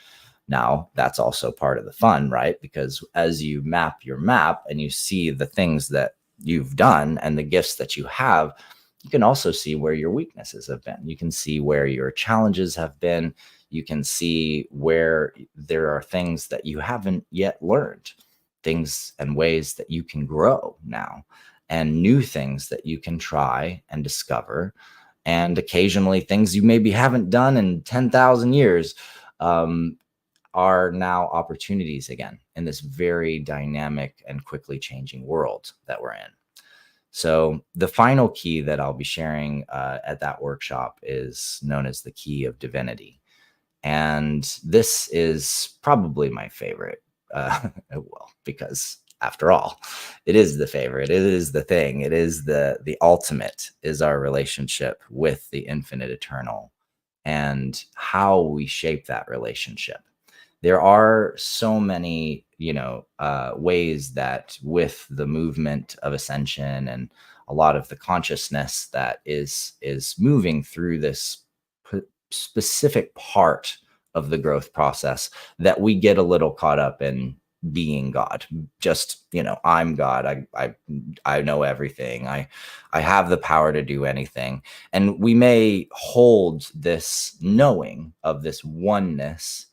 Now, that's also part of the fun, right? Because as you map your map and you see the things that you've done and the gifts that you have, you can also see where your weaknesses have been. You can see where your challenges have been. You can see where there are things that you haven't yet learned, things and ways that you can grow now, and new things that you can try and discover, and occasionally things you maybe haven't done in 10,000 years are now opportunities again in this very dynamic and quickly changing world that we're in. So the final key that I'll be sharing at that workshop is known as the key of divinity. And this is probably my favorite. Well, because after all, it is the favorite. It is the thing. It is the ultimate, is our relationship with the infinite eternal and how we shape that relationship. There are so many, ways that with the movement of ascension and a lot of the consciousness that is moving through this specific part of the growth process, that we get a little caught up in being God. Just, I'm God. I know everything. I have the power to do anything. And we may hold this knowing of this oneness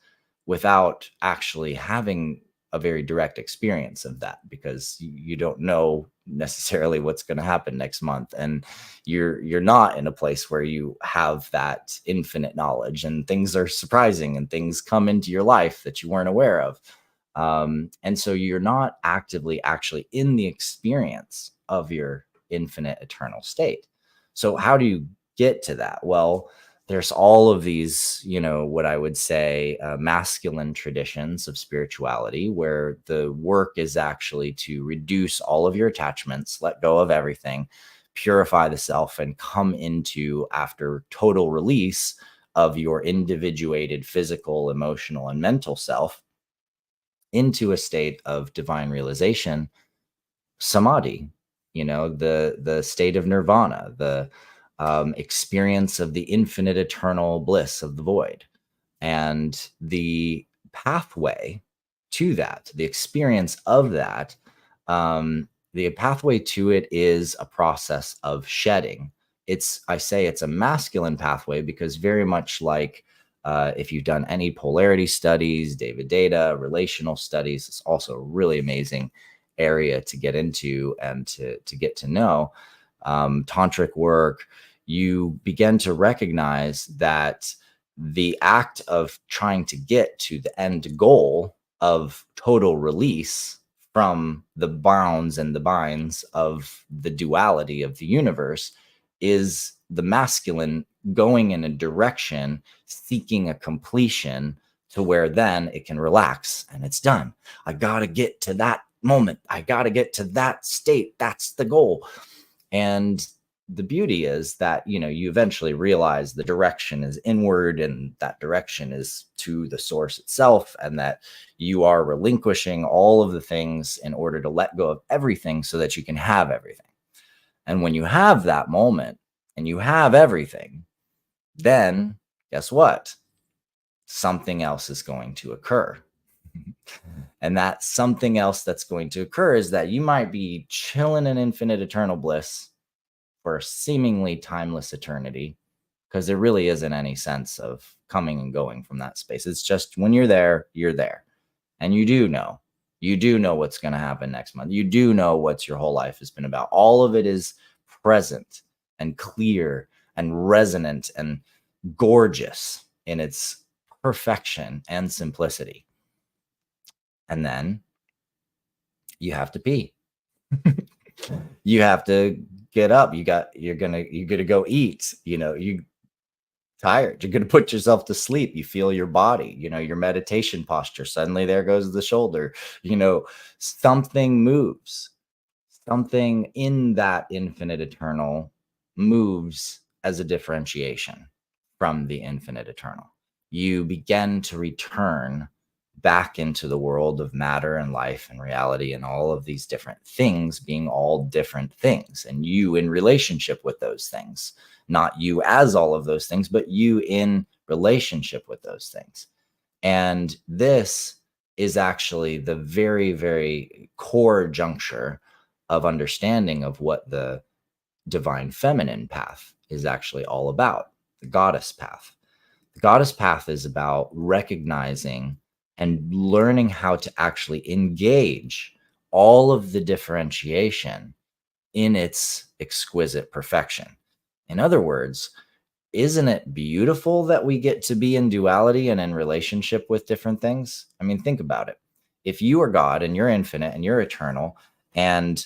without actually having a very direct experience of that, because you don't know necessarily what's going to happen next month, and you're not in a place where you have that infinite knowledge, and things are surprising and things come into your life that you weren't aware of, and so you're not actively actually in the experience of your infinite eternal state. So how do you get to that? Well, there's all of these, you know, what I would say masculine traditions of spirituality, where the work is actually to reduce all of your attachments, let go of everything, purify the self, and come into, after total release of your individuated physical, emotional, and mental self, into a state of divine realization, samadhi, you know, the state of nirvana, the experience of the infinite eternal bliss of the void. And the pathway to that, the experience of that, the pathway to it is a process of shedding. I say it's a masculine pathway because, very much like if you've done any polarity studies, David Data, relational studies, it's also a really amazing area to get into and to get to know. Tantric work, you begin to recognize that the act of trying to get to the end goal of total release from the bounds and the binds of the duality of the universe is the masculine going in a direction, seeking a completion to where then it can relax and it's done. I got to get to that moment. I got to get to that state. That's the goal. And the beauty is that, you know, you eventually realize the direction is inward, and that direction is to the source itself, and that you are relinquishing all of the things in order to let go of everything so that you can have everything. And when you have that moment and you have everything, then guess what? Something else is going to occur. And that something else that's going to occur is that you might be chilling in infinite eternal bliss for a seemingly timeless eternity, because there really isn't any sense of coming and going from that space. It's just when you're there, you're there. And you do know what's going to happen next month. You do know what your whole life has been about. All of it is present and clear and resonant and gorgeous in its perfection and simplicity. And then you have to pee. You have to get up. You're gonna go eat. You know, you tired. You're gonna put yourself to sleep. You feel your body. You know, your meditation posture. Suddenly, there goes the shoulder. You know, something moves. Something in that infinite eternal moves as a differentiation from the infinite eternal. You begin to return back into the world of matter and life and reality and all of these different things being all different things, and you in relationship with those things, not you as all of those things, but you in relationship with those things. And this is actually the very, very core juncture of understanding of what the divine feminine path is actually all about, the goddess path. The goddess path is about recognizing and learning how to actually engage all of the differentiation in its exquisite perfection. In other words, isn't it beautiful that we get to be in duality and in relationship with different things? I mean, think about it. If you are God and you're infinite and you're eternal, and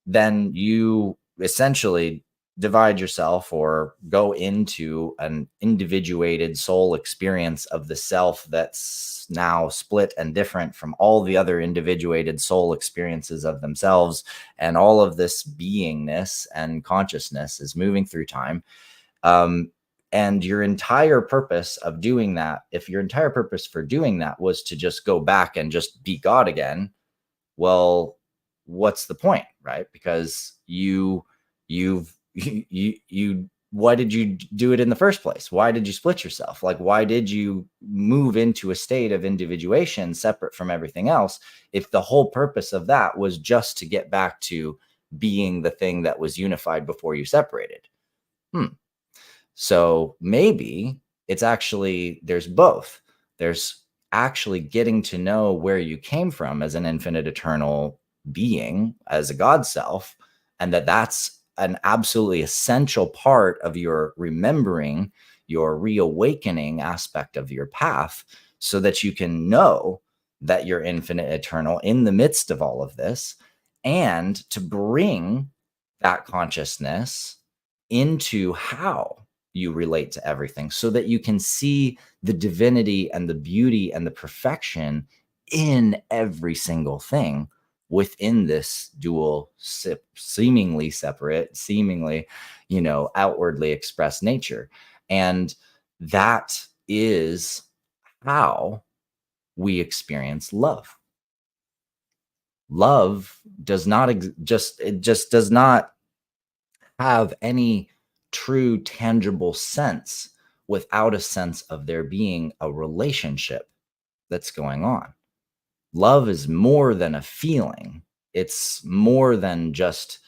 then you essentially divide yourself or go into an individuated soul experience of the self that's now split and different from all the other individuated soul experiences of themselves, and all of this beingness and consciousness is moving through time. And your entire purpose of doing that, if your entire purpose for doing that was to just go back and just be God again, well, what's the point, right? Because why did you do it in the first place? Why did you split yourself? Like, why did you move into a state of individuation separate from everything else, if the whole purpose of that was just to get back to being the thing that was unified before you separated? So maybe it's actually, there's both. There's actually getting to know where you came from as an infinite eternal being, as a God self, and that's an absolutely essential part of your remembering, your reawakening aspect of your path, so that you can know that you're infinite eternal in the midst of all of this, and to bring that consciousness into how you relate to everything, so that you can see the divinity and the beauty and the perfection in every single thing within this dual, seemingly separate, seemingly, outwardly expressed nature. And that is how we experience love. Love does not just does not have any true tangible sense without a sense of there being a relationship that's going on. Love is more than a feeling. It's more than just,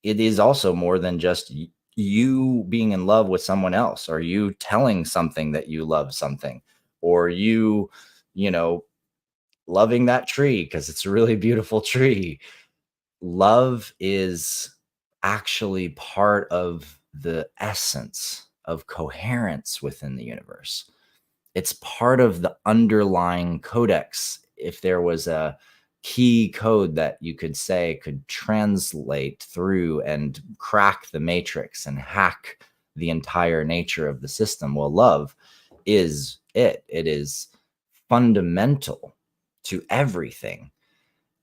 it is also more than just you being in love with someone else, or you telling something that you love something, or you loving that tree because it's a really beautiful tree. Love is actually part of the essence of coherence within the universe. It's part of the underlying codex. If there was a key code that you could say could translate through and crack the matrix and hack the entire nature of the system, well, love is it. It is fundamental to everything.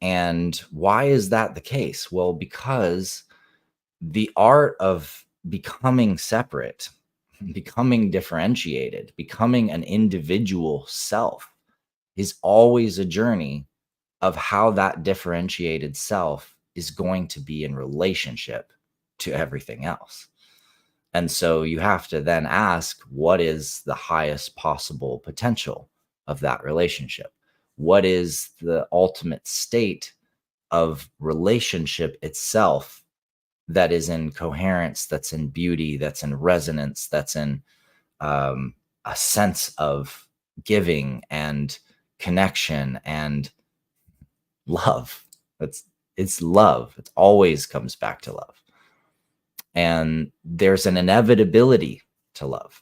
And why is that the case? Well, because the art of becoming separate, becoming differentiated, becoming an individual self is always a journey of how that differentiated self is going to be in relationship to everything else. And so you have to then ask, what is the highest possible potential of that relationship? What is the ultimate state of relationship itself that is in coherence, that's in beauty, that's in resonance, that's in a sense of giving and connection and love? It's love. It always comes back to love. And there's an inevitability to love.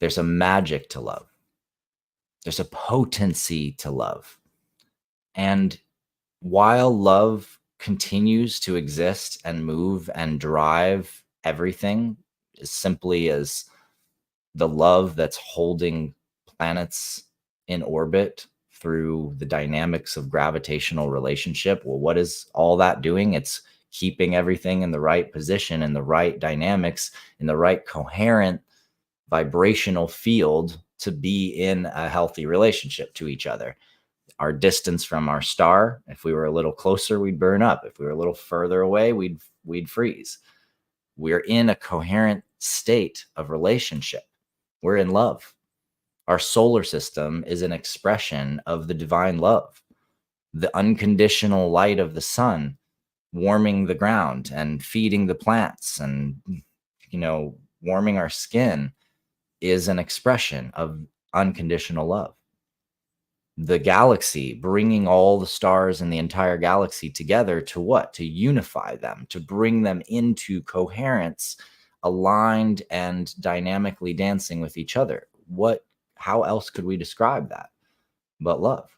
There's a magic to love. There's a potency to love. And while love continues to exist and move and drive everything, as simply as the love that's holding planets in orbit through the dynamics of gravitational relationship, well, what is all that doing? It's keeping everything in the right position, in the right dynamics, in the right coherent vibrational field to be in a healthy relationship to each other. Our distance from our star, if we were a little closer, we'd burn up. If we were a little further away, we'd freeze. We're in a coherent state of relationship. We're in love. Our solar system is an expression of the divine love. The unconditional light of the sun warming the ground and feeding the plants and, warming our skin is an expression of unconditional love. The galaxy, bringing all the stars in the entire galaxy together to what? To unify them, to bring them into coherence, aligned and dynamically dancing with each other. How else could we describe that but love?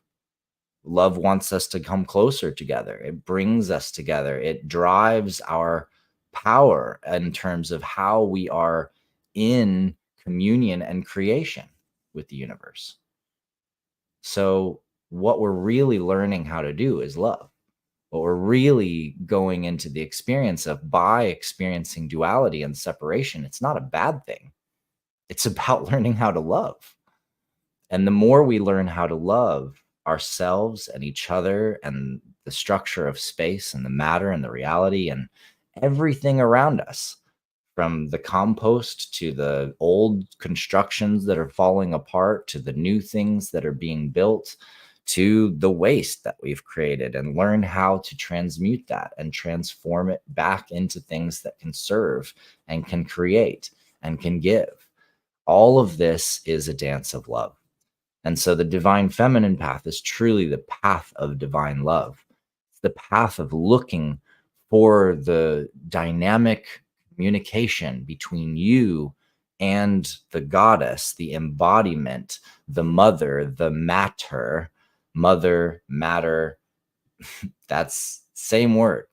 Love wants us to come closer together. It brings us together. It drives our power in terms of how we are in communion and creation with the universe. So what we're really learning how to do is love. What we're really going into the experience of by experiencing duality and separation, it's not a bad thing. It's about learning how to love. And the more we learn how to love ourselves and each other and the structure of space and the matter and the reality and everything around us, from the compost to the old constructions that are falling apart, to the new things that are being built, to the waste that we've created, and learn how to transmute that and transform it back into things that can serve and can create and can give. All of this is a dance of love. And so the divine feminine path is truly the path of divine love. It's the path of looking for the dynamic communication between you and the goddess, the embodiment, the mother, the matter, that's same word.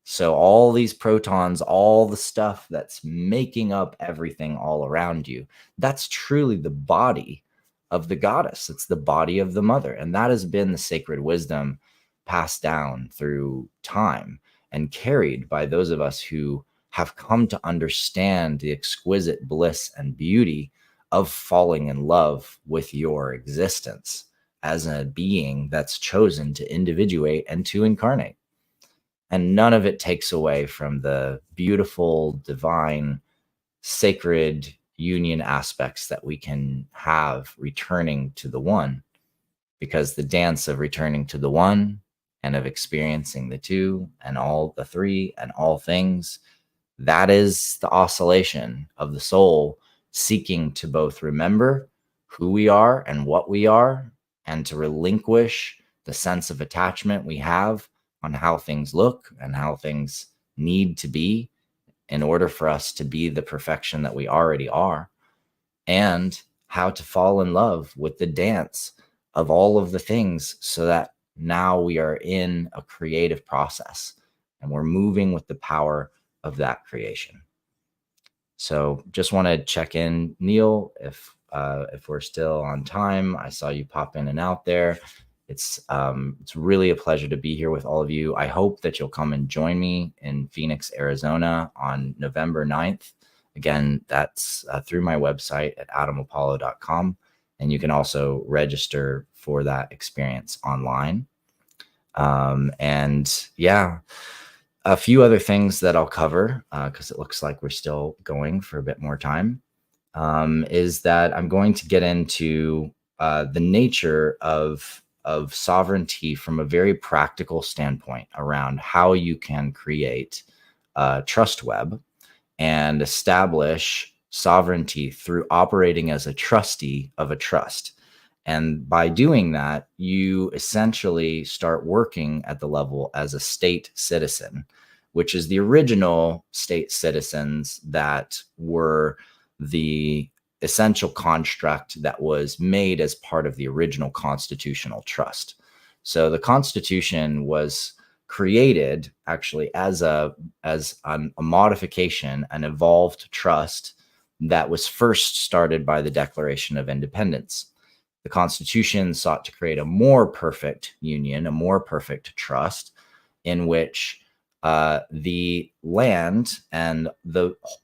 So all these protons, all the stuff that's making up everything all around you, that's truly the body of the goddess. It's the body of the mother. And that has been the sacred wisdom passed down through time and carried by those of us who have come to understand the exquisite bliss and beauty of falling in love with your existence as a being that's chosen to individuate and to incarnate. And none of it takes away from the beautiful, divine, sacred union aspects that we can have returning to the one, because the dance of returning to the one and of experiencing the two and all the three and all things, that is the oscillation of the soul seeking to both remember who we are and what we are, and to relinquish the sense of attachment we have on how things look and how things need to be in order for us to be the perfection that we already are, and how to fall in love with the dance of all of the things, so that now we are in a creative process and we're moving with the power of that creation. So just want to check in, Neil, if we're still on time. I saw you pop in and out there. It's really a pleasure to be here with all of you. I hope that you'll come and join me in Phoenix, Arizona on November 9th. Again, that's through my website at adamapollo.com. And you can also register for that experience online. And yeah, a few other things that I'll cover, because it looks like we're still going for a bit more time, is that I'm going to get into the nature of sovereignty from a very practical standpoint around how you can create a trust web and establish sovereignty through operating as a trustee of a trust. And by doing that, you essentially start working at the level as a state citizen, which is the original state citizens that were the essential construct that was made as part of the original constitutional trust. So the Constitution was created actually as a modification, an evolved trust that was first started by the Declaration of Independence. The Constitution sought to create a more perfect union, a more perfect trust, in which the land and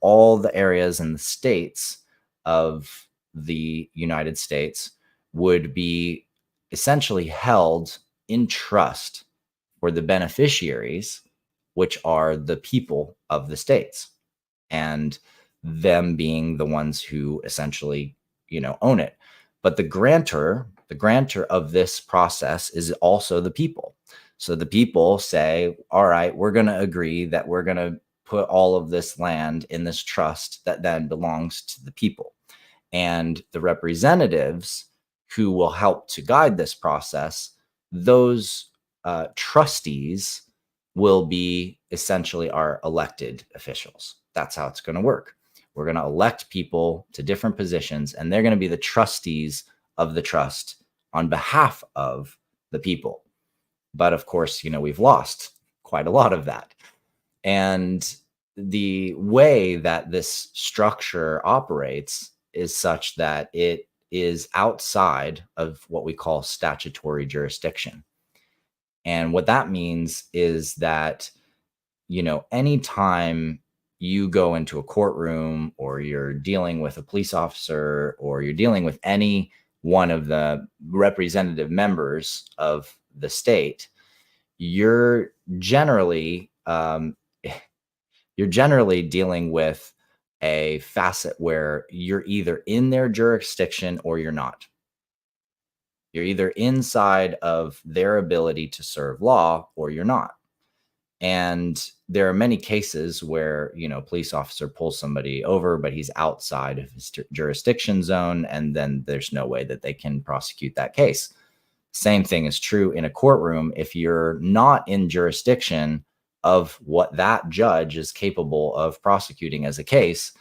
all the areas and the states of the United States would be essentially held in trust for the beneficiaries, which are the people of the states, and them being the ones who essentially, own it. But the grantor of this process is also the people. So the people say, all right, we're going to agree that we're going to put all of this land in this trust that then belongs to the people. And the representatives who will help to guide this process, those trustees will be essentially our elected officials. That's how it's going to work. We're going to elect people to different positions, and they're going to be the trustees of the trust on behalf of the people. But of course, we've lost quite a lot of that. And the way that this structure operates is such that it is outside of what we call statutory jurisdiction. And what that means is that, anytime you go into a courtroom, or you're dealing with a police officer, or you're dealing with any one of the representative members of the state, you're generally dealing with a facet where you're either in their jurisdiction or you're not. You're either inside of their ability to serve law or you're not. And there are many cases where, police officer pulls somebody over, but he's outside of his jurisdiction zone, and then there's no way that they can prosecute that case. Same thing is true in a courtroom. If you're not in jurisdiction of what that judge is capable of prosecuting as a case,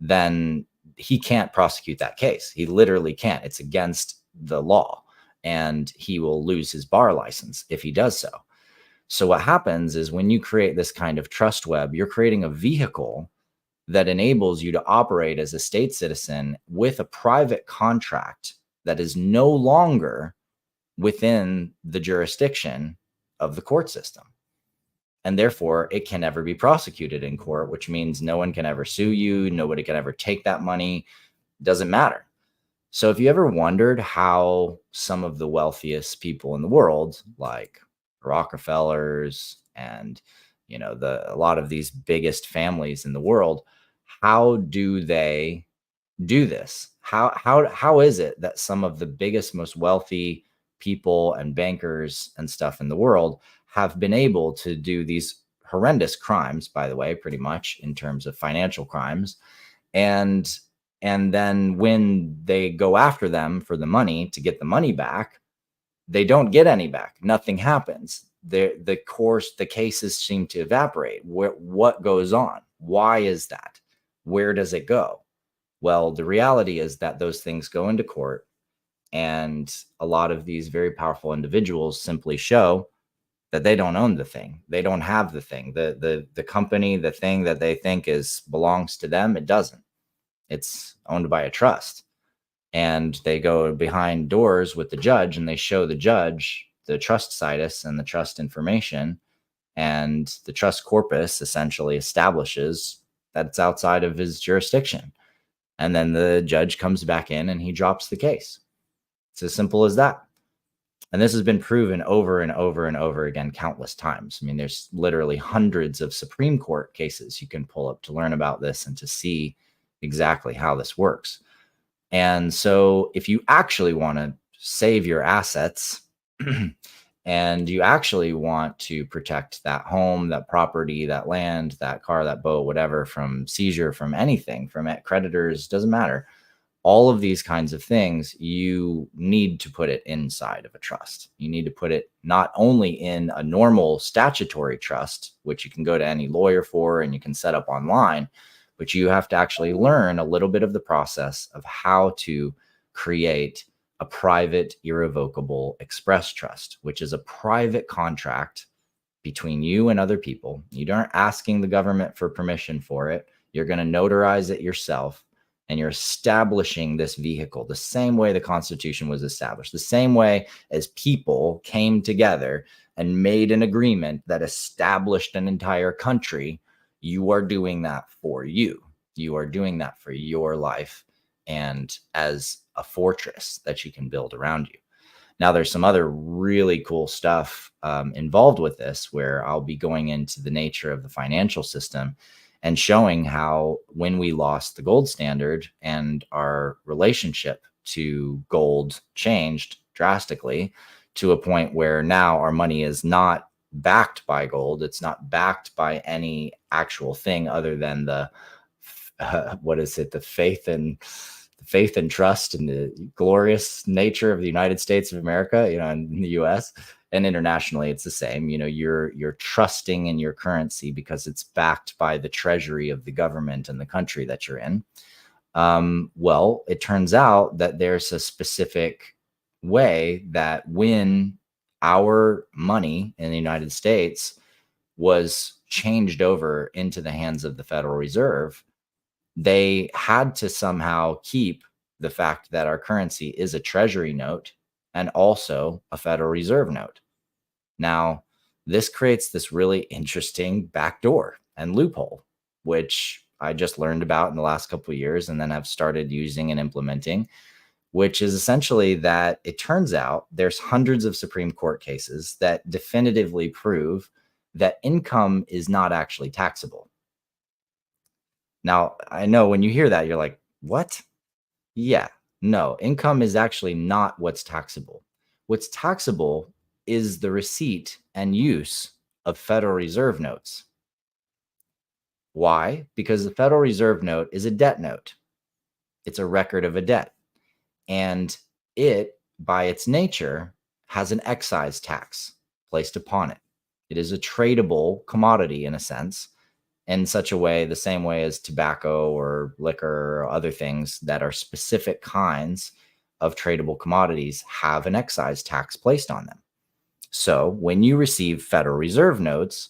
then he can't prosecute that case. He literally can't. It's against the law, and he will lose his bar license if he does so. So what happens is when you create this kind of trust web, you're creating a vehicle that enables you to operate as a state citizen with a private contract that is no longer within the jurisdiction of the court system. And therefore, it can never be prosecuted in court, which means no one can ever sue you. Nobody can ever take that money. It doesn't matter. So if you ever wondered how some of the wealthiest people in the world, like Rockefellers and, you know, a lot of these biggest families in the world, how do they do this? How is it that some of the biggest, most wealthy people and bankers and stuff in the world have been able to do these horrendous crimes, by the way, pretty much in terms of financial crimes, and then when they go after them for the money to get the money back, they don't get any back. Nothing happens. The cases seem to evaporate. What goes on? Why is that? Where does it go? Well, the reality is that those things go into court, and a lot of these very powerful individuals simply show that they don't own the thing. They don't have the thing. The company, the thing that they think belongs to them, it doesn't. It's owned by a trust. And they go behind doors with the judge and they show the judge the trust situs and the trust information, and the trust corpus essentially establishes that it's outside of his jurisdiction. And then the judge comes back in and he drops the case. It's as simple as that. And this has been proven over and over and over again countless times. I mean, there's literally hundreds of Supreme Court cases you can pull up to learn about this and to see exactly how this works. And so if you actually want to save your assets and you actually want to protect that home, that property, that land, that car, that boat, whatever, from seizure, from anything, from creditors, doesn't matter. All of these kinds of things, you need to put it inside of a trust. You need to put it not only in a normal statutory trust, which you can go to any lawyer for and you can set up online, but you have to actually learn a little bit of the process of how to create a private, irrevocable express trust, which is a private contract between you and other people. You aren't asking the government for permission for it. You're going to notarize it yourself, and you're establishing this vehicle the same way the Constitution was established, the same way as people came together and made an agreement that established an entire country. You are doing that for you. You are doing that for your life and as a fortress that you can build around you. Now, there's some other really cool stuff involved with this, where I'll be going into the nature of the financial system and showing how when we lost the gold standard and our relationship to gold changed drastically to a point where now our money is not backed by gold. It's not backed by any actual thing other than the faith and trust and the glorious nature of the United States of America, you know, in the US. And internationally, it's the same. You know, you're trusting in your currency because it's backed by the treasury of the government and the country that you're in. Well, it turns out that there's a specific way that when our money in the United States was changed over into the hands of the Federal Reserve, they had to somehow keep the fact that our currency is a treasury note and also a Federal Reserve note. Now, this creates this really interesting backdoor and loophole, which I just learned about in the last couple of years and then have started using and implementing, which is essentially that it turns out there's hundreds of Supreme Court cases that definitively prove that income is not actually taxable. Now, I know when you hear that, you're like, what? Yeah, no, income is actually not what's taxable. What's taxable is the receipt and use of Federal Reserve notes. Why? Because the Federal Reserve note is a debt note. It's a record of a debt. And it, by its nature, has an excise tax placed upon it. It is a tradable commodity in a sense, in such a way, the same way as tobacco or liquor or other things that are specific kinds of tradable commodities have an excise tax placed on them. So when you receive Federal Reserve notes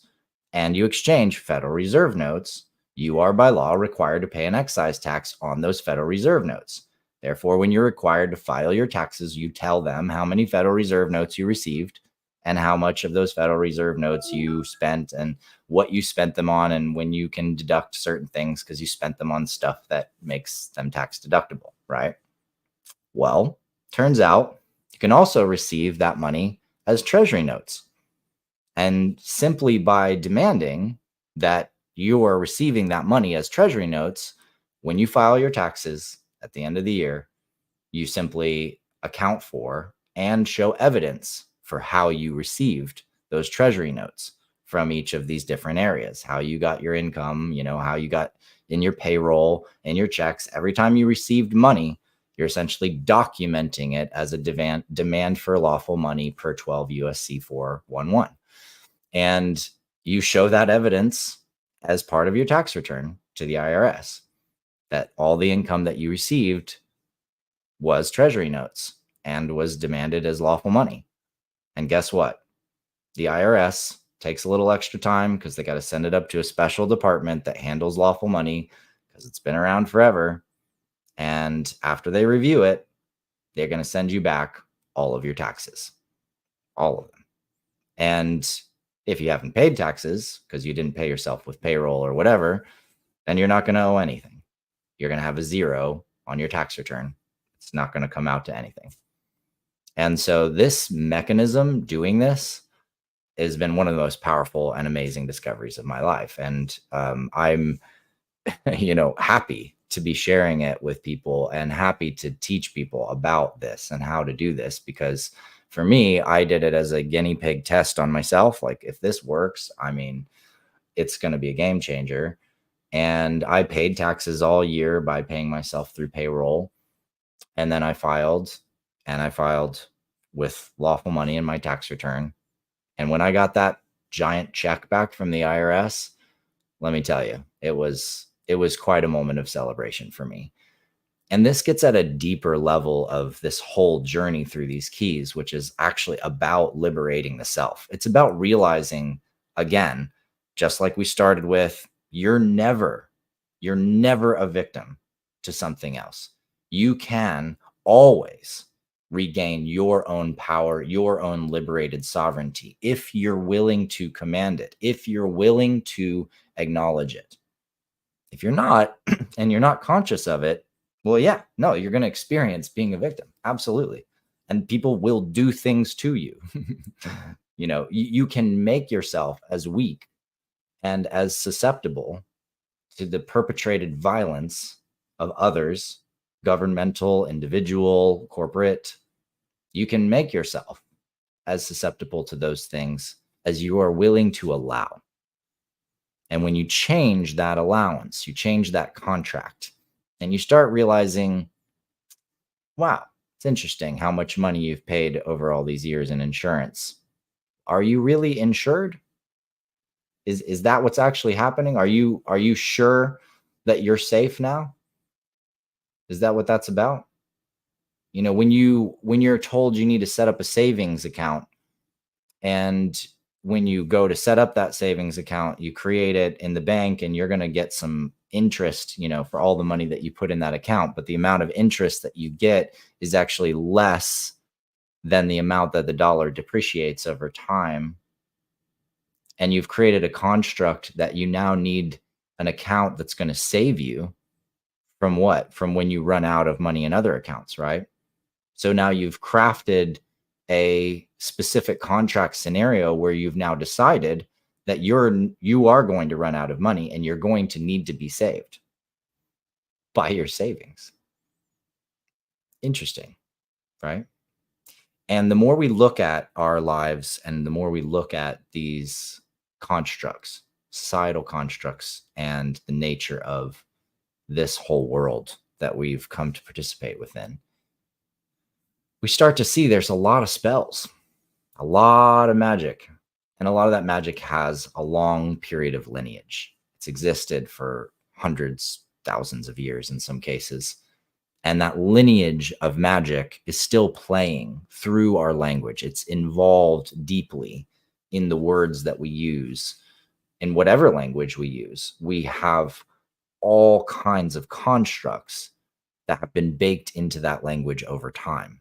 and you exchange Federal Reserve notes, you are by law required to pay an excise tax on those Federal Reserve notes. Therefore, when you're required to file your taxes, you tell them how many Federal Reserve notes you received and how much of those Federal Reserve notes you spent and what you spent them on, and when you can deduct certain things because you spent them on stuff that makes them tax deductible, right? Well, turns out you can also receive that money as Treasury notes. And simply by demanding that you are receiving that money as Treasury notes, when you file your taxes at the end of the year, you simply account for and show evidence for how you received those Treasury notes from each of these different areas, how you got your income, you know, how you got in your payroll and your checks. Every time you received money, you're essentially documenting it as a demand for lawful money per 12 USC 411. And you show that evidence as part of your tax return to the IRS that all the income that you received was Treasury notes and was demanded as lawful money. And guess what? The IRS takes a little extra time because they got to send it up to a special department that handles lawful money because it's been around forever. And after they review it, they're going to send you back all of your taxes, all of them. And if you haven't paid taxes because you didn't pay yourself with payroll or whatever, then you're not going to owe anything. You're going to have a 0 on your tax return. It's not going to come out to anything. And so this mechanism doing this has been one of the most powerful and amazing discoveries of my life. And I'm, happy to be sharing it with people and happy to teach people about this and how to do this, because for me, I did it as a guinea pig test on myself. Like, if this works, I mean, it's going to be a game changer. And I paid taxes all year by paying myself through payroll. And then I filed with lawful money in my tax return. And when I got that giant check back from the IRS, let me tell you, it was quite a moment of celebration for me. And this gets at a deeper level of this whole journey through these keys, which is actually about liberating the self. It's about realizing, again, just like we started with, you're never a victim to something else. You can always regain your own power, your own liberated sovereignty, if you're willing to command it, if you're willing to acknowledge it. If you're not, and you're not conscious of it, well, yeah, no, you're going to experience being a victim. Absolutely. And people will do things to you. You can make yourself as weak and as susceptible to the perpetrated violence of others, governmental, individual, corporate. You can make yourself as susceptible to those things as you are willing to allow. And when you change that allowance, you change that contract, and you start realizing, wow, it's interesting how much money you've paid over all these years in insurance. Are you really insured? Is that what's actually happening? Are you sure that you're safe now? Is that what that's about? When you're told you need to set up a savings account, and when you go to set up that savings account, you create it in the bank and you're going to get some interest, for all the money that you put in that account. But the amount of interest that you get is actually less than the amount that the dollar depreciates over time. And you've created a construct that you now need an account that's going to save you from what? From when you run out of money in other accounts, right? So now you've crafted a specific contract scenario where you've now decided that you are going to run out of money and you're going to need to be saved by your savings. Interesting, right? And the more we look at our lives and the more we look at these constructs, societal constructs, and the nature of this whole world that we've come to participate within, we start to see there's a lot of spells, a lot of magic, and a lot of that magic has a long period of lineage. It's existed for hundreds, thousands of years in some cases. And that lineage of magic is still playing through our language. It's involved deeply in the words that we use. In whatever language we use, we have all kinds of constructs that have been baked into that language over time.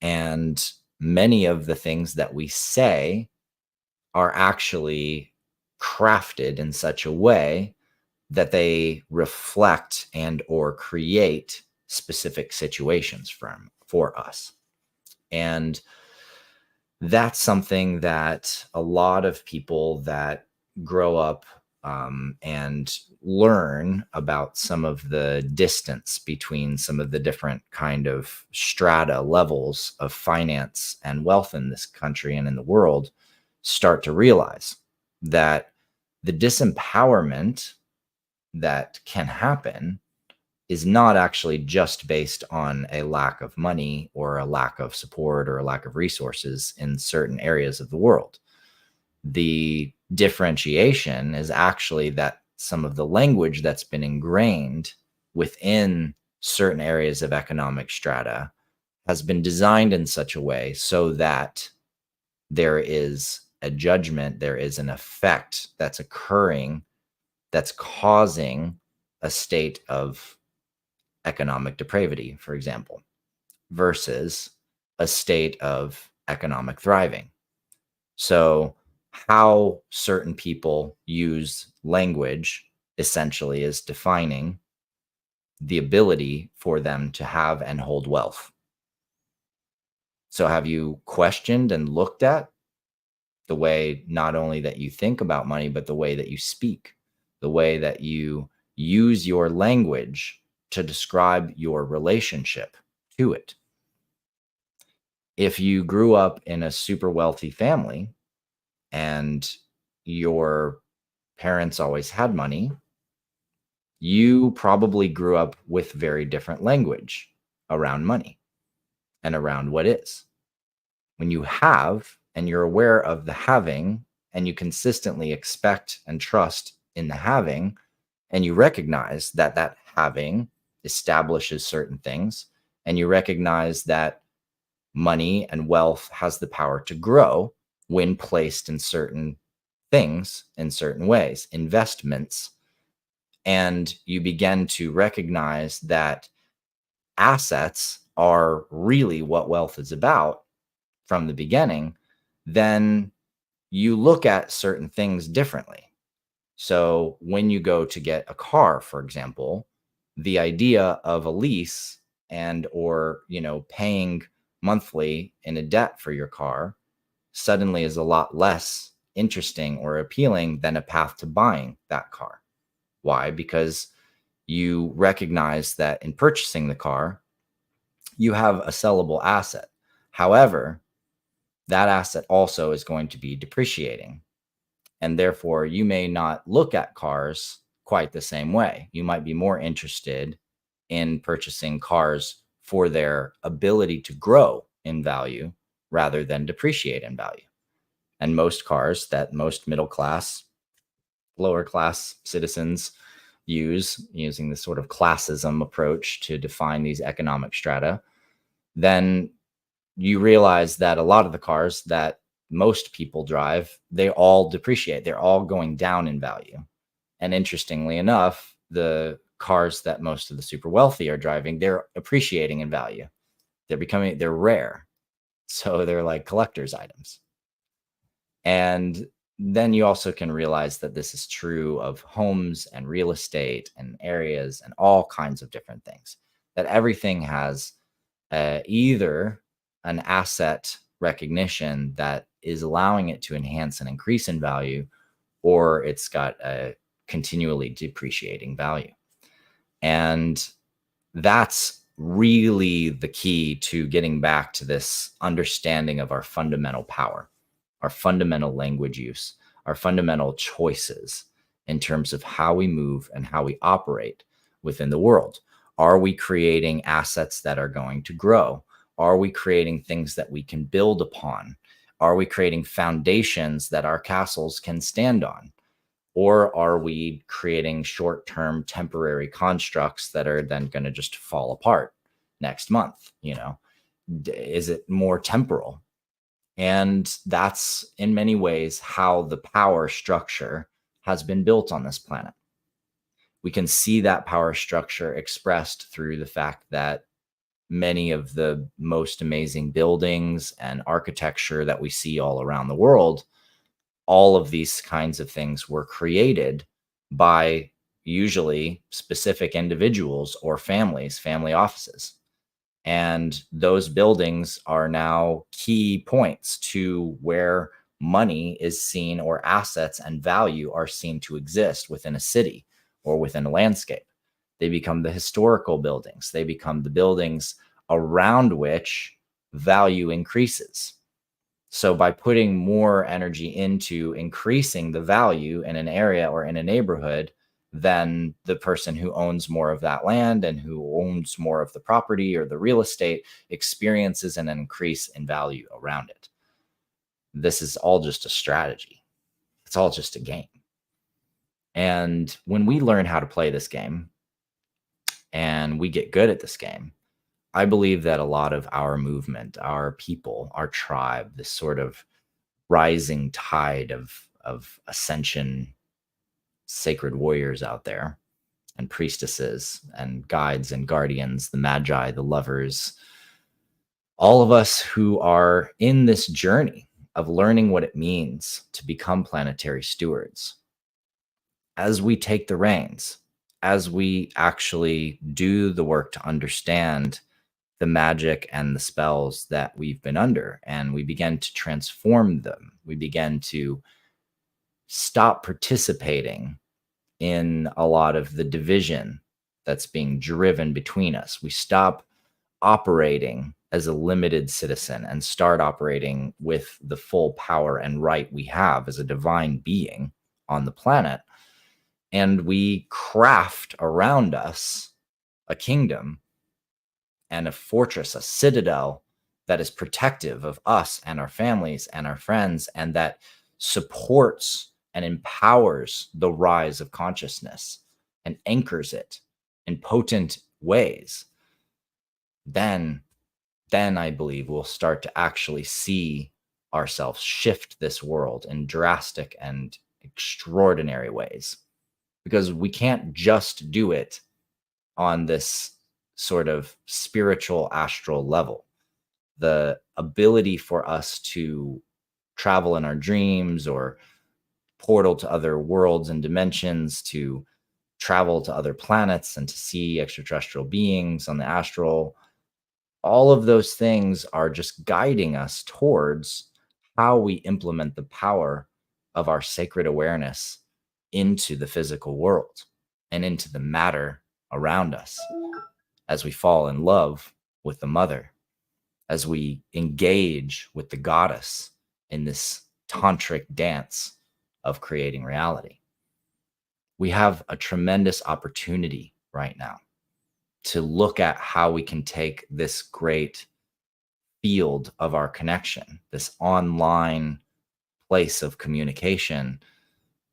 And many of the things that we say are actually crafted in such a way that they reflect and or create specific situations for us. And that's something that a lot of people that grow up and learn about some of the distance between some of the different kind of strata levels of finance and wealth in this country and in the world start to realize that the disempowerment that can happen is not actually just based on a lack of money or a lack of support or a lack of resources in certain areas of the world. The differentiation is actually that some of the language that's been ingrained within certain areas of economic strata has been designed in such a way so that there is a judgment, there is an effect that's occurring that's causing a state of economic depravity, for example, versus a state of economic thriving. So how certain people use language essentially is defining the ability for them to have and hold wealth. So have you questioned and looked at the way not only that you think about money, but the way that you speak, the way that you use your language to describe your relationship to it? If you grew up in a super wealthy family and your parents always had money, you probably grew up with very different language around money and around what is. When you have and you're aware of the having and you consistently expect and trust in the having, and you recognize that that having establishes certain things, and you recognize that money and wealth has the power to grow when placed in certain things in certain ways, investments, and you begin to recognize that assets are really what wealth is about from the beginning, then you look at certain things differently. So when you go to get a car, for example, the idea of a lease and or, paying monthly in a debt for your car suddenly is a lot less interesting or appealing than a path to buying that car. Why? Because you recognize that in purchasing the car, you have a sellable asset. However, that asset also is going to be depreciating. And therefore, you may not look at cars quite the same way. You might be more interested in purchasing cars for their ability to grow in value rather than depreciate in value. And most cars that most middle class, lower class citizens use, using this sort of classism approach to define these economic strata, then you realize that a lot of the cars that most people drive, they all depreciate. They're all going down in value. And interestingly enough, the cars that most of the super wealthy are driving, they're appreciating in value. They're rare. So they're like collector's items. And then you also can realize that this is true of homes and real estate and areas and all kinds of different things, that everything has either an asset recognition that is allowing it to enhance and increase in value, or it's got a continually depreciating value. And that's really the key to getting back to this understanding of our fundamental power, our fundamental language use, our fundamental choices in terms of how we move and how we operate within the world. Are we creating assets that are going to grow? Are we creating things that we can build upon? Are we creating foundations that our castles can stand on? Or are we creating short-term temporary constructs that are then going to just fall apart? next month? You know, is it more temporal? And that's in many ways how the power structure has been built on this planet. We can see that power structure expressed through the fact that many of the most amazing buildings and architecture that we see all around the world, all of these kinds of things were created by usually specific individuals or families, family offices. And those buildings are now key points to where money is seen, or assets and value are seen to exist within a city or within a landscape. They become the historical buildings. They become the buildings around which value increases. So by putting more energy into increasing the value in an area or in a neighborhood, then the person who owns more of that land and who owns more of the property or the real estate experiences an increase in value around it. This is all just a strategy. It's all just a game. And when we learn how to play this game and we get good at this game, I believe that a lot of our movement, our people, our tribe, this sort of rising tide of ascension sacred warriors out there, and priestesses and guides and guardians, the magi, the lovers, all of us who are in this journey of learning what it means to become planetary stewards. As we take the reins, as we actually do the work to understand the magic and the spells that we've been under, and we begin to transform them, we begin to stop participating in a lot of the division that's being driven between us. We stop operating as a limited citizen and start operating with the full power and right we have as a divine being on the planet. And we craft around us a kingdom and a fortress, a citadel that is protective of us and our families and our friends, and that supports and empowers the rise of consciousness and anchors it in potent ways. Then I believe we'll start to actually see ourselves shift this world in drastic and extraordinary ways, because we can't just do it on this sort of spiritual astral level. The ability for us to travel in our dreams or portal to other worlds and dimensions, to travel to other planets and to see extraterrestrial beings on the astral, all of those things are just guiding us towards how we implement the power of our sacred awareness into the physical world and into the matter around us, as we fall in love with the mother, as we engage with the goddess in this tantric dance of creating reality. We have a tremendous opportunity right now to look at how we can take this great field of our connection, this online place of communication,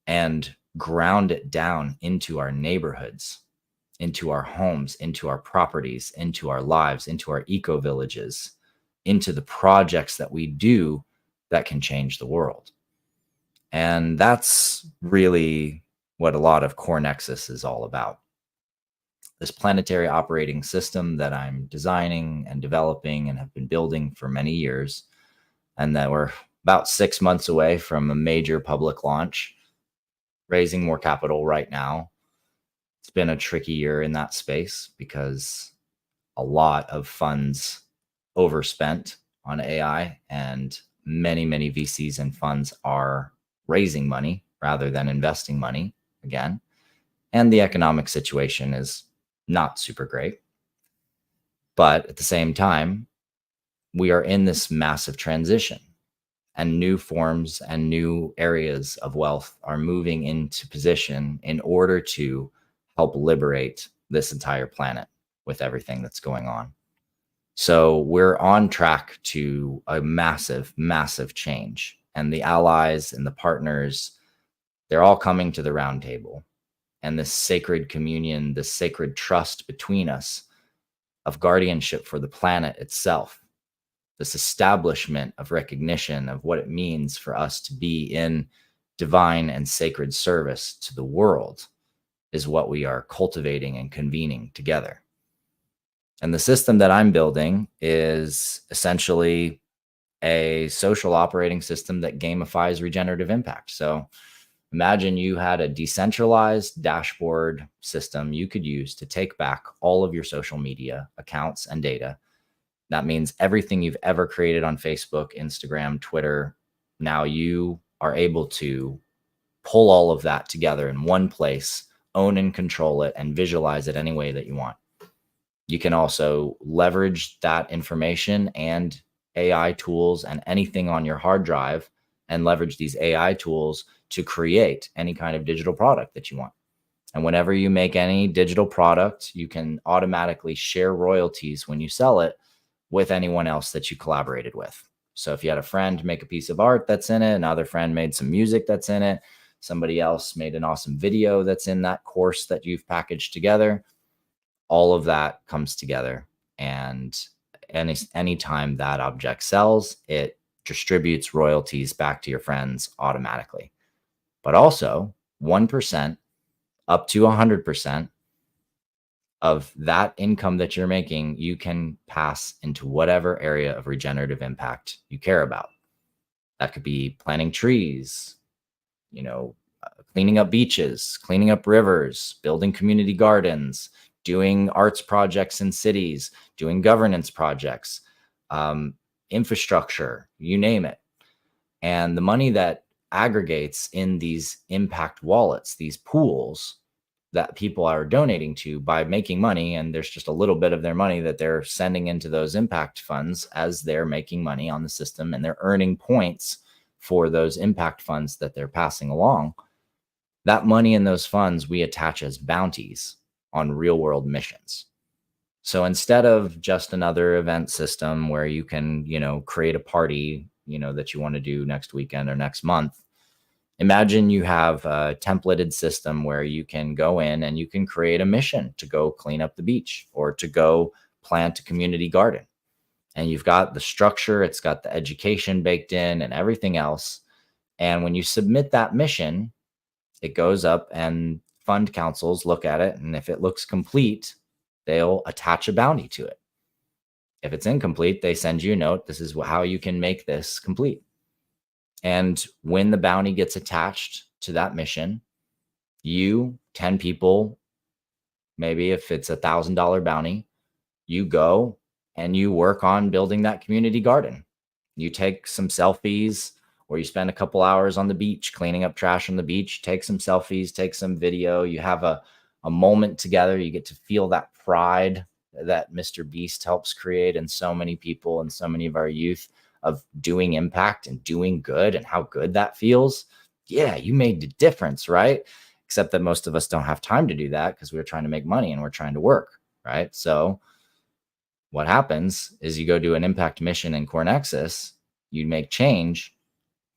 and ground it down into our neighborhoods, into our homes, into our properties, into our lives, into our eco villages, into the projects that we do that can change the world. And that's really what a lot of Core Nexus is all about. This planetary operating system that I'm designing and developing and have been building for many years, and that we're about 6 months away from a major public launch, raising more capital right now. It's been a tricky year in that space because a lot of funds overspent on AI, and many VCs and funds are raising money rather than investing money again. And the economic situation is not super great. But at the same time, we are in this massive transition, and new forms and new areas of wealth are moving into position in order to help liberate this entire planet with everything that's going on. So we're on track to a massive change, and the allies and the partners, they're all coming to the round table. And this sacred communion, this sacred trust between us of guardianship for the planet itself. This establishment of recognition of what it means for us to be in divine and sacred service to the world is what we are cultivating and convening together. And the system that I'm building is essentially a social operating system that gamifies regenerative impact. So imagine you had a decentralized dashboard system you could use to take back all of your social media accounts and data. That means everything you've ever created on Facebook, Instagram, Twitter. Now you are able to pull all of that together in one place, own and control it, and visualize it any way that you want. You can also leverage that information and AI tools and anything on your hard drive and leverage these AI tools to create any kind of digital product that you want. And whenever you make any digital product, you can automatically share royalties when you sell it with anyone else that you collaborated with. So if you had a friend make a piece of art that's in it, another friend made some music that's in it, somebody else made an awesome video that's in that course that you've packaged together, all of that comes together. And anytime that object sells, it distributes royalties back to your friends automatically. But also 1% up to 100% of that income that you're making, you can pass into whatever area of regenerative impact you care about. That could be planting trees, cleaning up beaches, cleaning up rivers, building community gardens, doing arts projects in cities, doing governance projects, infrastructure, you name it. And the money that aggregates in these impact wallets, these pools that people are donating to by making money, and there's just a little bit of their money that they're sending into those impact funds as they're making money on the system, and they're earning points for those impact funds that they're passing along. That money in those funds we attach as bounties on real world missions. So instead of just another event system where you can, create a party, that you want to do next weekend or next month, imagine you have a templated system where you can go in and you can create a mission to go clean up the beach or to go plant a community garden. And you've got the structure, it's got the education baked in and everything else. And when you submit that mission, it goes up and fund councils look at it. And if it looks complete, they'll attach a bounty to it. If it's incomplete, they send you a note. This is how you can make this complete. And when the bounty gets attached to that mission, you, 10 people, maybe if it's $1,000 bounty, you go and you work on building that community garden. You take some selfies, or you spend a couple hours on the beach cleaning up trash on the beach, take some selfies, take some video. You have a moment together. You get to feel that pride that Mr. Beast helps create in so many people and so many of our youth of doing impact and doing good and how good that feels. Yeah, you made the difference, right? Except that most of us don't have time to do that because we're trying to make money and we're trying to work, right? So what happens is you go do an impact mission in Core Nexus, you make change,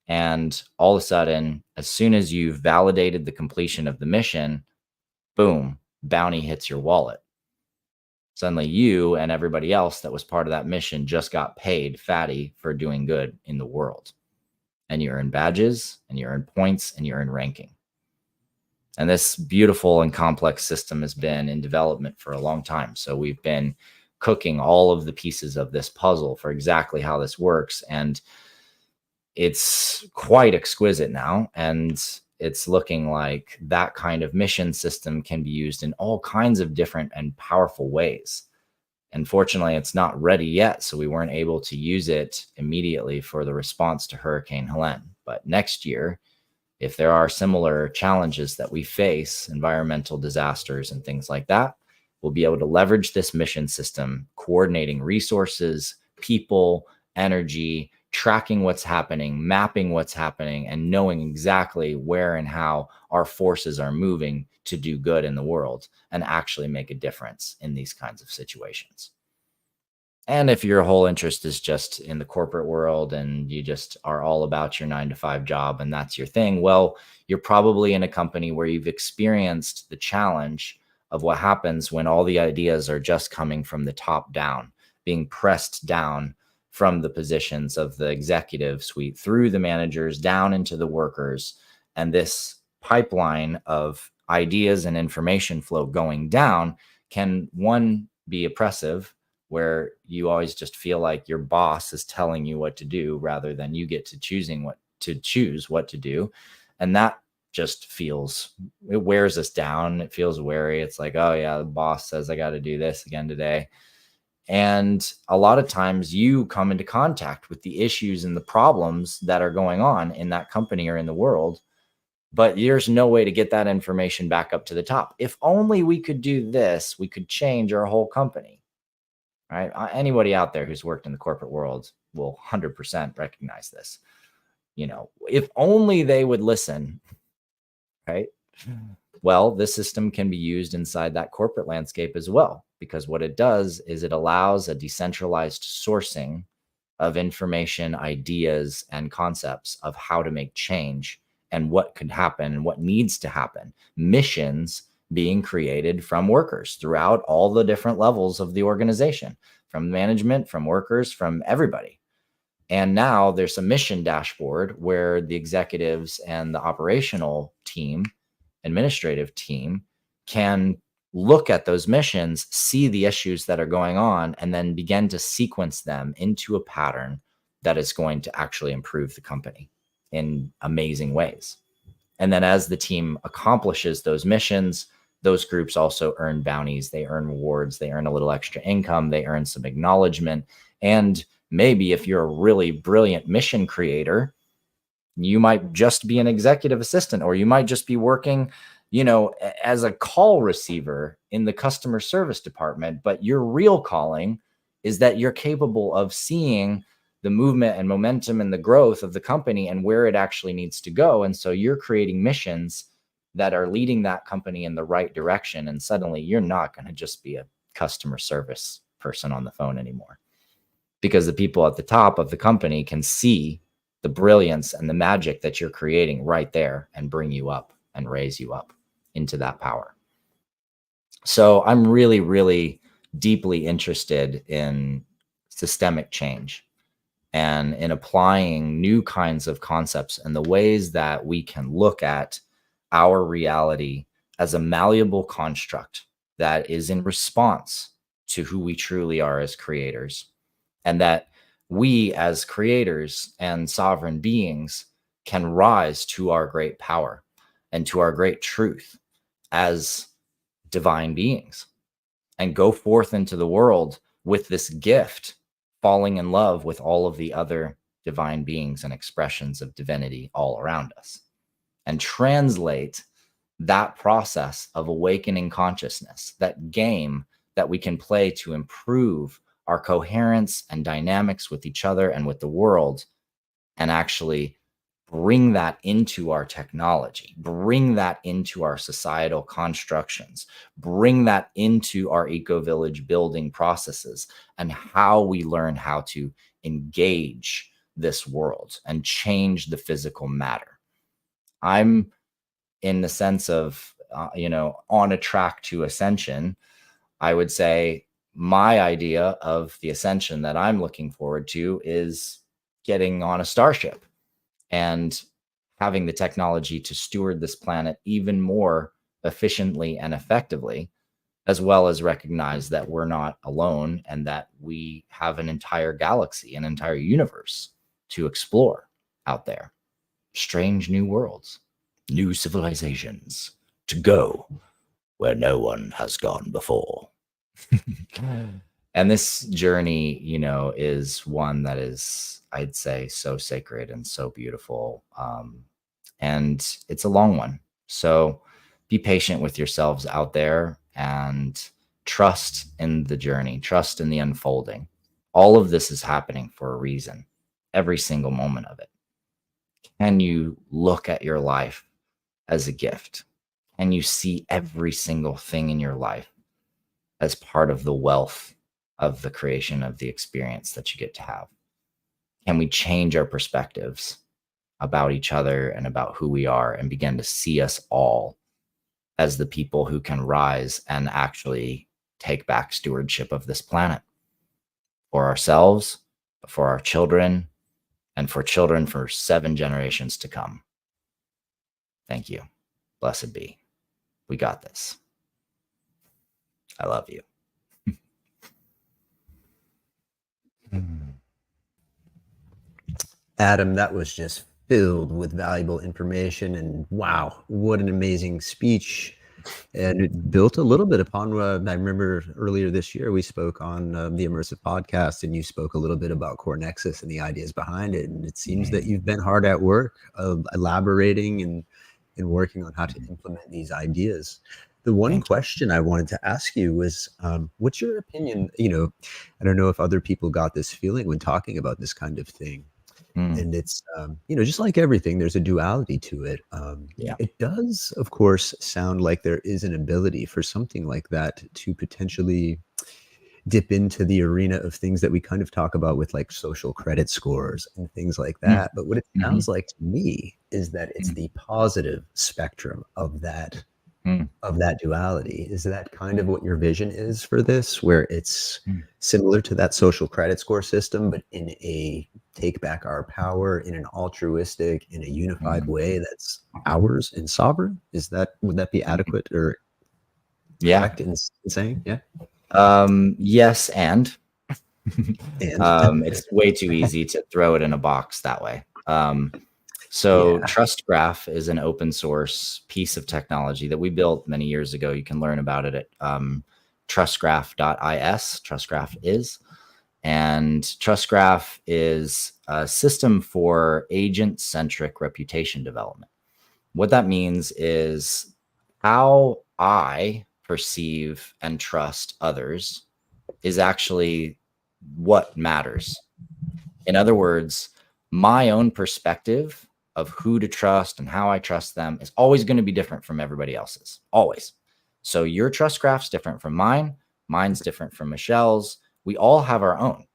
and all of a sudden, as soon as you've validated the completion of the mission, boom, bounty hits your wallet. Suddenly you and everybody else that was part of that mission just got paid fatty for doing good in the world. And you earn badges and you earn points and you earn ranking. And this beautiful and complex system has been in development for a long time. So we've been cooking all of the pieces of this puzzle for exactly how this works. And it's quite exquisite now. And it's looking like that kind of mission system can be used in all kinds of different and powerful ways. Unfortunately, it's not ready yet, so we weren't able to use it immediately for the response to Hurricane Helene. But next year, if there are similar challenges that we face, environmental disasters and things like that, we'll be able to leverage this mission system, coordinating resources, people, energy, tracking what's happening, mapping what's happening, and knowing exactly where and how our forces are moving to do good in the world and actually make a difference in these kinds of situations. And if your whole interest is just in the corporate world and you just are all about your 9-to-5 job and that's your thing, well, you're probably in a company where you've experienced the challenge of what happens when all the ideas are just coming from the top down, being pressed down from the positions of the executive suite through the managers down into the workers. And this pipeline of ideas and information flow going down can, one, be oppressive, where you always just feel like your boss is telling you what to do rather than you get to choose what to do. And that just feels, it wears us down. It feels weary. It's like, oh yeah, the boss says I got to do this again today. And a lot of times you come into contact with the issues and the problems that are going on in that company or in the world, but there's no way to get that information back up to the top. If only we could do this, we could change our whole company, right? Anybody out there who's worked in the corporate world will 100% recognize this. You know, if only they would listen, right? Well, this system can be used inside that corporate landscape as well, because what it does is it allows a decentralized sourcing of information, ideas, and concepts of how to make change and what could happen and what needs to happen. Missions being created from workers throughout all the different levels of the organization, from management, from workers, from everybody. And now there's a mission dashboard where the executives and the operational team, administrative team, can look at those missions, see the issues that are going on, and then begin to sequence them into a pattern that is going to actually improve the company in amazing ways. And then as the team accomplishes those missions, those groups also earn bounties, they earn rewards, they earn a little extra income, they earn some acknowledgement. And maybe if you're a really brilliant mission creator, you might just be an executive assistant, or you might just be working, you know, as a call receiver in the customer service department. But your real calling is that you're capable of seeing the movement and momentum and the growth of the company and where it actually needs to go. And so you're creating missions that are leading that company in the right direction. And suddenly you're not going to just be a customer service person on the phone anymore, because the people at the top of the company can see the brilliance and the magic that you're creating right there and bring you up and raise you up into that power. So I'm really, really deeply interested in systemic change and in applying new kinds of concepts and the ways that we can look at our reality as a malleable construct that is in response to who we truly are as creators. And that we as creators and sovereign beings can rise to our great power and to our great truth as divine beings and go forth into the world with this gift, falling in love with all of the other divine beings and expressions of divinity all around us, and translate that process of awakening consciousness, that game that we can play to improve our coherence and dynamics with each other and with the world, and actually bring that into our technology, bring that into our societal constructions, bring that into our eco-village building processes, and how we learn how to engage this world and change the physical matter. I'm in the sense of, on a track to ascension. I would say my idea of the ascension that I'm looking forward to is getting on a starship and having the technology to steward this planet even more efficiently and effectively, as well as recognize that we're not alone and that we have an entire galaxy, an entire universe to explore out there. Strange new worlds, new civilizations to go where no one has gone before. And this journey, is one that is, I'd say, so sacred and so beautiful. And it's a long one. So be patient with yourselves out there and trust in the journey, trust in the unfolding. All of this is happening for a reason, every single moment of it. Can you look at your life as a gift? Can you see every single thing in your life as part of the wealth of the creation of the experience that you get to have? Can we change our perspectives about each other and about who we are and begin to see us all as the people who can rise and actually take back stewardship of this planet for ourselves, for our children, and for children for 7 generations to come. Thank you. Blessed be. We got this. I love you. Adam, that was just filled with valuable information, and wow, what an amazing speech. And it built a little bit upon what I remember earlier this year. We spoke on the Immersive podcast, and you spoke a little bit about Core Nexus and the ideas behind it. And it seems that you've been hard at work elaborating and working on how to implement these ideas. The one question I wanted to ask you was, what's your opinion? You know, I don't know if other people got this feeling when talking about this kind of thing. And it's, you know, just like everything, there's a duality to it. It does, of course, sound like there is an ability for something like that to potentially dip into the arena of things that we kind of talk about with like social credit scores and things like that. But what it sounds like to me is that it's the positive spectrum of that duality. Is that kind of what your vision is for this, where it's similar to that social credit score system, but in a take back our power, in an altruistic, in a unified way that's ours and sovereign? Would that be adequate or correct in saying? Yes, and it's way too easy to throw it in a box that way. Trust Graph is an open source piece of technology that we built many years ago. You can learn about it at trustgraph.is. Trustgraph is. And Trustgraph is a system for agent-centric reputation development. What that means is how I perceive and trust others is actually what matters. In other words, my own perspective of who to trust and how I trust them is always going to be different from everybody else's. Always. So your trust graph's different from mine. Mine's different from Michelle's. We all have our own.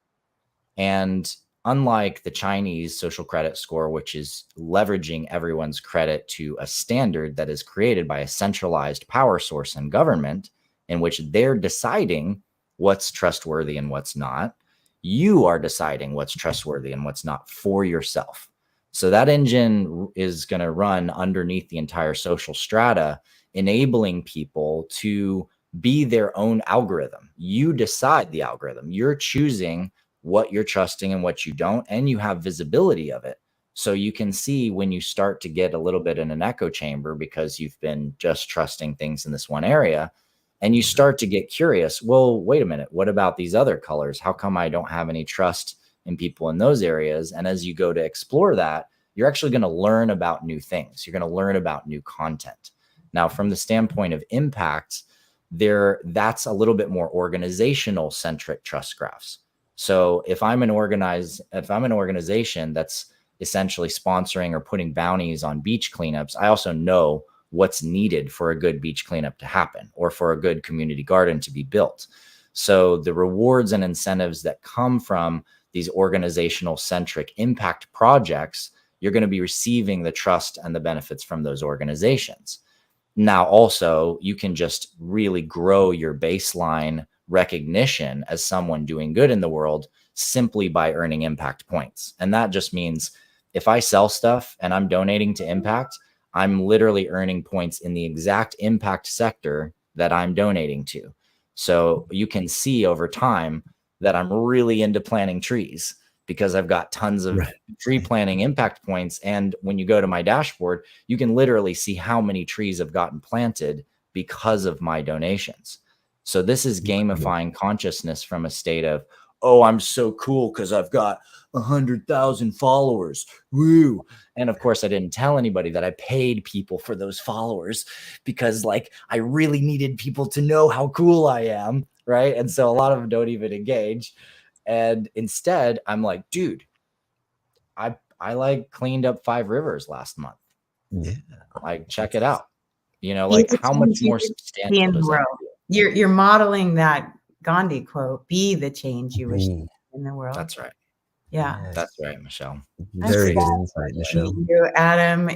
And unlike the Chinese social credit score, which is leveraging everyone's credit to a standard that is created by a centralized power source and government, in which they're deciding what's trustworthy and what's not, you are deciding what's trustworthy and what's not for yourself. So that engine is going to run underneath the entire social strata, enabling people to be their own algorithm. You decide the algorithm. You're choosing what you're trusting and what you don't, and you have visibility of it. So you can see when you start to get a little bit in an echo chamber because you've been just trusting things in this one area, and you start to get curious. Well, wait a minute. What about these other colors? How come I don't have any trust in people in those areas? And as you go to explore that, you're actually going to learn about new things. You're going to learn about new content. Now, from the standpoint of impact, that's a little bit more organizational centric trust graphs. So if I'm an organization that's essentially sponsoring or putting bounties on beach cleanups, I also know what's needed for a good beach cleanup to happen or for a good community garden to be built. So the rewards and incentives that come from these organizational centric impact projects, you're going to be receiving the trust and the benefits from those organizations. Now, also, you can just really grow your baseline recognition as someone doing good in the world simply by earning impact points. And that just means if I sell stuff and I'm donating to impact, I'm literally earning points in the exact impact sector that I'm donating to. So you can see over time that I'm really into planting trees because I've got tons of tree planting impact points. And when you go to my dashboard, you can literally see how many trees have gotten planted because of my donations. So this is gamifying consciousness from a state of, oh, I'm so cool because I've got 100,000 followers. Woo. And of course, I didn't tell anybody that I paid people for those followers because like I really needed people to know how cool I am. Right. And so a lot of them don't even engage. And instead, I'm like, dude, I like cleaned up 5 rivers last month. Yeah. Like, check it out. You know, like how much more substantial does that feel? You're modeling that Gandhi quote, be the change you wish in the world. That's right. Yeah. That's right, Michelle. Very good insight, Michelle. Thank you, Adam.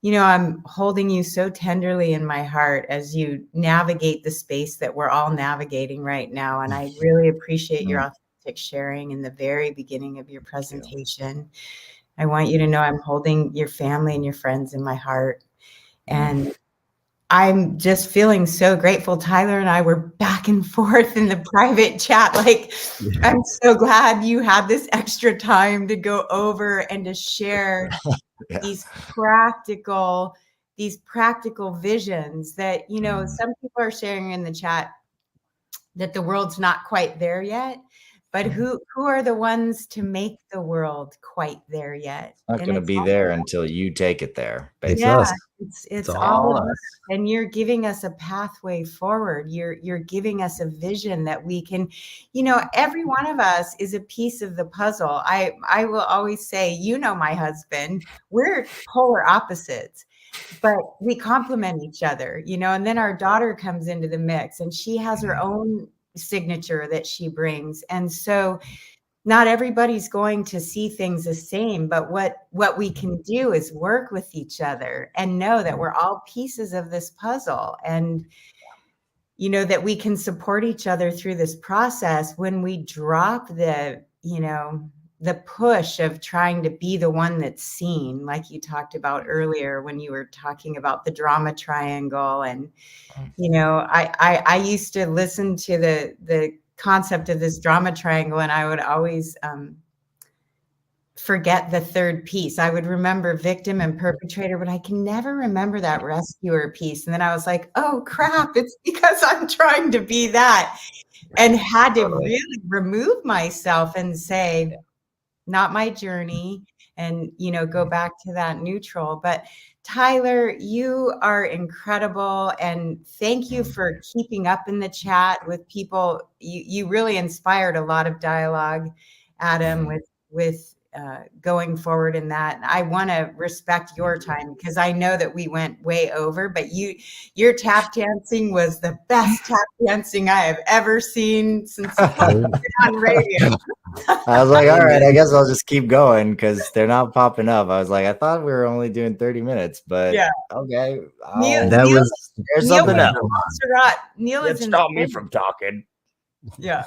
I'm holding you so tenderly in my heart as you navigate the space that we're all navigating right now. And I really appreciate your authentic sharing in the very beginning of your presentation. I want you to know I'm holding your family and your friends in my heart. And I'm just feeling so grateful. Tyler and I were back and forth in the private chat. Like, I'm so glad you had this extra time to go over and to share these practical visions that, some people are sharing in the chat that the world's not quite there yet. But who are the ones to make the world quite there yet? Not And going to it's be all, there until you take it there. It's yeah, us. it's all all of us. us. And you're giving us a pathway forward. You're giving us a vision that we can, every one of us is a piece of the puzzle. I will always say, my husband, we're polar opposites, but we complement each other, and then our daughter comes into the mix and she has her own signature that she brings. And so not everybody's going to see things the same, but what we can do is work with each other and know that we're all pieces of this puzzle, and that we can support each other through this process when we drop the push of trying to be the one that's seen, like you talked about earlier when you were talking about the drama triangle. And I used to listen to the concept of this drama triangle, and I would always forget the third piece. I would remember victim and perpetrator, but I can never remember that rescuer piece. And then I was like, oh crap, it's because I'm trying to be that, and had to really remove myself and say, not my journey, and go back to that neutral. But Tyler, you are incredible, and thank you for keeping up in the chat with people. You really inspired a lot of dialogue, Adam, with going forward in that. And I want to respect your time because I know that we went way over, but your tap dancing was the best tap dancing I have ever seen since on radio. I was like, all right, I guess I'll just keep going because they're not popping up. I was like, I thought we were only doing 30 minutes, but okay. There's something else. Neil It stopped me from talking. Yeah.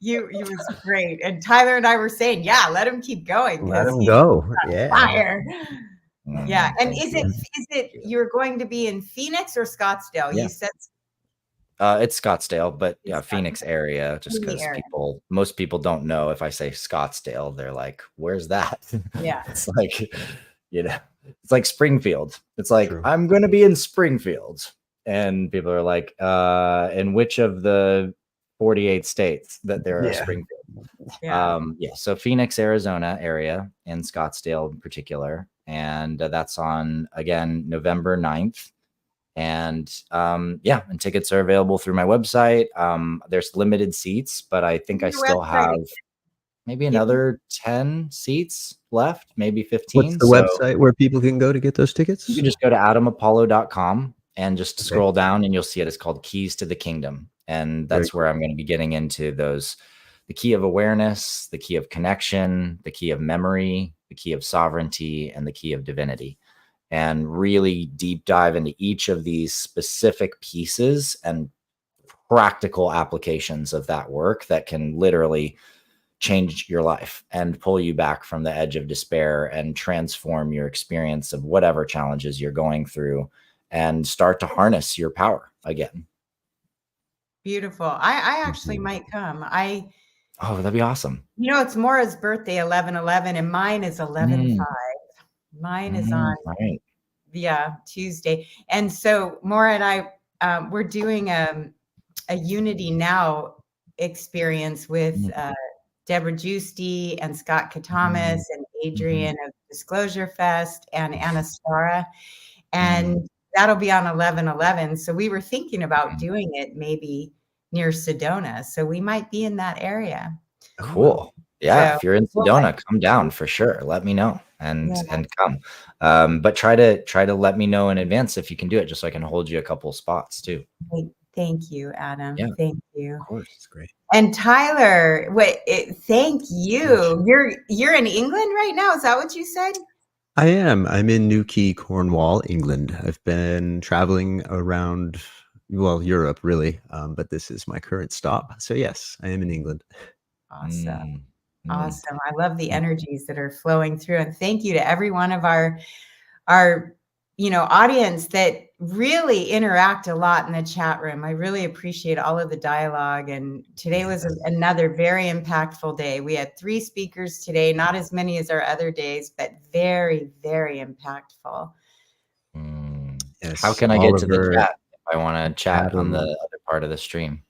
You was great. And Tyler and I were saying, yeah, let him keep going. Let him go. Yeah. Fire. Yeah. And is it you're going to be in Phoenix or Scottsdale? Yeah. You said it's Scottsdale, but yeah, Phoenix area, just because most people don't know. If I say Scottsdale, they're like, where's that? Yeah. It's like, it's like Springfield. It's like, I'm going to be in Springfield. And people are like, in which of the 48 states that there are Springfield? So Phoenix, Arizona area, in Scottsdale in particular. And that's on, again, November 9th. And and tickets are available through my website. There's limited seats, but I think I still have maybe another 10 seats left, maybe 15. What's the website where people can go to get those tickets? You can just go to adamapollo.com and just scroll down and you'll see it. It's called Keys to the Kingdom. And that's where I'm going to be getting into the key of awareness, the key of connection, the key of memory, the key of sovereignty, and the key of divinity. And really deep dive into each of these specific pieces and practical applications of that work that can literally change your life and pull you back from the edge of despair and transform your experience of whatever challenges you're going through and start to harness your power again. Beautiful. I actually might come. Oh, that'd be awesome. It's Maura's birthday, 11/11, and mine is 11/5. Mine is on Tuesday. And so Maura and I, we're doing a Unity Now experience with Deborah Giusti and Scott Katamas and Adrian of Disclosure Fest and Anna Stara. And that'll be on 11/11. So we were thinking about doing it maybe near Sedona. So we might be in that area. Cool. Yeah, so, if you're in Sedona, come down for sure. Let me know and come. But try to let me know in advance if you can do it, just so I can hold you a couple spots too. Thank you, Adam. Yeah, thank you. Of course, it's great. And Tyler, thank you. You're in England right now. Is that what you said? I am. I'm in Newquay, Cornwall, England. I've been traveling around, well, Europe really, but this is my current stop. So yes, I am in England. Awesome. Mm, mm. Awesome. I love the energies that are flowing through. And thank you to every one of our audience that really interact a lot in the chat room. I really appreciate all of the dialogue. And today was another very impactful day. We had 3 speakers today, not as many as our other days, but very, very impactful. Yes, How can I get to the Oliver, chat if I want to chat on the Adam. other part of the stream?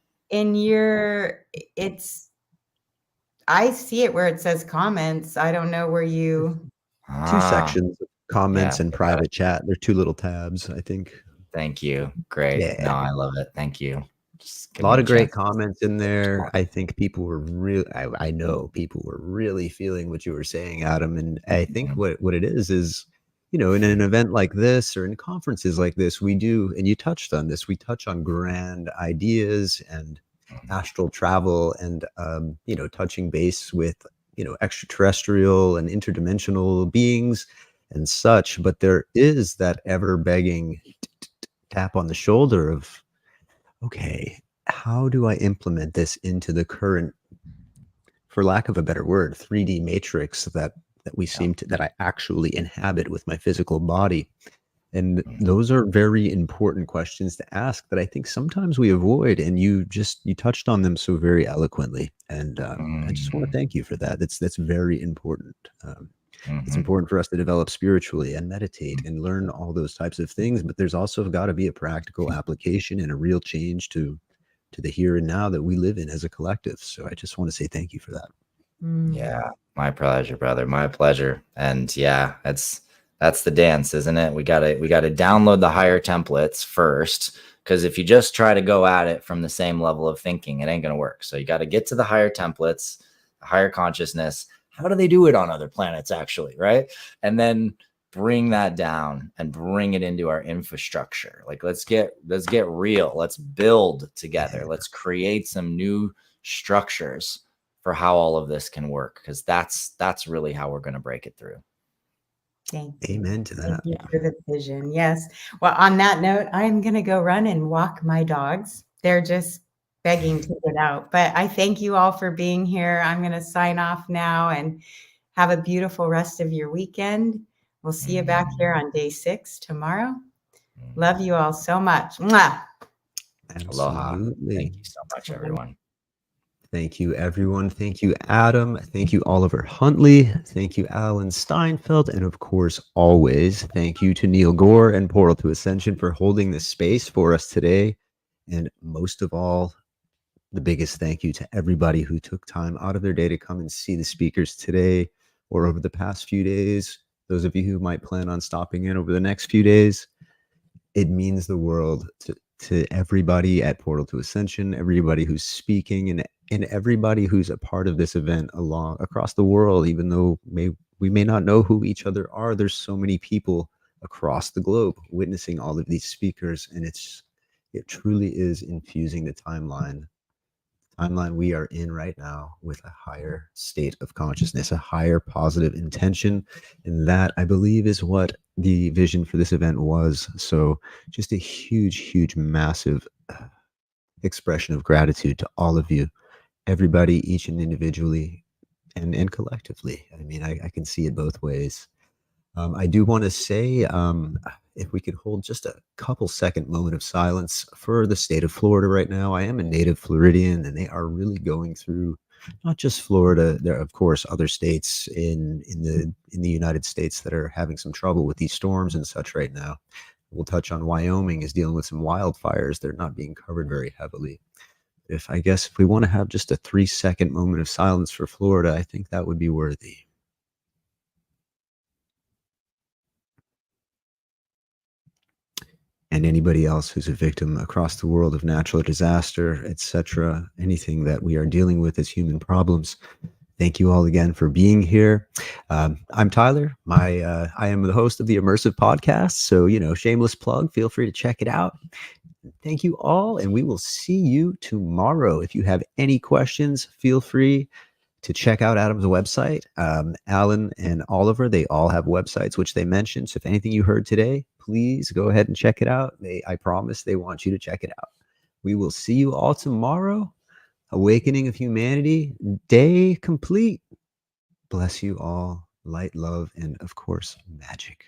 I see it where it says comments. I don't know where you. 2 Ah, sections of comments yeah, and got it. private chat. They're 2 little tabs, I think. Thank you. Great. Yeah. No, I love it. Thank you. Just A give lot me of great chance. comments in there. I think people were really, I know people were really feeling what you were saying, Adam. And I think what it is, in an event like this or in conferences like this, we do, and you touched on this, we touch on grand ideas and astral travel and, touching base with, extraterrestrial and interdimensional beings and such. But there is that ever begging tap on the shoulder of, okay, how do I implement this into the current, for lack of a better word, 3D matrix that that I actually inhabit with my physical body? And those are very important questions to ask that I think sometimes we avoid. And you touched on them so very eloquently. And I just want to thank you for that. That's very important. It's important for us to develop spiritually and meditate and learn all those types of things. But there's also got to be a practical application and a real change to the here and now that we live in as a collective. So I just want to say thank you for that. Yeah, my pleasure, brother. My pleasure. And yeah, that's the dance, isn't it? We gotta download the higher templates first, because if you just try to go at it from the same level of thinking, it ain't gonna work. So you got to get to the higher templates, the higher consciousness. How do they do it on other planets, actually, right? And then bring that down and bring it into our infrastructure. Like let's get real. Let's build together. Let's create some new structures for how all of this can work, because that's really how we're going to break it through. Thank you. Amen to that. Thank you for the vision. Yes. Well, on that note, I'm going to go run and walk my dogs. They're just begging to get out. But I thank you all for being here. I'm going to sign off now and have a beautiful rest of your weekend. We'll see you back here on day 6 tomorrow. Love you all so much. Mwah. Aloha. Absolutely. Thank you so much, everyone. Thank you, everyone. Thank you, Adam. Thank you, Oliver Huntley. Thank you, Alan Steinfeld. And of course, always, thank you to Neil Gore and Portal to Ascension for holding this space for us today. And most of all, the biggest thank you to everybody who took time out of their day to come and see the speakers today or over the past few days. Those of you who might plan on stopping in over the next few days, it means the world to everybody at Portal to Ascension, everybody who's speaking, and everybody who's a part of this event across the world. Even though we may not know who each other are, there's so many people across the globe witnessing all of these speakers, and it truly is infusing the timeline we are in right now with a higher state of consciousness, a higher positive intention. And that, I believe, is what the vision for this event was. So just a huge, massive expression of gratitude to all of you, everybody, each and individually and collectively. I mean, I can see it both ways. I do want to say, if we could hold just a couple second moment of silence for the state of Florida right now. I am a native Floridian, and they are really going through not just Florida. There are, of course, other states in the United States that are having some trouble with these storms and such right now. We'll touch on Wyoming is dealing with some wildfires. They're not being covered very heavily. If we want to have just a 3-second moment of silence for Florida, I think that would be worthy. And anybody else who's a victim across the world of natural disaster, etc., anything that we are dealing with as human problems. Thank you all again for being here. I'm Tyler. I am the host of the Immersive Podcast. So, shameless plug, feel free to check it out. Thank you all, and we will see you tomorrow. If you have any questions, feel free to check out Adam's website. Alan and Oliver, they all have websites which they mentioned. So if anything you heard today, please go ahead and check it out. I promise they want you to check it out. We will see you all tomorrow. Awakening of Humanity, day complete. Bless you all. Light, love, and of course, magic.